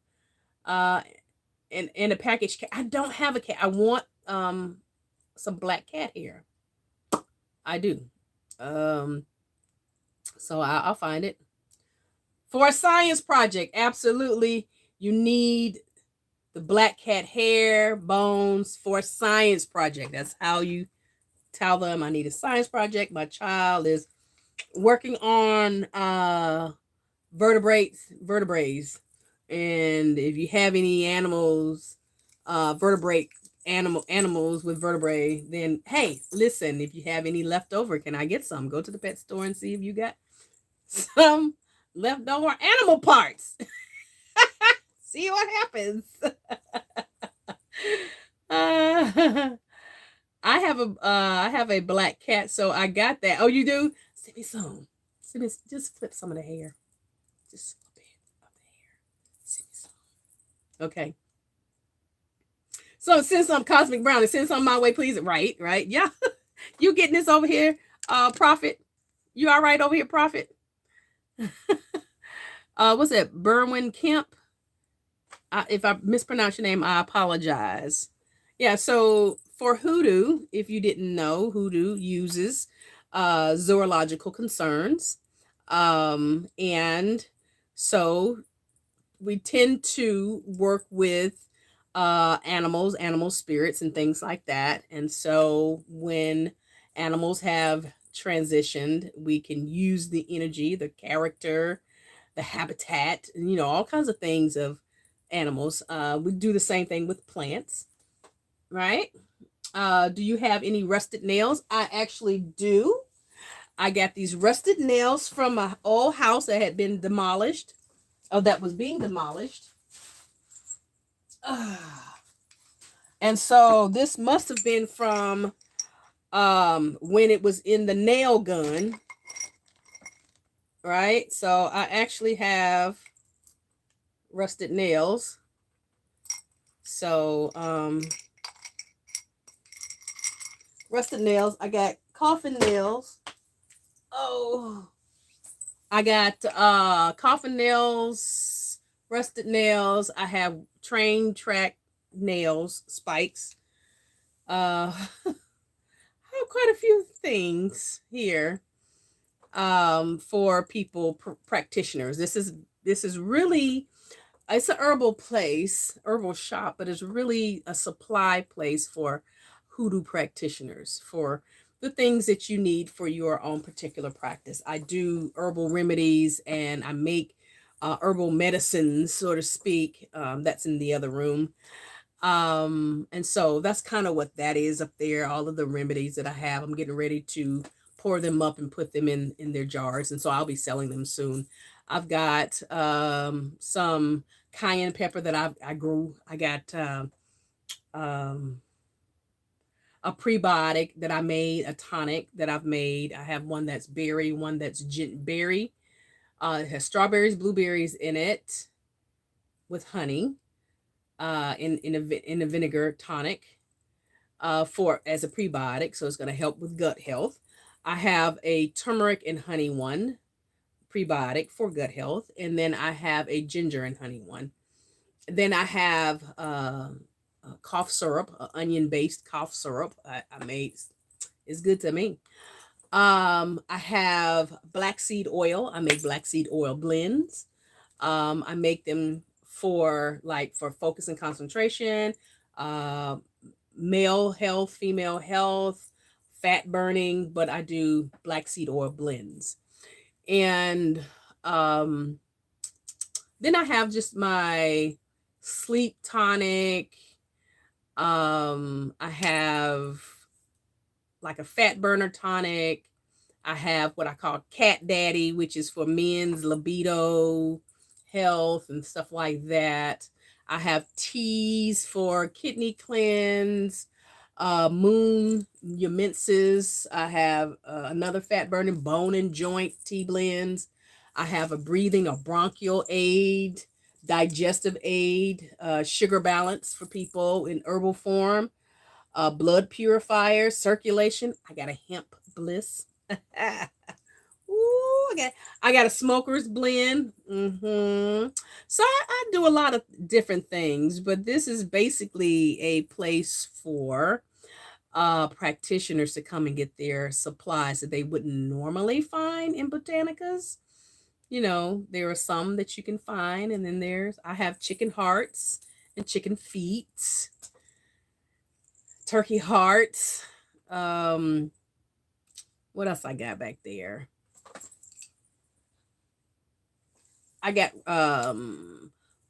And a package cat. I don't have a cat. I want some black cat hair. I do. So I'll find it. For a science project, absolutely, you need the black cat hair, bones for a science project. That's how you tell them I need a science project. My child is working on vertebrates. And if you have any animals, animals with vertebrae, then hey, listen, if you have any leftover, can I get some? Go to the pet store and see if you got some leftover animal parts. See what happens. Uh, I have a black cat, so I got that. Oh, you do? Send me some. Send me, just flip some of the hair. Just a bit of the hair. Send me some. Okay. So send some Cosmic Brownie. Send some my way, please. Right, right. Yeah. You getting this over here, Prophet? You all right over here, Prophet? What's that? Berwin Kemp. If I mispronounce your name, I apologize. Yeah, so for hoodoo, if you didn't know, hoodoo uses zoological concerns. And so we tend to work with animal spirits, and things like that. And so when animals have transitioned, we can use the energy, the character, the habitat, and all kinds of things of animals. We do the same thing with plants, right? Do you have any rusted nails? I actually do. I got these rusted nails from my old house that had been demolished, or that was being demolished. And so this must have been from when it was in the nail gun, right? So I actually have rusted nails. So rusted nails. I got coffin nails. Oh, I got coffin nails, rusted nails. I have train track nails, spikes. I have quite a few things here for people, practitioners. This is really, it's a herbal place, herbal shop, but it's really a supply place for hoodoo practitioners, for the things that you need for your own particular practice. I do herbal remedies, and I make herbal medicines, so to speak. That's in the other room. And so that's kind of what that is up there. All of the remedies that I have, I'm getting ready to pour them up and put them in their jars. And so I'll be selling them soon. I've got some cayenne pepper that I grew. I got um, a prebiotic that I made, a tonic that I've made. I have one that's berry, one that's berry. It has strawberries, blueberries in it with honey, in a vinegar tonic, for as a prebiotic, so it's going to help with gut health. I have a turmeric and honey one, prebiotic for gut health, and then I have a ginger and honey one. Then I have a cough syrup, onion based cough syrup. I made, it's good to me. I have black seed oil. I make black seed oil blends. I make them for focus and concentration, uh, male health, female health, fat burning, but I do black seed oil blends. And um, then I have just my sleep tonic. I have like a fat burner tonic. I have what I call Cat Daddy, which is for men's libido, health, and stuff like that. I have teas for kidney cleanse, moon, your menses. I have another fat burning bone and joint tea blends. I have a breathing, a bronchial aid, digestive aid, sugar balance for people in herbal form, blood purifier, circulation. I got a hemp bliss. Ooh, I got a smoker's blend. So I do a lot of different things, but this is basically a place for practitioners to come and get their supplies that they wouldn't normally find in botanicas. There are some that you can find, and then I have chicken hearts and chicken feet, turkey hearts. What else I got back there? I got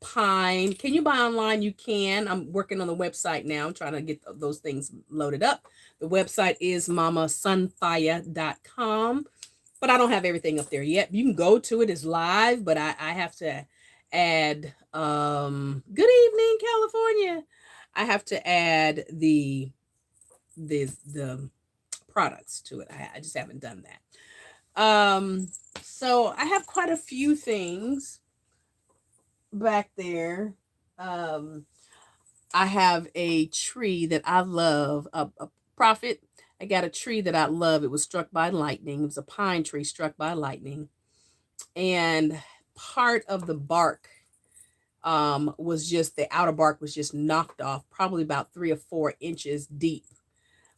pine. Can you buy online? You can. I'm working on the website now. I'm trying to get those things loaded up. The website is mamasunfire.com, but I don't have everything up there yet. You can go to it. It's live, but I have to add good evening, California. I have to add the products to it. I just haven't done that. So I have quite a few things back there. Um, I have a tree that I love, a prophet. I got a tree that I love. It was struck by lightning. It was a pine tree struck by lightning, and part of the bark was just the outer bark was just knocked off, probably about 3 or 4 inches deep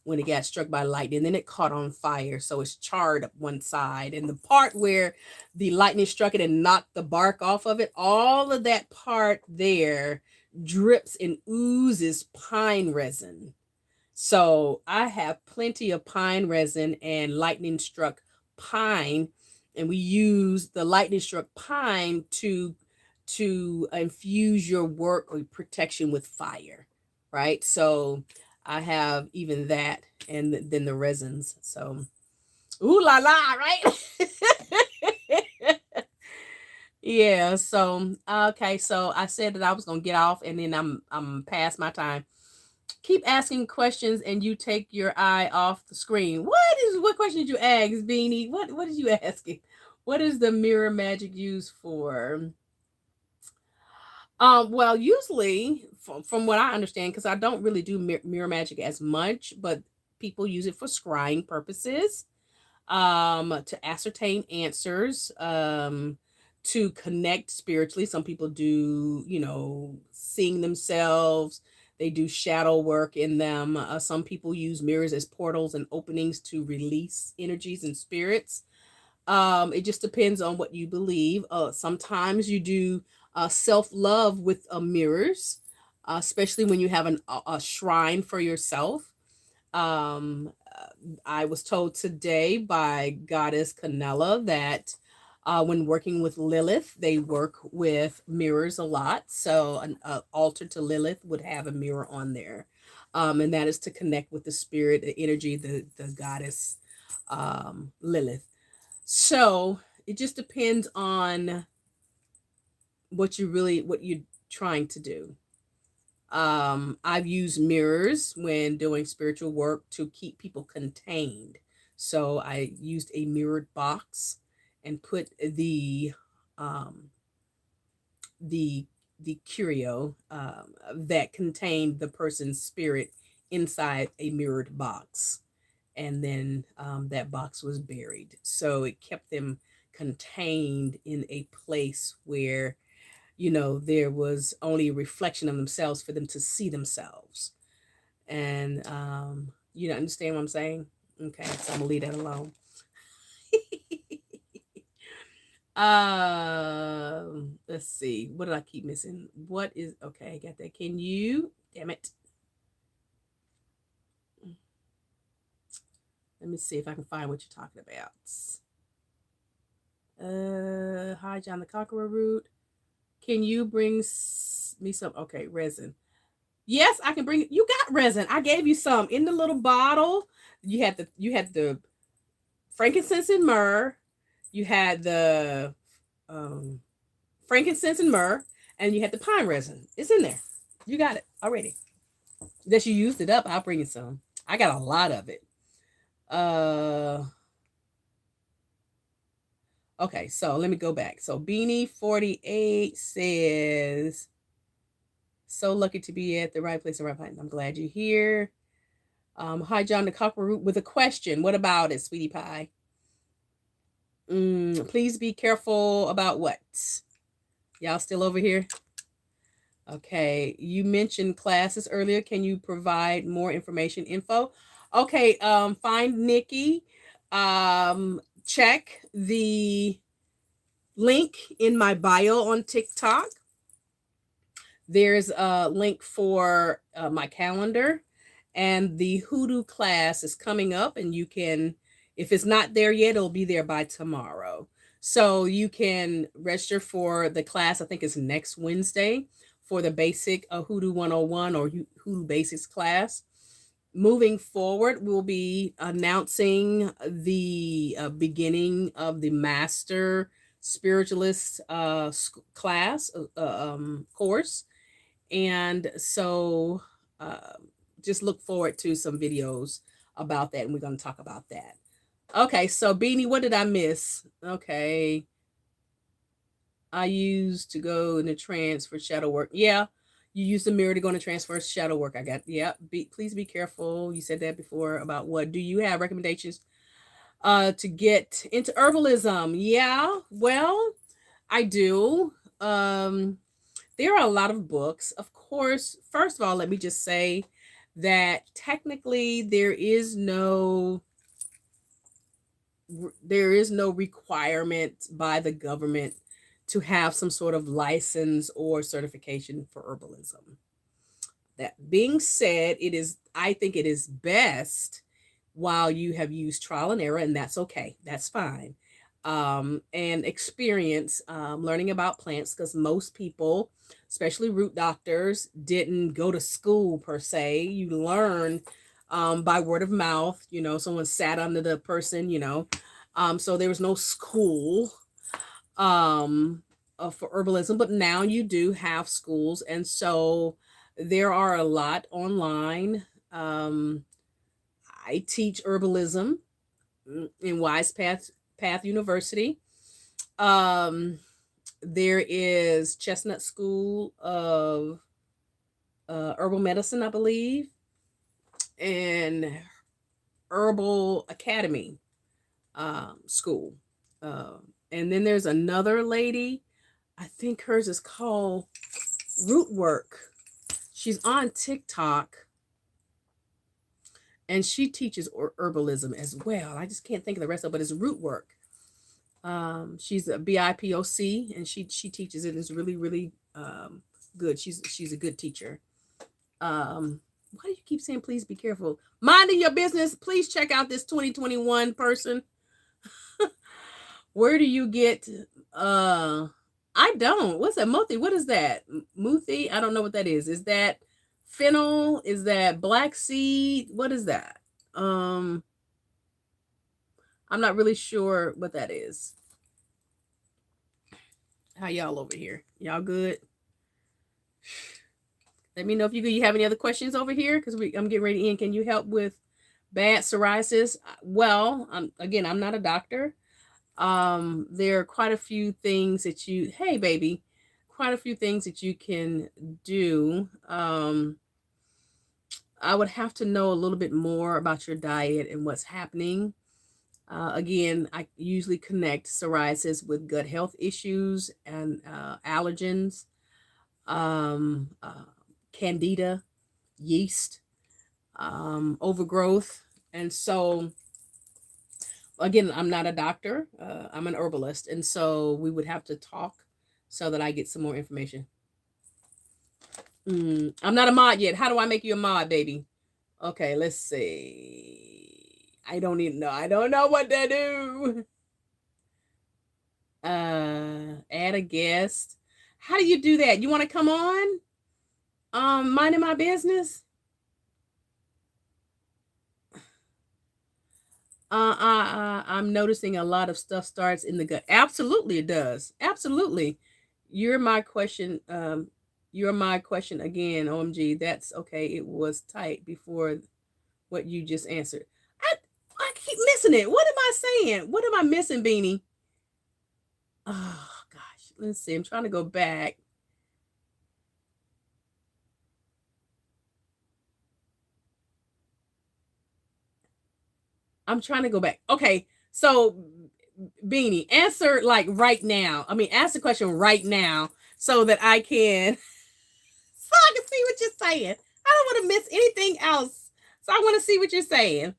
when it got struck by lightning. Then it caught on fire, so it's charred up one side. And the part where the lightning struck it and knocked the bark off of it, all of that part there drips and oozes pine resin. So I have plenty of pine resin and lightning struck pine, and we use the lightning struck pine to infuse your work or protection with fire, right? So I have even that, and then the resins. So ooh la la, right? Yeah. So okay. So I said that I was gonna get off, and then I'm past my time. Keep asking questions, and you take your eye off the screen. What question did you ask, Beanie? What did you asking? What is the mirror magic used for? Well, usually, from what I understand, because I don't really do mirror magic as much, but people use it for scrying purposes, to ascertain answers, to connect spiritually. Some people do, seeing themselves. They do shadow work in them. Some people use mirrors as portals and openings to release energies and spirits. It just depends on what you believe. Sometimes you do self-love with mirrors, especially when you have a shrine for yourself. I was told today by Goddess Canella that when working with Lilith, they work with mirrors a lot. So an altar to Lilith would have a mirror on there. And that is to connect with the spirit, the energy, the goddess Lilith. So it just depends on what you're trying to do. I've used mirrors when doing spiritual work to keep people contained. So I used a mirrored box and put um, the the curio that contained the person's spirit inside a mirrored box, and then that box was buried. So it kept them contained in a place where there was only a reflection of themselves for them to see themselves. And you don't understand what I'm saying? Okay, so I'm gonna leave that alone. Let's see. What did I keep missing? What is okay? I got that. Can you? Damn it. Let me see if I can find what you're talking about. Hi, John the Conqueror root. Can you bring me some? Okay, resin. Yes, I can bring. You got resin. I gave you some in the little bottle. You had the frankincense and myrrh. You had the um, frankincense and myrrh, and you had the pine resin. It's in there. You got it already. That you used it up. I'll bring you some. I got a lot of it. Uh, okay, so let me go back. So Beanie48 says, "So lucky to be at the right place at the right time. I'm glad you're here." Hi, John the Cockroot with a question. What about it, sweetie pie? Please be careful about what? Y'all still over here? Okay. You mentioned classes earlier. Can you provide more info? Okay. Find Nikki. Check the link in my bio on TikTok. There's a link for my calendar, and the hoodoo class is coming up, and you can, if it's not there yet, it'll be there by tomorrow. So you can register for the class. I think it's next Wednesday for the basic hoodoo 101 or hoodoo basics class. Moving forward, we'll be announcing the beginning of the master spiritualist class course. And so just look forward to some videos about that, and we're going to talk about that. Okay, so Beanie, what did I miss? Okay. I used to go in a trance for shadow work. Yeah, you use the mirror to go in a trance for shadow work. I got, yeah. Please be careful. You said that before about what. Do you have recommendations to get into herbalism? Yeah, well, I do. There are a lot of books. Of course, first of all, let me just say that technically there is no requirement by the government to have some sort of license or certification for herbalism. That being said, I think it is best while you have used trial and error, and that's okay. That's fine. And experience learning about plants, because most people, especially root doctors, didn't go to school per se. You learn by word of mouth. Someone sat under the person. So there was no school for herbalism, but now you do have schools, and so there are a lot online. I teach herbalism in Wise Path University. There is Chestnut School of Herbal Medicine, I believe, and Herbal Academy School. And then there's another lady, I think hers is called Root Work. She's on TikTok, and she teaches herbalism as well. I just can't think of the rest of it, but it's Root Work. She's a BIPOC, and she teaches it. It's really, really good. She's a good teacher. Why do you keep saying please be careful? Minding your business. Please check out this 2021 person. Where do you get I don't. What's that? Muthi? What is that? Muthi? I don't know what that is. Is that fennel? Is that black seed? What is that? I'm not really sure what that is. How y'all over here? Y'all good? Let me know if you have any other questions over here, because I'm getting ready to end. Can you help with bad psoriasis? Well, I'm not a doctor. There are quite a few things that hey baby, quite a few things that you can do. I would have to know a little bit more about your diet and what's happening. Again, I usually connect psoriasis with gut health issues and allergens, candida, yeast, overgrowth. And so, again, I'm not a doctor. I'm an herbalist. And so we would have to talk so that I get some more information. I'm not a mod yet. How do I make you a mod, baby? Okay, let's see. I don't even know. I don't know what to do. Add a guest. How do you do that? You want to come on? Minding my business? I'm noticing a lot of stuff starts in the gut. Absolutely, it does. Absolutely. You're my question. You're my question again. OMG, that's okay. It was tight before what you just answered. I keep missing it. What am I saying? What am I missing, Beanie? Oh gosh, let's see. I'm trying to go back. I'm trying to go back. Okay, so Beanie, answer like right now. I mean, ask the question right now so that I can see what you're saying. I don't want to miss anything else. So I want to see what you're saying.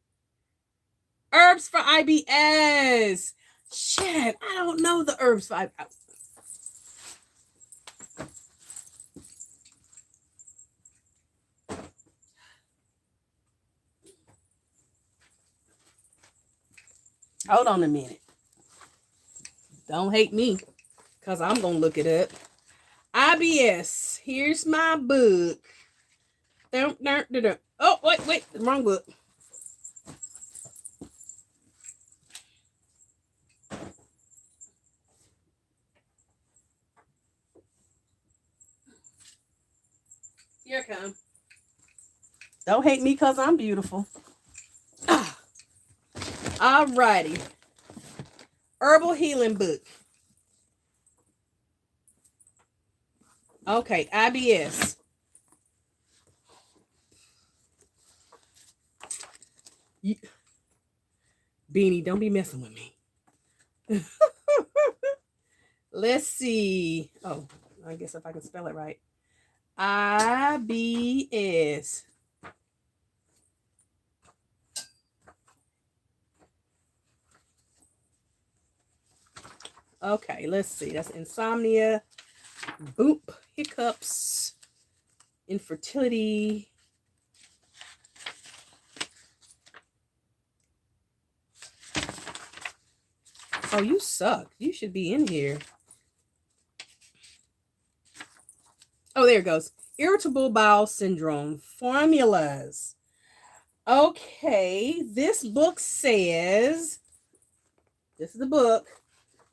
Herbs for IBS. Shit, I don't know the herbs for IBS. Hold on a minute. Don't hate me, because I'm going to look it up. IBS. Here's my book. Oh, wait. Wrong book. Here I come. Don't hate me because I'm beautiful. Ah, all righty. Herbal healing book. Okay, IBS. You, Beanie, don't be messing with me. Let's see. Oh, I guess if I can spell it right. IBS. Okay, let's see. That's insomnia, boop, hiccups, infertility. Oh, you suck. You should be in here. Oh, there it goes. Irritable bowel syndrome formulas. Okay, this book says, this is the book,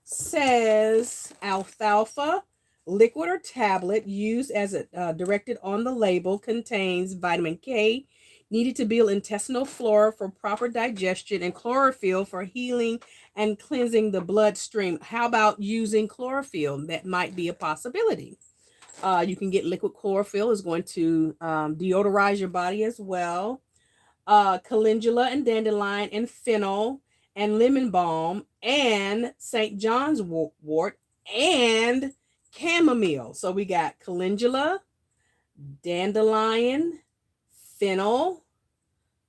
says alfalfa, liquid or tablet used as directed on the label, contains vitamin K, needed to build intestinal flora for proper digestion, and chlorophyll for healing and cleansing the bloodstream. How about using chlorophyll? That might be a possibility. You can get liquid chlorophyll, is going to deodorize your body as well. Calendula and dandelion and fennel and lemon balm and St. John's wort and chamomile. So we got calendula, dandelion, fennel,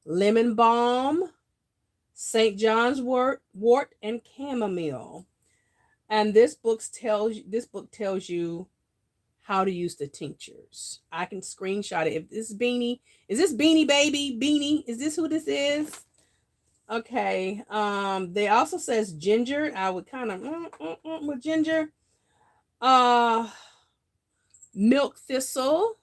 lemon balm, St. John's wort, and chamomile. And this book tells you how to use the tinctures. I can screenshot it. If this Beanie, is this Beanie Baby? Beanie, is this who this is? Okay. They also says ginger. I would kind of with ginger. Milk thistle,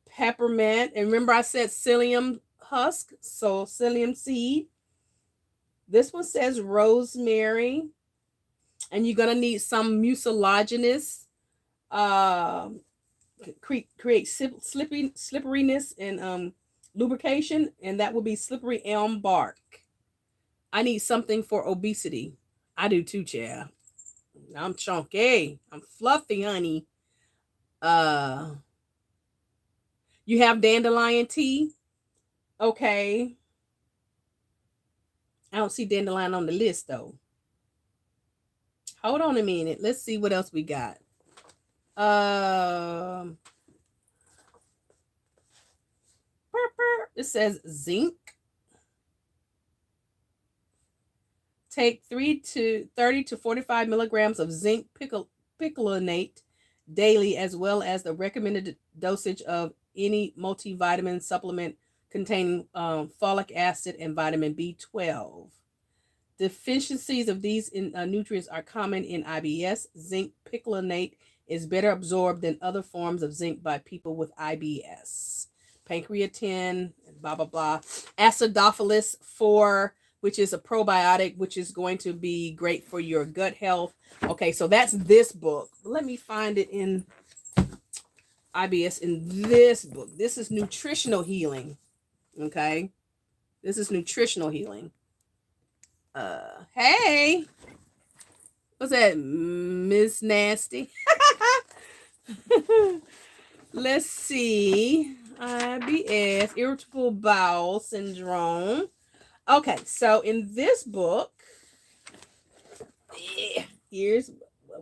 peppermint, and remember I said psyllium husk, so psyllium seed. This one says rosemary, and you're gonna need some mucilaginous, create slipperiness and lubrication, and that will be slippery elm bark. I need something for obesity. I do too, Chad. I'm chunky. I'm fluffy, honey. You have dandelion tea. Okay. I don't see dandelion on the list though. Hold on a minute. Let's see what else we got. It says zinc. Take 30 to 45 milligrams of zinc picolinate daily, as well as the recommended dosage of any multivitamin supplement containing folic acid and vitamin B12. Deficiencies of these nutrients are common in IBS. Zinc picolinate is better absorbed than other forms of zinc by people with IBS. Pancreatin, blah, blah, blah. Acidophilus 4, which is a probiotic, which is going to be great for your gut health. Okay, so that's this book. Let me find it in IBS in this book. This is nutritional healing. Okay, this is nutritional healing. Hey, what's that, Miss Nasty? Let's see. IBS, irritable bowel syndrome. Okay, so in this book, here's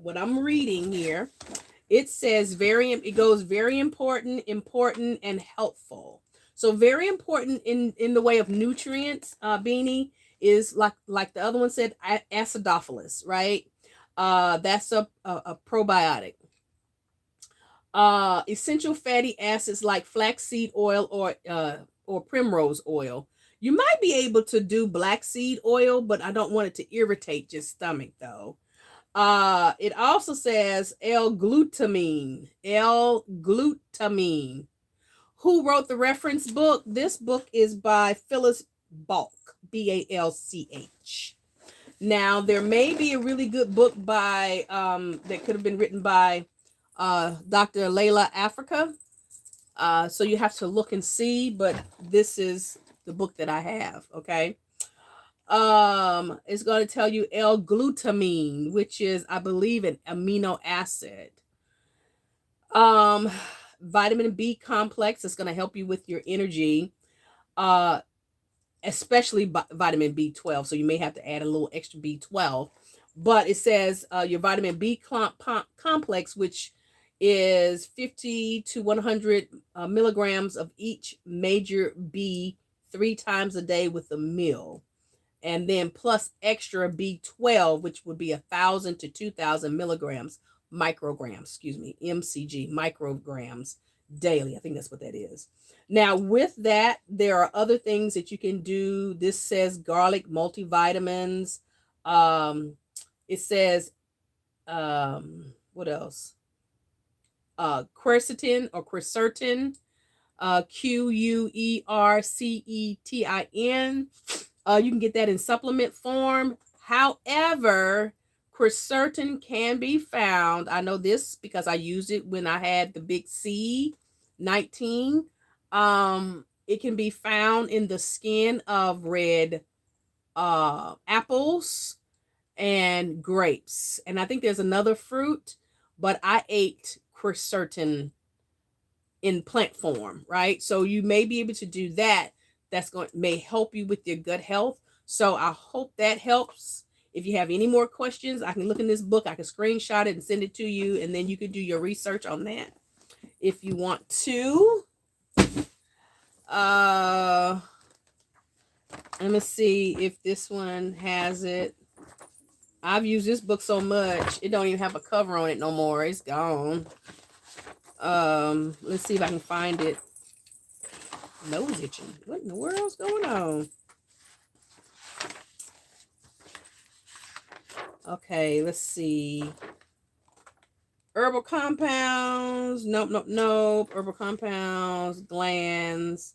what I'm reading here. It says it goes very important, and helpful. So very important in the way of nutrients, Beanie, is like the other one said, acidophilus, right? That's a probiotic. Essential fatty acids like flaxseed oil or primrose oil. You might be able to do black seed oil, but I don't want it to irritate your stomach though. It also says L-glutamine. L-glutamine. Who wrote the reference book? This book is by Phyllis Balch, Balch. Now, there may be a really good book by that could have been written by Dr. Layla Africa. So you have to look and see, but this is the book that I have. Okay. It's going to tell you L-glutamine, which is, I believe, an amino acid. Um, Vitamin B complex is going to help you with your energy. Uh, Especially vitamin B12. So you may have to add a little extra B12. But it says your vitamin B complex, which is 50 to 100 milligrams of each major B 3 times a day with a meal. And then plus extra B12, which would be 1,000 to 2,000 micrograms, MCG, micrograms daily. I think that's what that is. Now, with that, there are other things that you can do. This says garlic multivitamins. It says, what else? Quercetin or quercetin, Quercetin. You can get that in supplement form. However, quercetin can be found. I know this because I used it when I had the big C19. It can be found in the skin of red apples and grapes. And I think there's another fruit, but I ate quercetin in plant form, right? So you may be able to do that. That's going may help you with your gut health. So I hope that helps. If you have any more questions, I can look in this book. I can screenshot it and send it to you, and then you can do your research on that if you want to. Let me see if this one has it. I've used this book so much, it don't even have a cover on it no more. It's gone. Let's see if I can find it. Nose itching. What in the world's going on? Okay, let's see. Herbal compounds. Nope. Herbal compounds, glands,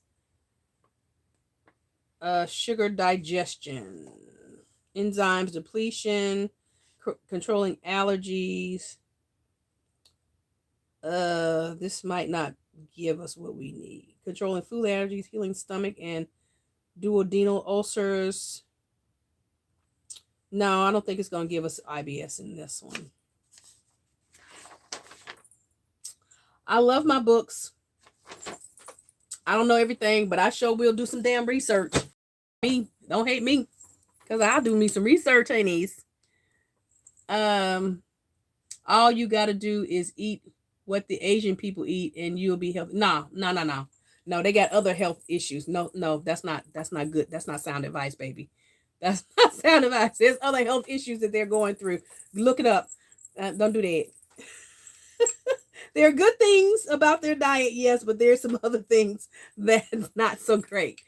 sugar digestion, enzymes depletion, controlling allergies. This might not give us what we need. Controlling food allergies, healing stomach and duodenal ulcers. No, I don't think it's going to give us IBS in this one. I love my books. I don't know everything, but I sure will do some damn research. Don't hate me, because I'll do me some research in these. All you got to do is eat what the Asian people eat and you'll be healthy. No, they got other health issues. No, that's not good. That's not sound advice, baby. That's not sound advice. There's other health issues that they're going through. Look it up. Don't do that. There are good things about their diet, yes, but there's some other things that's not so great.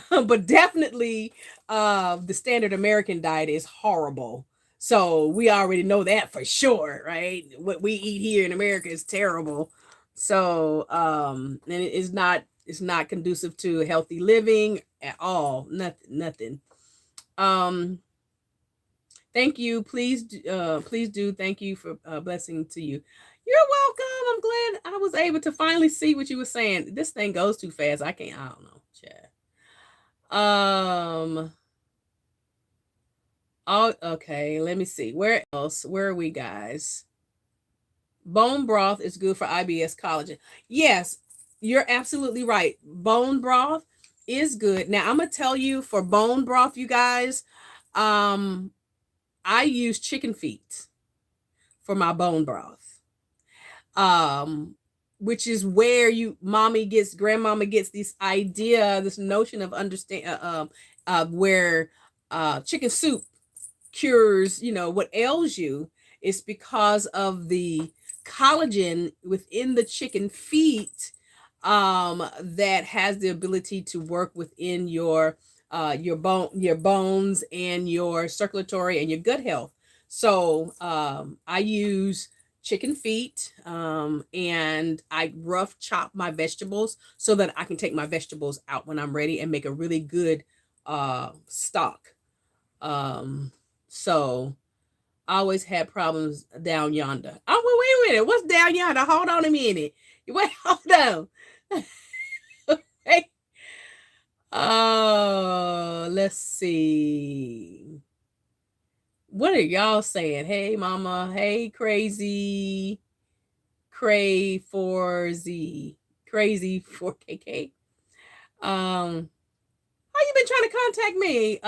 But definitely the standard American diet is horrible. So we already know that for sure, right? What we eat here in America is terrible. So and it's not conducive to healthy living at all. Nothing. Thank you. Please do. Thank you for blessing to you. You're welcome. I'm glad I was able to finally see what you were saying. This thing goes too fast. I don't know. Oh, okay. Let me see. Where else? Where are we, guys? Bone broth is good for IBS collagen. Yes, you're absolutely right. Bone broth is good. Now, I'm going to tell you, for bone broth, you guys, I use chicken feet for my bone broth. Which is where grandmama gets this idea, this notion of where chicken soup cures, what ails you. It's because of the collagen within the chicken feet that has the ability to work within your bones and your circulatory and your gut health. So I use chicken feet and I rough chop my vegetables so that I can take my vegetables out when I'm ready and make a really good stock. So I always had problems down yonder. Oh, well, wait a minute. What's down yonder? Hold on a minute. Wait, hold on. Hey. Oh, let's see. What are y'all saying? Hey, mama. Hey, crazy. Cray for Z. Crazy for KK. How you been trying to contact me?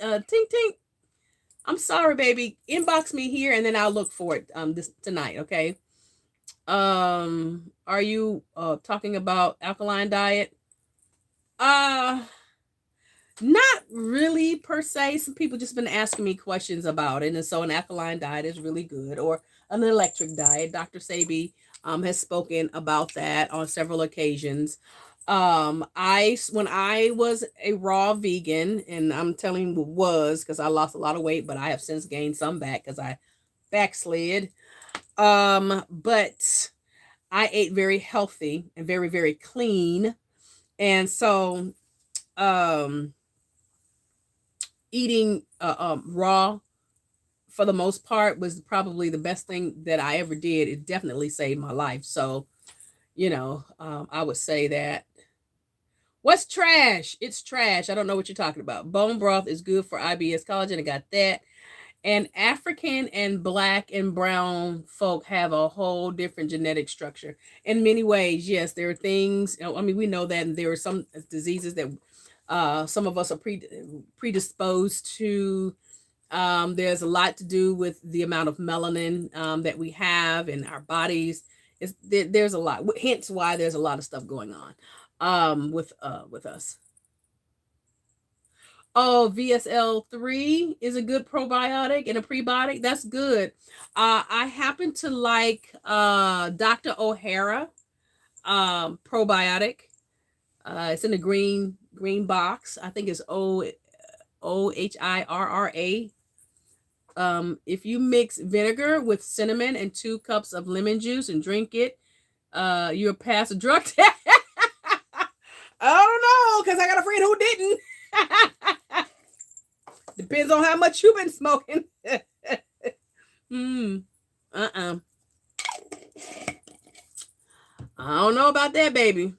Tink Tink. I'm sorry, baby. Inbox me here and then I'll look for it this tonight, okay? Are you talking about alkaline diet? Uh Not really per se. Some people just been asking me questions about it, and so an alkaline diet is really good, or an electric diet. Dr. Sabi has spoken about that on several occasions. When I was a raw vegan, and I'm telling you was because I lost a lot of weight, but I have since gained some back because I backslid. But I ate very healthy and very, very clean. And so um eating raw for the most part was probably the best thing that I ever did. It definitely saved my life. So, I would say that. What's trash? It's trash. I don't know what you're talking about. Bone broth is good for IBS collagen. I got that. And African and black and brown folk have a whole different genetic structure. In many ways, yes, there are things. I mean, we know that there are some diseases that some of us are predisposed to. There's a lot to do with the amount of melanin that we have in our bodies. There's a lot, hence why there's a lot of stuff going on with us. Oh, VSL3 is a good probiotic and a prebiotic. That's good. I happen to like Dr. O'Hara probiotic. It's in the green box. I think it's OHIRRA. If you mix vinegar with cinnamon and 2 cups of lemon juice and drink it, you'll pass a drug test. I don't know, because I got a friend who didn't. Depends on how much you've been smoking. uh-uh. I don't know about that, baby.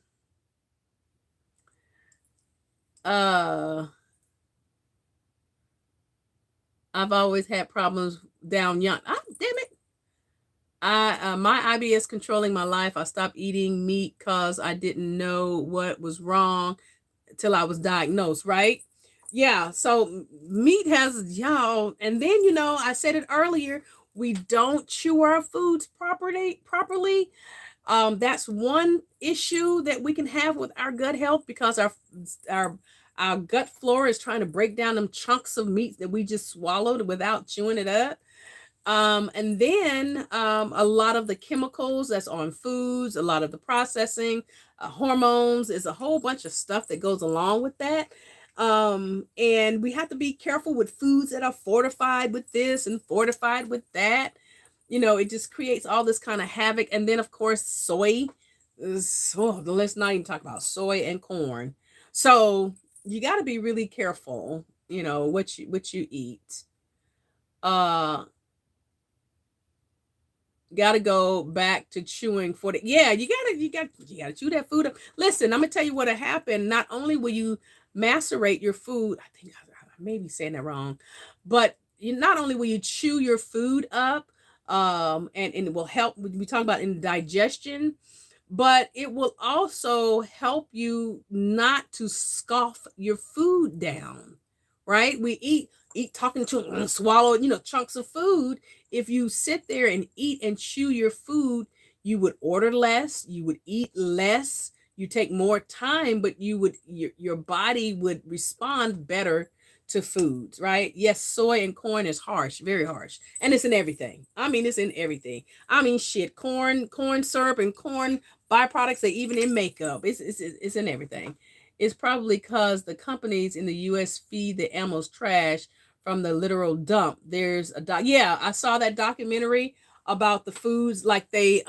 I've always had problems down young. Ah, damn it. My IBS controlling my life. I stopped eating meat because I didn't know what was wrong till I was diagnosed, right? Yeah, so meat has y'all, and then I said it earlier, we don't chew our foods properly. That's one issue that we can have with our gut health because our our gut flora is trying to break down them chunks of meat that we just swallowed without chewing it up. And then a lot of the chemicals that's on foods, a lot of the processing, hormones, is a whole bunch of stuff that goes along with that. And we have to be careful with foods that are fortified with this and fortified with that. It just creates all this kind of havoc. And then, of course, soy is, let's not even talk about soy and corn. So you got to be really careful, what you eat. Uh, got to go back to chewing for the, yeah, you gotta chew that food up. Listen, I'm gonna tell you what'll happen. Not only will you macerate your food, I think I may be saying that wrong, but not only will you chew your food up, and it will help, we talk about in digestion, but it will also help you not to scoff your food down, right? We eat talking to swallow, chunks of food. If you sit there and eat and chew your food, you would order less, you would eat less, you take more time, but your body would respond better to foods, right? Yes, soy and corn is harsh, very harsh. And it's in everything. I mean, it's in everything. I mean, shit, corn syrup and corn byproducts are even in makeup. It's in everything. It's probably because the companies in the US feed the animals trash from the literal dump. There's yeah, I saw that documentary about the foods, like they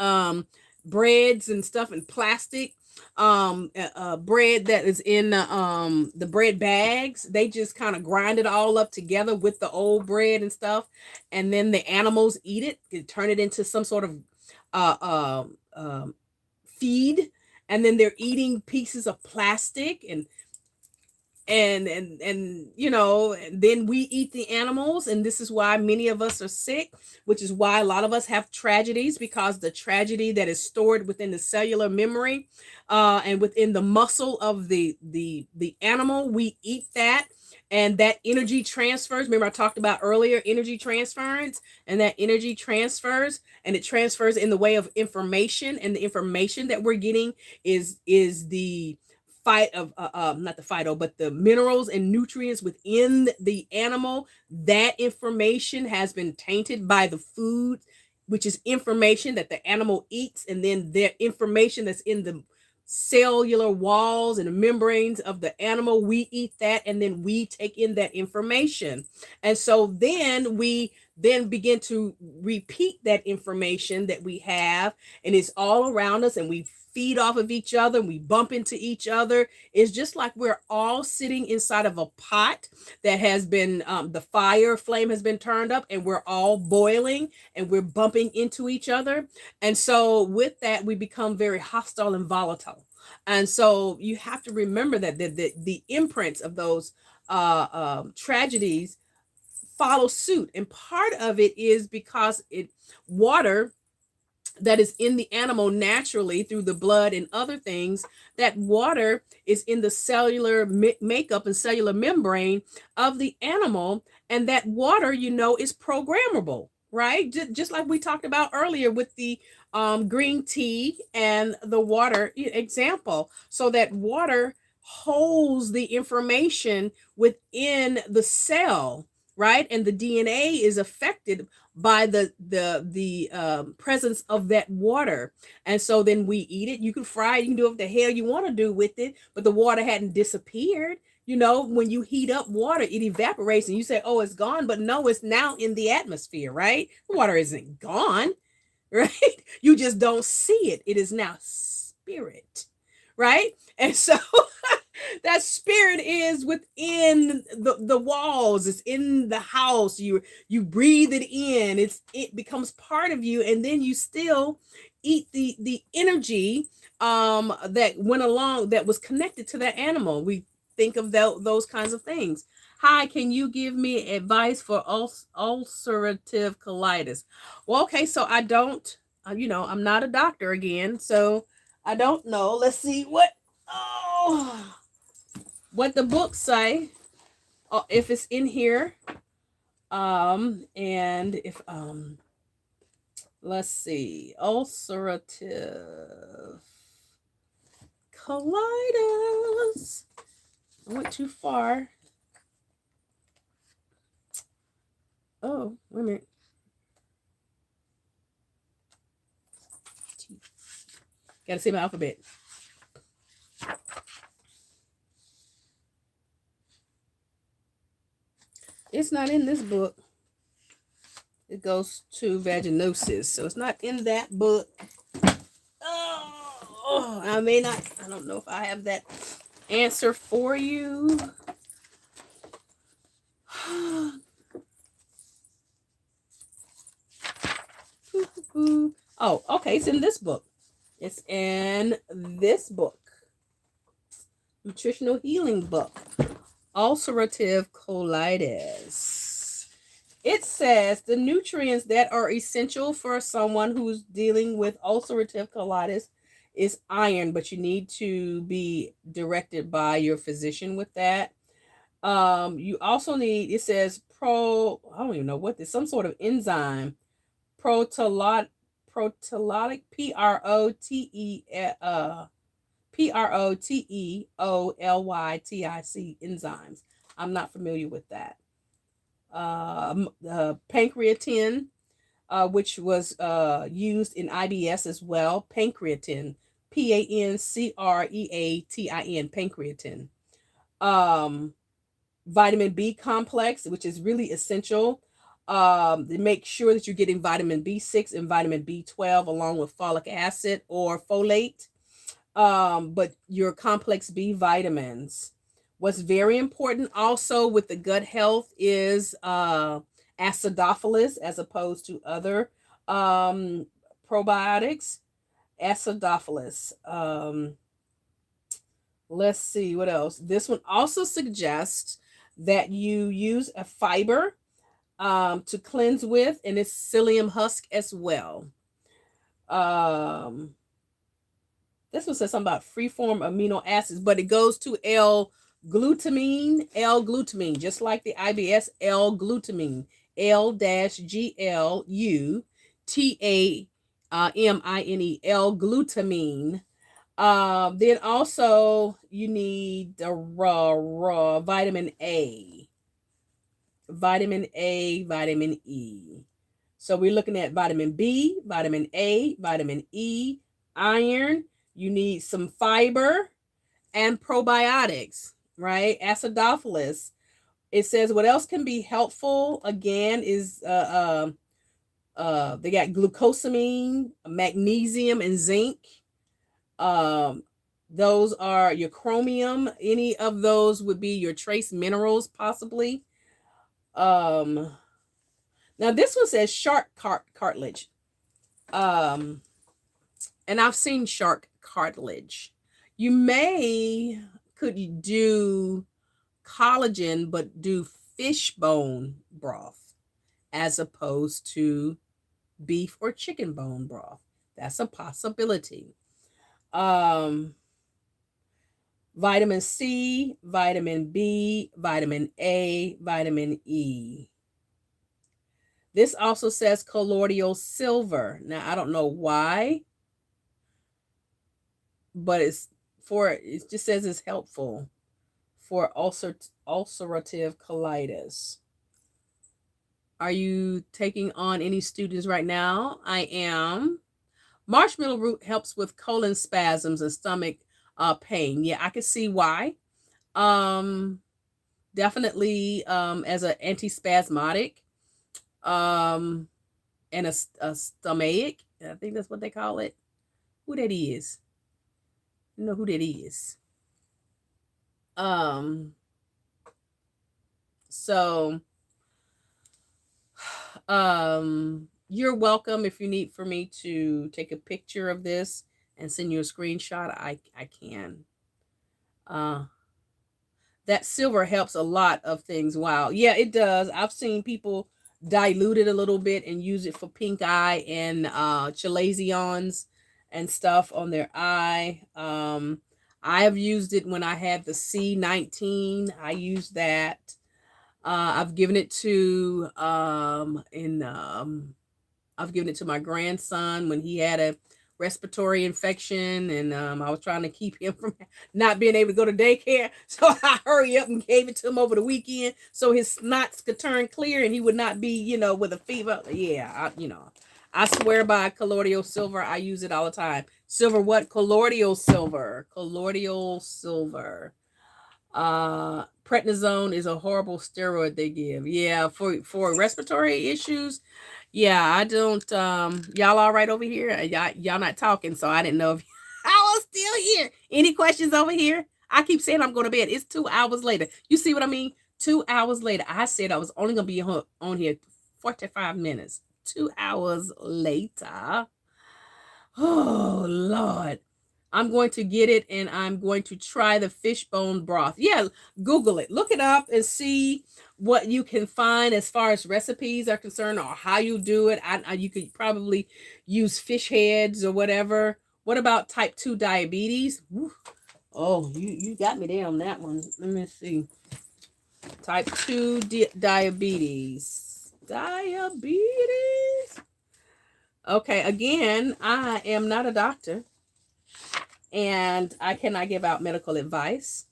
breads and stuff in plastic, bread that is in the bread bags. They just kind of grind it all up together with the old bread and stuff, and then the animals eat it, turn it into some sort of uh, uh, um, feed, and then they're eating pieces of plastic and you know, and then we eat the animals, and this is why many of us are sick, which is why a lot of us have tragedies, because the tragedy that is stored within the cellular memory and within the muscle of the animal, we eat that, and that energy transfers. Remember I talked about earlier energy transference, and that energy transfers, and it transfers in the way of information, and the information that we're getting is the fight of not the phyto, but the minerals and nutrients within the animal. That information has been tainted by the food, which is information that the animal eats, and then the information that's in the cellular walls and the membranes of the animal, we eat that, and then we take in that information, and so then we then begin to repeat that information that we have, and it's all around us, and we feed off of each other, and we bump into each other. It's just like we're all sitting inside of a pot that has been the fire flame has been turned up, and we're all boiling, and we're bumping into each other, and so with that we become very hostile and volatile. And so you have to remember that the imprints of those tragedies follow suit, and part of it is because water that is in the animal naturally through the blood and other things, that water is in the cellular makeup and cellular membrane of the animal, and that water, you know, is programmable, right? Just like we talked about earlier with the green tea and the water example. So that water holds the information within the cell, right? And the DNA is affected by the presence of that water, and so then we eat it. You can fry it, you can do what the hell you want to do with it, but the water hadn't disappeared. You know, when you heat up water, it evaporates, and you say, oh, it's gone, but no, it's now in the atmosphere, right? The water isn't gone. Right? You just don't see it. It is now spirit, right? And so that spirit is within the walls. It's in the house. You breathe it in. It becomes part of you, and then you still eat the energy that went along, that was connected to that animal. We think of those kinds of things. Hi, can you give me advice for ulcerative colitis? Well, okay, so I don't, you know, I'm not a doctor again, so I don't know. Let's see what the books say, if it's in here, and if let's see, ulcerative colitis. I went too far. Oh, wait a minute. Gotta say my alphabet. It's not in this book. It goes to vaginosis, so it's not in that book. Oh, I may not. I don't know if I have that answer for you. Oh, okay. It's in this book. It's in this book. Nutritional healing book. Ulcerative colitis. It says the nutrients that are essential for someone who's dealing with ulcerative colitis is iron, but you need to be directed by your physician with that. You also need, it says I don't even know what this, some sort of enzyme, proteolytic, proteolytic enzymes. I'm not familiar with that. Pancreatin, which was used in IBS as well. Pancreatin, pancreatin, pancreatin. Vitamin B complex, which is really essential. To make sure that you're getting vitamin B6 and vitamin B12 along with folic acid or folate. But your complex B vitamins. What's very important also with the gut health is acidophilus as opposed to other probiotics. acidophilus. Let's see what else. This one also suggests that you use a fiber to cleanse with, and it's psyllium husk as well. Um, this one says something about freeform amino acids, but it goes to L-glutamine, just like the IBS L-glutamine, L-GLUTAMINE, L-glutamine. Then also you need the vitamin A, vitamin A, vitamin E. So we're looking at vitamin B, vitamin A, vitamin E, iron. You need some fiber and probiotics, right? Acidophilus. It says what else can be helpful again is they got glucosamine, magnesium, and zinc. Those are your chromium. Any of those would be your trace minerals, possibly. Now this one says shark cartilage. And I've seen shark cartilage. You could do collagen, but do fish bone broth as opposed to beef or chicken bone broth. That's a possibility. Vitamin C, vitamin B, vitamin A, vitamin E. This also says colloidal silver. Now, I don't know why, but it just says it's helpful for ulcerative colitis. Are you taking on any students right now? I am. Marshmallow root helps with colon spasms and stomach pain. Yeah, I can see why. Definitely as an antispasmodic. And a stomach. I think that's what they call it. Who that is? You know who that is. So you're welcome. If you need for me to take a picture of this and send you a screenshot, I can. That silver helps a lot of things. Wow. Yeah, it does. I've seen people dilute it a little bit and use it for pink eye and chalazions and stuff on their eye. I have used it when I had the C19. I used that. I've given it to I've given it to my grandson when he had a respiratory infection, and I was trying to keep him from not being able to go to daycare, so I hurry up and gave it to him over the weekend so his snots could turn clear and he would not be, with a fever. Yeah, I swear by colloidal silver. I use it all the time. Silver what? Colloidal silver. Prednisone is a horrible steroid they give. Yeah, for respiratory issues. Yeah, I don't. Y'all all right over here? Y'all not talking, so I didn't know if I was still here. Any questions over here? I keep saying I'm going to bed. It's 2 hours later. You see what I mean? 2 hours later. I said I was only going to be on here 45 minutes. 2 hours later. Oh, Lord. I'm going to get it, and I'm going to try the fishbone broth. Yeah, Google it. Look it up and see what you can find as far as recipes are concerned, or how you do it. You could probably use fish heads or whatever. What about type 2 diabetes? Woo. Oh, you got me there on that one. Let me see. Type 2 diabetes. Okay, again, I am not a doctor, and I cannot give out medical advice.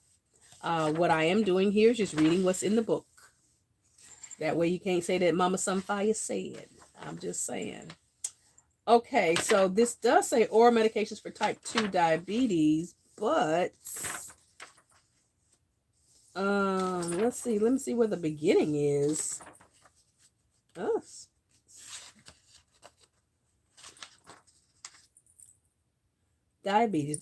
What I am doing here is just reading what's in the book. That way you can't say that Mama Sunfire said. I'm just saying. Okay, so this does say oral medications for type 2 diabetes, but let's see. Let me see where the beginning is. Oh. Diabetes.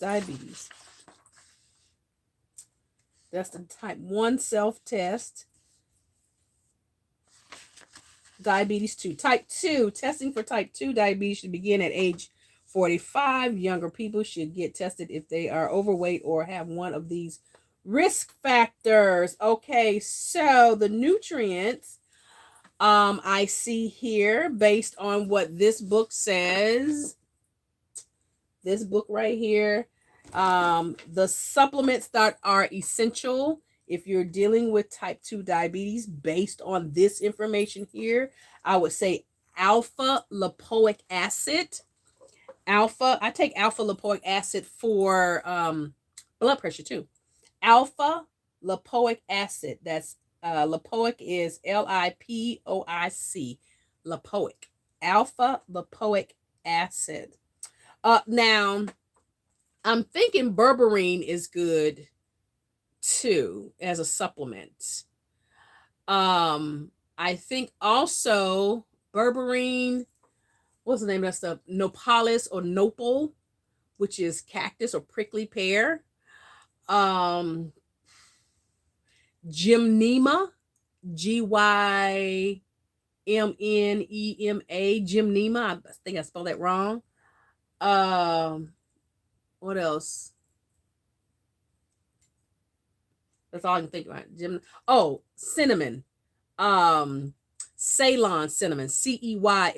That's the type 1 self-test. Diabetes 2. Type 2. Testing for type 2 diabetes should begin at age 45. Younger people should get tested if they are overweight or have one of these risk factors. Okay, so the nutrients I see here based on what this book says. This book right here, the supplements that are essential if you're dealing with type 2 diabetes, based on this information here, I would say alpha lipoic acid. I take alpha lipoic acid for blood pressure too. Alpha lipoic acid. That's lipoic is Lipoic. Lipoic. Alpha lipoic acid. Now I'm thinking berberine is good too as a supplement. I think also berberine, what's the name of that stuff? Nopalis or nopal, which is cactus or prickly pear. Gymnema, Gymnema, Gymnema. I think I spelled that wrong. What else? That's all I can think about. Cinnamon. Ceylon cinnamon, Ceylon,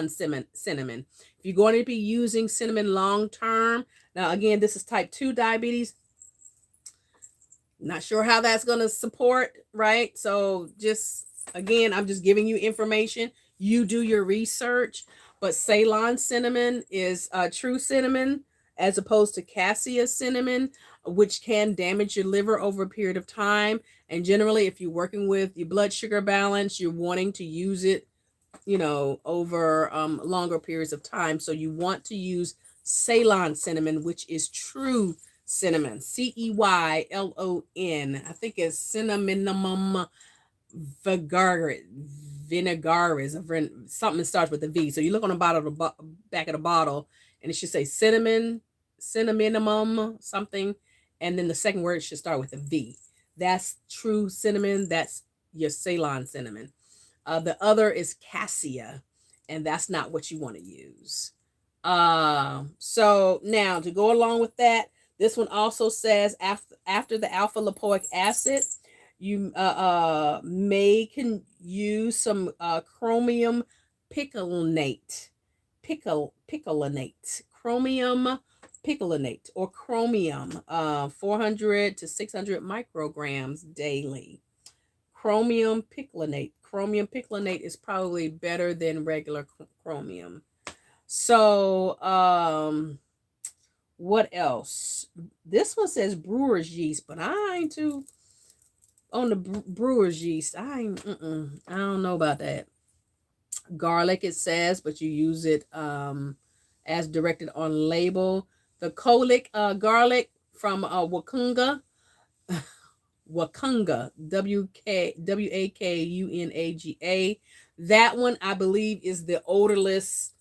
Ceylon cinnamon. If you're going to be using cinnamon long term, now again, this is type 2 diabetes. Not sure how that's going to support, right? So just, again, I'm just giving you information. You do your research, but Ceylon cinnamon is true cinnamon as opposed to cassia cinnamon, which can damage your liver over a period of time. And generally, if you're working with your blood sugar balance, you're wanting to use it, over longer periods of time. So you want to use Ceylon cinnamon, which is true cinnamon, Ceylon. I think it's cinnamon vinegaris, something that starts with a V. So you look on the bottom of the back of the bottle, and it should say cinnamon, cinnamon, something, and then the second word should start with a V. That's true cinnamon. That's your Ceylon cinnamon. The other is cassia, and that's not what you want to use. So now to go along with that, this one also says after the alpha lipoic acid, you can use some chromium picolinate, chromium picolinate, or chromium, 400 to 600 micrograms daily. Chromium picolinate is probably better than regular chromium. So what else? This one says brewer's yeast, but I ain't too on the brewer's yeast. I don't know about that. Garlic, it says, but you use it as directed on label. The colic garlic from Wakunga, Wakunga. That one, I believe, is the odorless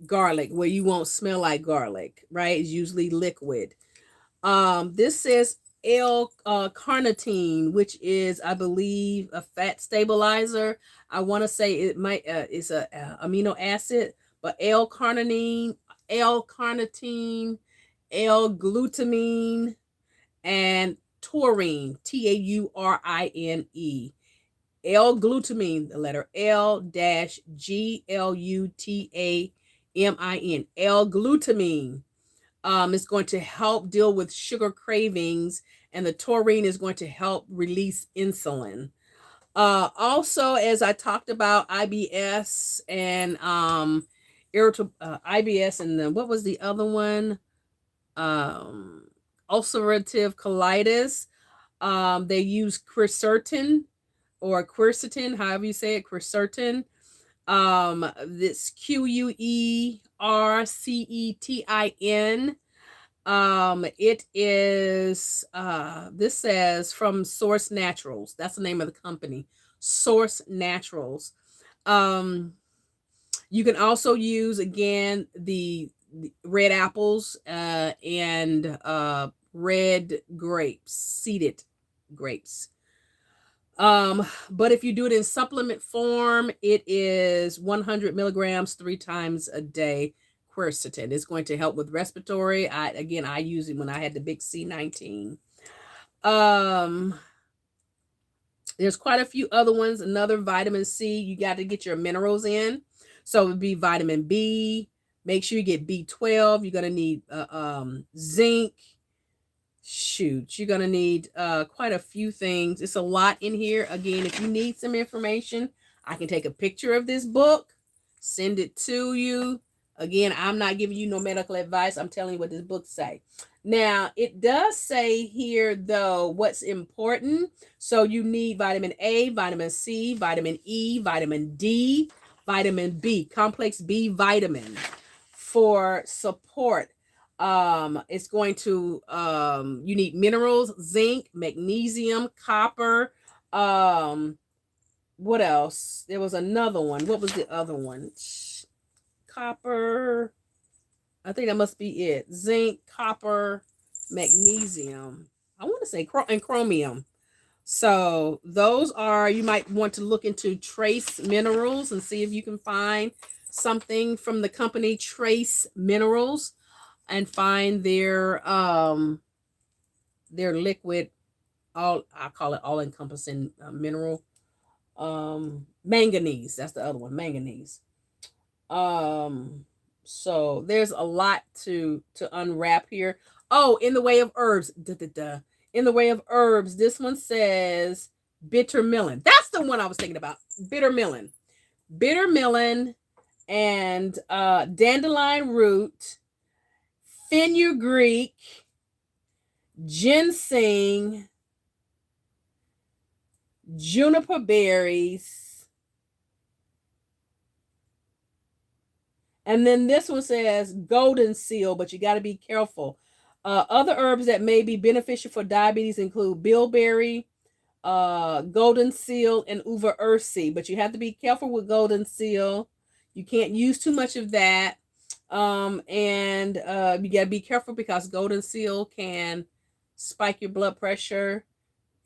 garlic, where you won't smell like garlic, right? It's usually liquid. This says L-carnitine, which is, I believe, a fat stabilizer. I want to say it might it's a amino acid, but L-carnitine, L-glutamine, and taurine, Taurine. L-glutamine, the letter L-glutamine. L-glutamine is going to help deal with sugar cravings, and the taurine is going to help release insulin. Also, as I talked about, IBS and irritable IBS, and then what was the other one? Ulcerative colitis. They use quercetin, however you say it, quercetin. This Quercetin. It is this says from Source Naturals. That's the name of the company, Source Naturals. You can also use, again, the red apples and red grapes, seeded grapes. But if you do it in supplement form, it is 100 milligrams 3 times a day. quercetin. It's going to help with respiratory. I use it when I had the big C19. There's quite a few other ones. Another vitamin C. You got to get your minerals in. So it would be vitamin B. Make sure you get B12. You're gonna need zinc. Shoot, you're gonna need quite a few things. It's a lot in here. Again, if you need some information, I can take a picture of this book, send it to you. Again, I'm not giving you no medical advice. I'm telling you what this book say. Now, it does say here, though, what's important. So you need vitamin A, vitamin C, vitamin E, vitamin D, vitamin B, complex B vitamin for support. It's going to, you need minerals, zinc, magnesium, copper. What else? There was another one. What was the other one? Copper. I think that must be it. Zinc, copper, magnesium. I want to say and chromium. So those are, you might want to look into Trace Minerals and see if you can find something from the company Trace Minerals and find their liquid, I call it all encompassing mineral. Manganese, that's the other one, manganese. So there's a lot to unwrap here. Oh, in the way of herbs. In the way of herbs, this one says bitter melon. That's the one I was thinking about. Bitter melon. Bitter melon and dandelion root, fenugreek, ginseng, juniper berries. And then this one says golden seal, but you got to be careful. Other herbs that may be beneficial for diabetes include bilberry, golden seal, and uva ursi. But you have to be careful with golden seal. You can't use too much of that. And you got to be careful because golden seal can spike your blood pressure.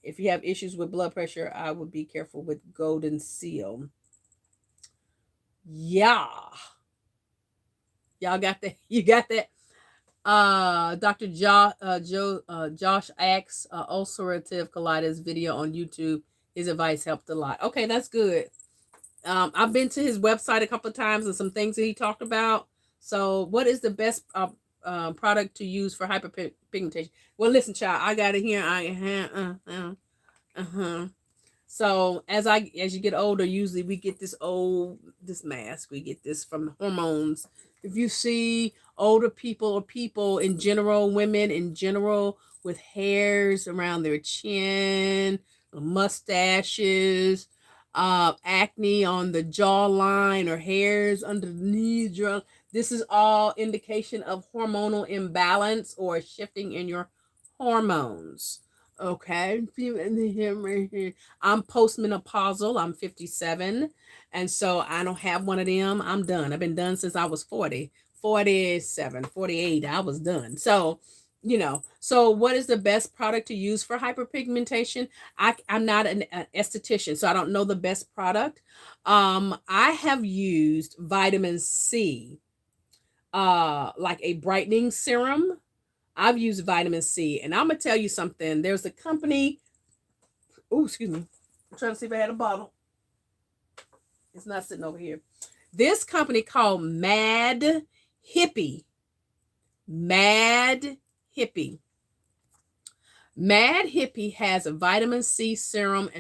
If you have issues with blood pressure, I would be careful with golden seal. Yeah. Y'all got that? You got that? Dr. Josh asks ulcerative colitis video on YouTube. His advice helped a lot. Okay, that's good. I've been to his website a couple of times and some things that he talked about. So what is the best product to use for hyperpigmentation? Well, listen, child, I got it here. So as you get older, usually we get this mask. We get this from hormones. If you see older people or people in general, women in general with hairs around their chin, mustaches, acne on the jawline or hairs underneath your, this is all indication of hormonal imbalance or shifting in your hormones. Okay, I'm postmenopausal. I'm 57, and so I don't have one of them. I'm done. I've been done since I was 40, 47, 48. I was done. So, so what is the best product to use for hyperpigmentation? I'm not an esthetician, so I don't know the best product. I have used vitamin C, like a brightening serum. I've used vitamin C, and I'm gonna tell you something. There's a company. Oh, excuse me. I'm trying to see if I had a bottle. It's not sitting over here. This company called Mad Hippie. Mad Hippie. Mad Hippie has a vitamin C serum,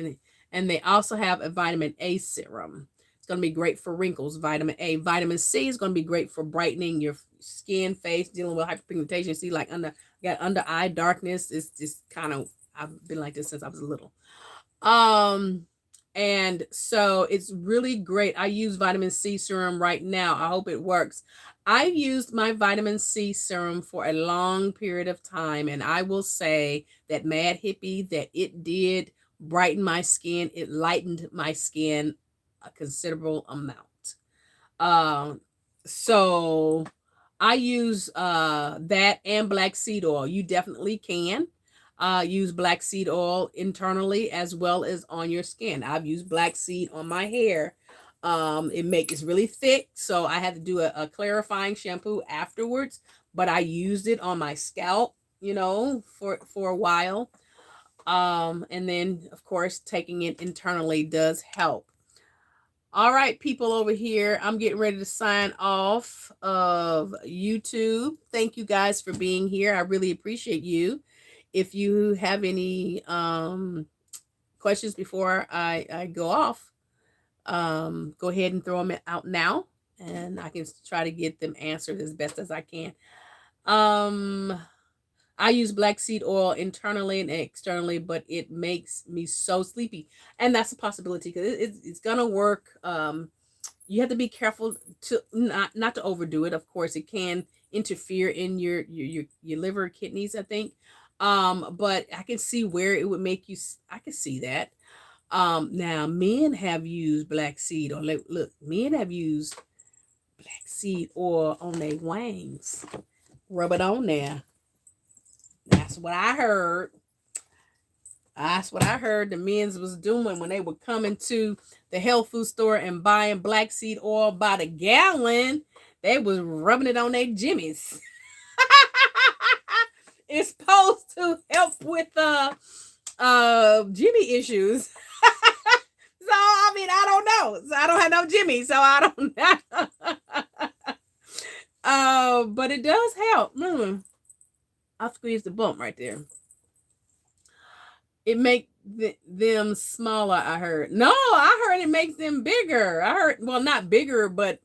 and they also have a vitamin A serum. It's going to be great for wrinkles, vitamin A. Vitamin C is going to be great for brightening your skin, face, dealing with hyperpigmentation. See, like got under eye darkness. It's just kind of, I've been like this since I was little. And so it's really great. I use vitamin C serum right now. I hope it works. I've used my vitamin C serum for a long period of time, and I will say that Mad Hippie, that it did brighten my skin. It lightened my skin a considerable amount. So I use that and black seed oil. You definitely can use black seed oil internally as well as on your skin. I've used black seed on my hair. It's really thick, so I had to do a clarifying shampoo afterwards, but I used it on my scalp, for a while. And then of course taking it internally does help. All right, people over here, I'm getting ready to sign off of YouTube. Thank you guys for being here. I really appreciate you. If you have any questions before I go off, go ahead and throw them out now, and I can try to get them answered as best as I can. I use black seed oil internally and externally, but it makes me so sleepy, and that's a possibility because it's gonna work. You have to be careful to not to overdo it. Of course, it can interfere in your liver, kidneys, I think. But I can see where it would make you. I can see that. Now men have used black seed oil. Look, men have used black seed oil on their wangs. Rub it on there. That's what I heard. That's what I heard the men's was doing when they were coming to the health food store and buying black seed oil by the gallon. They was rubbing it on their jimmies. It's supposed to help with jimmy issues. So I mean, I don't know. So I don't have no jimmy, so I don't know. But it does help. I'll squeeze the bump right there. It make them smaller, I heard. No, I heard it makes them bigger. I heard, well, not bigger, but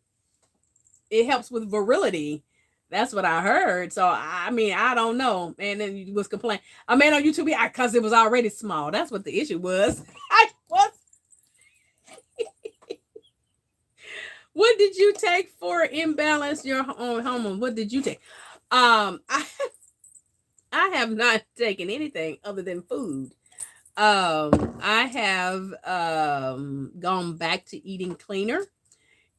it helps with virility. That's what I heard. So, I mean, I don't know. And then you was complaining. I made on YouTube because it was already small. That's what the issue was. I was. What did you take for imbalance your hormones? What did you take? I have not taken anything other than food. I have gone back to eating cleaner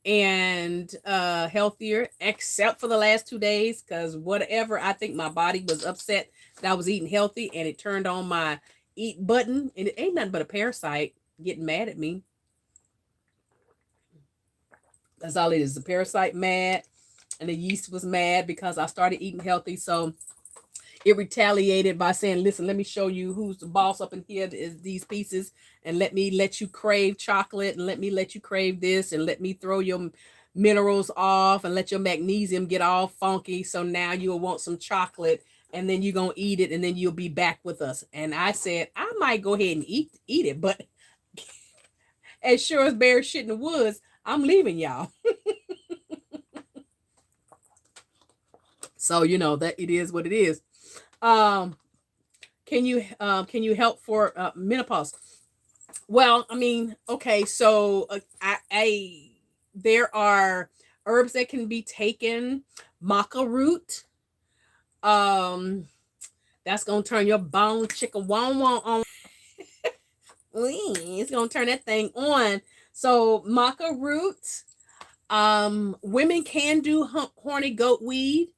and healthier, except for the last 2 days, because whatever, I think my body was upset that I was eating healthy, and it turned on my eat button, and it ain't nothing but a parasite getting mad at me. That's all it is. The parasite mad, and the yeast was mad because I started eating healthy. So it retaliated by saying, listen, let me show you who's the boss up in here is these pieces, and let me let you crave chocolate, and let me let you crave this, and let me throw your minerals off, and let your magnesium get all funky. So now you'll want some chocolate, and then you're going to eat it, and then you'll be back with us. And I said, I might go ahead and eat it, but as sure as bears shit in the woods, I'm leaving y'all. So, that it is what it is. Can you help for menopause? Well, I mean, okay, so there are herbs that can be taken. Maca root. That's gonna turn your bone chicka wong wong on. It's gonna turn that thing on. So maca root. Women can do horny goat weed.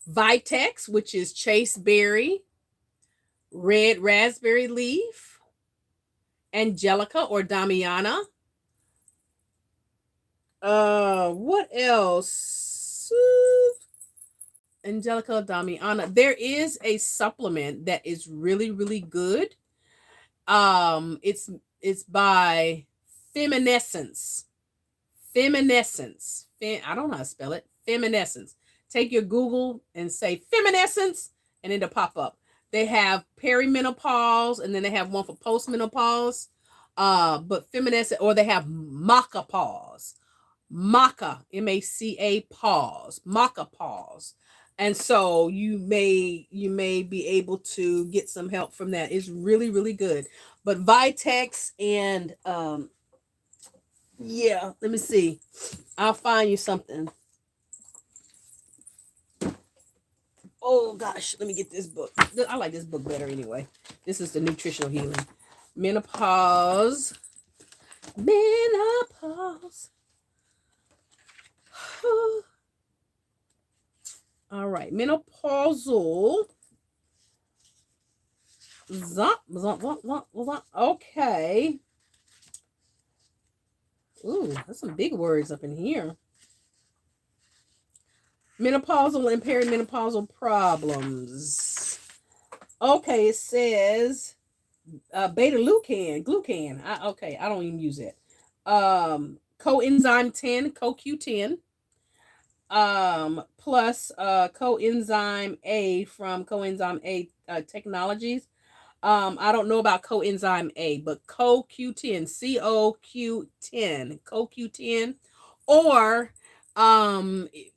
Vitex, which is chasteberry, red raspberry leaf, angelica or damiana. What else? Angelica, damiana. There is a supplement that is really, really good. It's by Feminescence. I don't know how to spell it. Feminescence. Take your Google and say Feminescence, and it'll pop up. They have perimenopause, and then they have one for postmenopause. But Feminescence, or they have Maca pause. Maca, M-A-C-A pause. Maca pause. And so you may be able to get some help from that. It's really, really good. But Vitex and yeah, let me see. I'll find you something. Oh gosh, let me get this book. I like this book better anyway. This is the nutritional healing. Menopause. All right, menopausal. Okay. Ooh, that's some big words up in here. Menopausal and perimenopausal problems. Okay, it says beta glucan. Okay, I don't even use it. Coenzyme 10, CoQ10, plus coenzyme A from coenzyme A Technologies. I don't know about coenzyme A, but CoQ10, CoQ10, or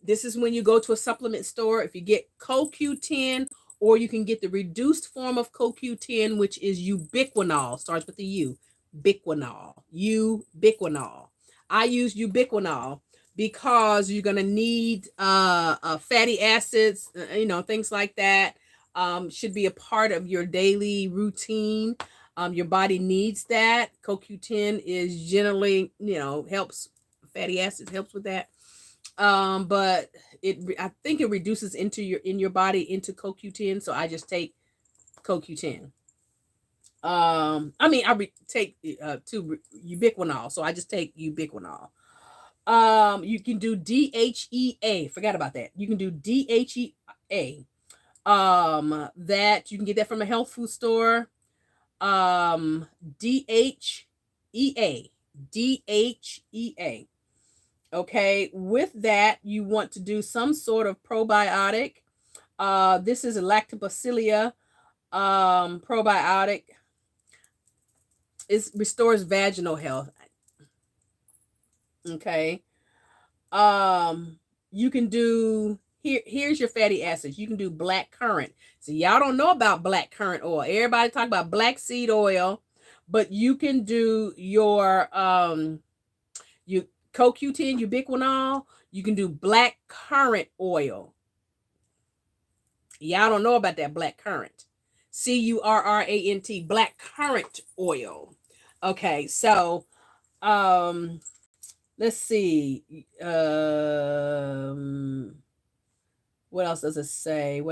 this is when you go to a supplement store. If you get CoQ10, or you can get the reduced form of CoQ10, which is ubiquinol, starts with the U, ubiquinol. I use ubiquinol because you're gonna need fatty acids, things like that. Should be a part of your daily routine. Your body needs that. CoQ10 is generally, helps fatty acids, helps with that. But I think it reduces in your body into CoQ10. So I just take CoQ10. I take to ubiquinol. So I just take ubiquinol. You can do DHEA. Forgot about that. You can do DHEA. That you can get that from a health food store. DHEA. DHEA. Okay, with that, you want to do some sort of probiotic. This is a lactobacillia probiotic. It restores vaginal health. Okay. You can do here's your fatty acids. You can do black currant. So y'all don't know about black currant oil. Everybody talk about black seed oil, but you can do your CoQ10 ubiquinol. You can do black currant oil. Y'all don't know about that black currant. CURRANT, black currant oil. Okay, so let's see. What else does it say?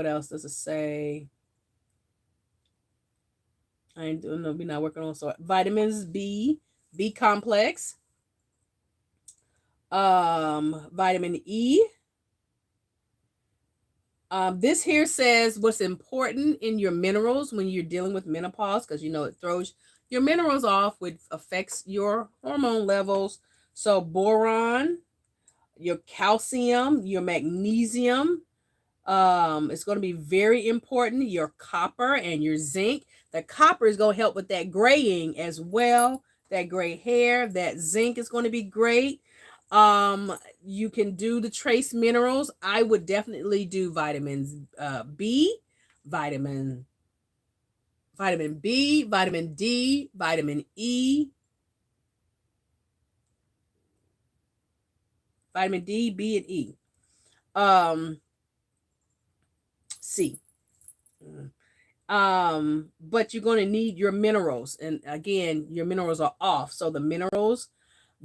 I ain't doing no. We're not working on so vitamins B complex. Vitamin E. This here says what's important in your minerals when you're dealing with menopause, because it throws your minerals off, which affects your hormone levels. So boron, your calcium, your magnesium, it's going to be very important. Your copper and your zinc. The copper is going to help with that graying as well, that gray hair. That zinc is going to be great. You can do the trace minerals. I would definitely do vitamins B, vitamin B, vitamin D, vitamin E, vitamin D, B, and E. C. But you're going to need your minerals, and again, your minerals are off. So the minerals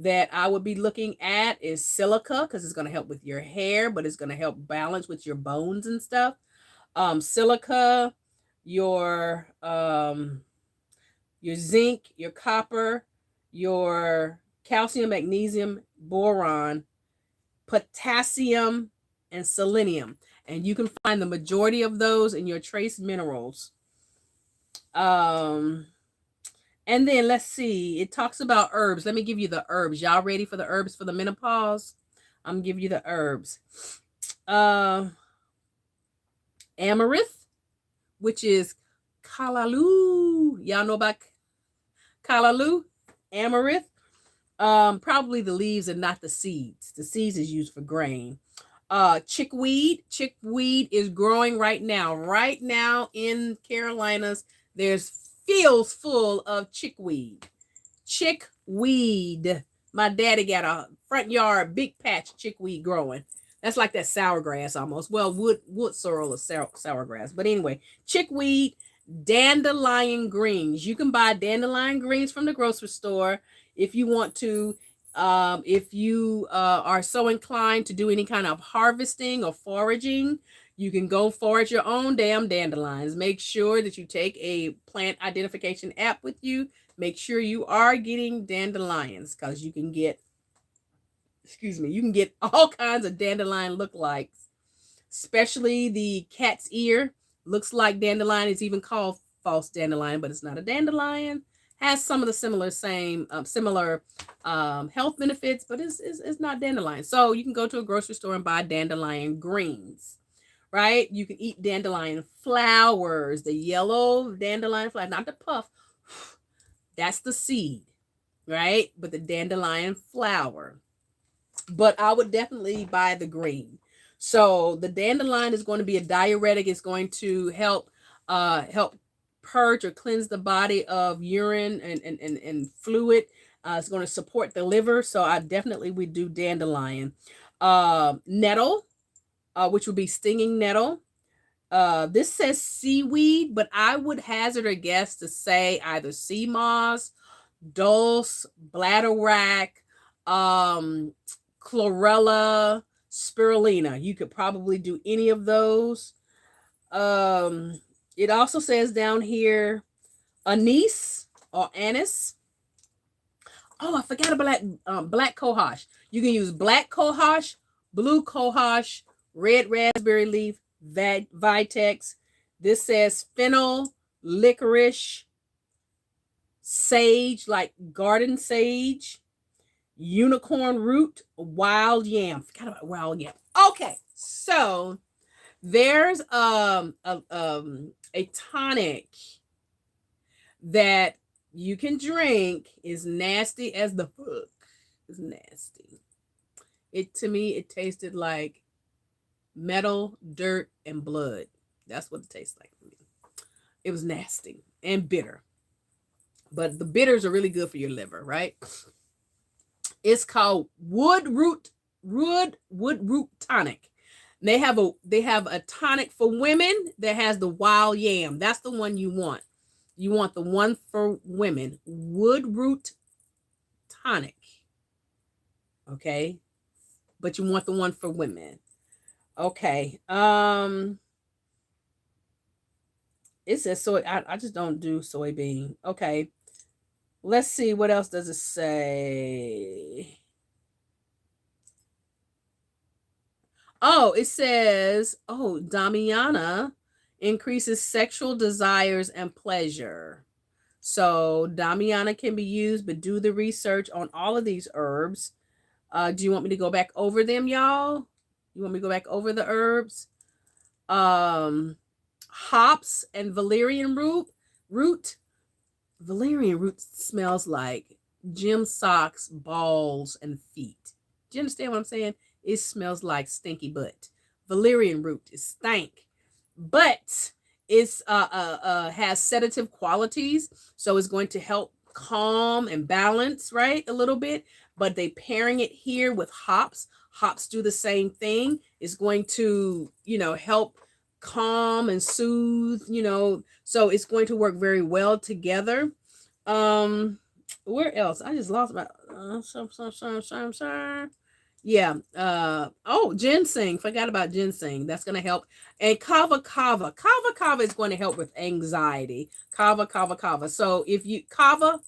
that I would be looking at is silica, because it's going to help with your hair, but it's going to help balance with your bones and stuff. Silica, your zinc, your copper, your calcium, magnesium, boron, potassium, and selenium. And you can find the majority of those in your trace minerals. And then let's see, it talks about herbs. Let me give you the herbs. Y'all ready for the herbs for the menopause? I'm gonna give you the herbs. Amaranth, which is callaloo. Y'all know about callaloo? Amaranth. Probably the leaves and not the seeds. The seeds is used for grain. Chickweed. Chickweed is growing right now. Right now in Carolinas, there's fields full of chickweed. Chickweed. My daddy got a front yard, big patch of chickweed growing. That's like that sour grass almost. Well, wood sorrel is sour grass. But anyway, chickweed, dandelion greens. You can buy dandelion greens from the grocery store if you want to. If you are so inclined to do any kind of harvesting or foraging, you can go forage your own damn dandelions. Make sure that you take a plant identification app with you. Make sure you are getting dandelions, because you can get excuse me, you can get all kinds of dandelion lookalikes, especially the cat's ear. Looks like dandelion. It's even called false dandelion, but it's not a dandelion. Has some of the similar health benefits, but it's not dandelion. So you can go to a grocery store and buy dandelion greens, right? You can eat dandelion flowers, the yellow dandelion flower, not the puff. That's the seed, right? But the dandelion flower. But I would definitely buy the green. So the dandelion is going to be a diuretic. It's going to help purge or cleanse the body of urine and fluid. It's going to support the liver. So I definitely would do dandelion. Nettle, which would be stinging nettle. This says seaweed, but I would hazard a guess to say either sea moss, dulse, bladderwrack, chlorella, spirulina. You could probably do any of those. It also says down here anise or anise. Oh, I forgot about black cohosh. You can use black cohosh, blue cohosh, red raspberry leaf, vitex. This says fennel, licorice, sage, like garden sage, unicorn root, wild yam. Forgot about wild yam. Okay, so there's a tonic that you can drink. Is nasty as the fuck. It's nasty. To me it tasted like metal, dirt, and blood. That's what it tastes like to me. It was nasty and bitter. But the bitters are really good for your liver, right? It's called wood root tonic. They have a tonic for women that has the wild yam. That's the one you want. You want the one for women. Wood root tonic. Okay? But you want the one for women. Okay. It says soy. I just don't do soybean. Okay. Let's see. What else does it say? Oh, it says, Damiana increases sexual desires and pleasure. So Damiana can be used, but do the research on all of these herbs. Do you want me to go back over them, y'all? You want me to go back over the herbs? Hops and valerian root. Valerian root smells like gym socks, balls, and feet. Do you understand what I'm saying? It smells like stinky butt. Valerian root is stank, but it's has sedative qualities, so it's going to help calm and balance, right, a little bit. But they pairing it here with hops. Hops do the same thing. It's going to, help calm and soothe, so it's going to work very well together. Where else? I just lost my yeah. Ginseng. Forgot about ginseng. That's going to help. And kava. Kava is going to help with anxiety. Kava. So if you kava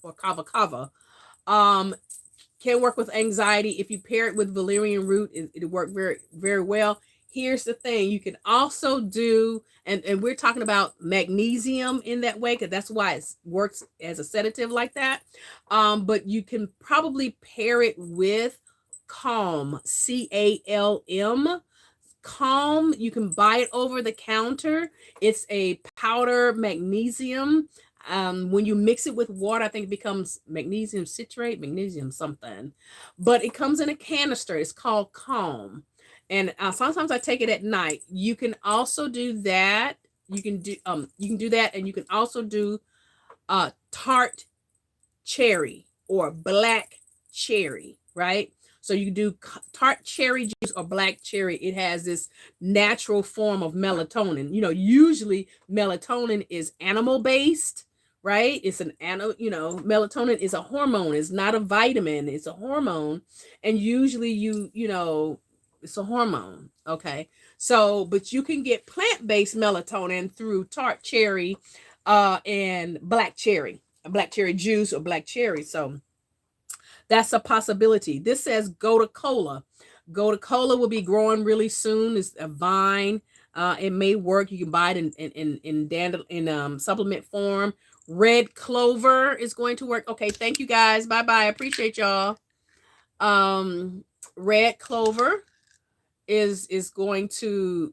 can work with anxiety. If you pair it with valerian root, it'll work very, very well. Here's the thing. You can also do, and we're talking about magnesium in that way, because that's why it works as a sedative like that. But you can probably pair it with Calm, Calm. Calm, you can buy it over the counter. It's a powder magnesium. When you mix it with water, I think it becomes magnesium citrate, magnesium something. But it comes in a canister. It's called Calm. And sometimes I take it at night. You can also do that. You can do that, and you can also do tart cherry or black cherry, right? So you do tart cherry juice or black cherry. It has this natural form of melatonin. Usually melatonin is animal based, right? It's melatonin is a hormone. It's not a vitamin. It's a hormone. And usually it's a hormone. Okay. So, but you can get plant-based melatonin through tart cherry and black cherry juice or black cherry. So That's a possibility. This says gotu kola. Gotu kola will be growing really soon. It's a vine. It may work. You can buy it in supplement form. Red clover is going to work. Okay, thank you guys. Bye bye. I appreciate y'all. Red clover is going to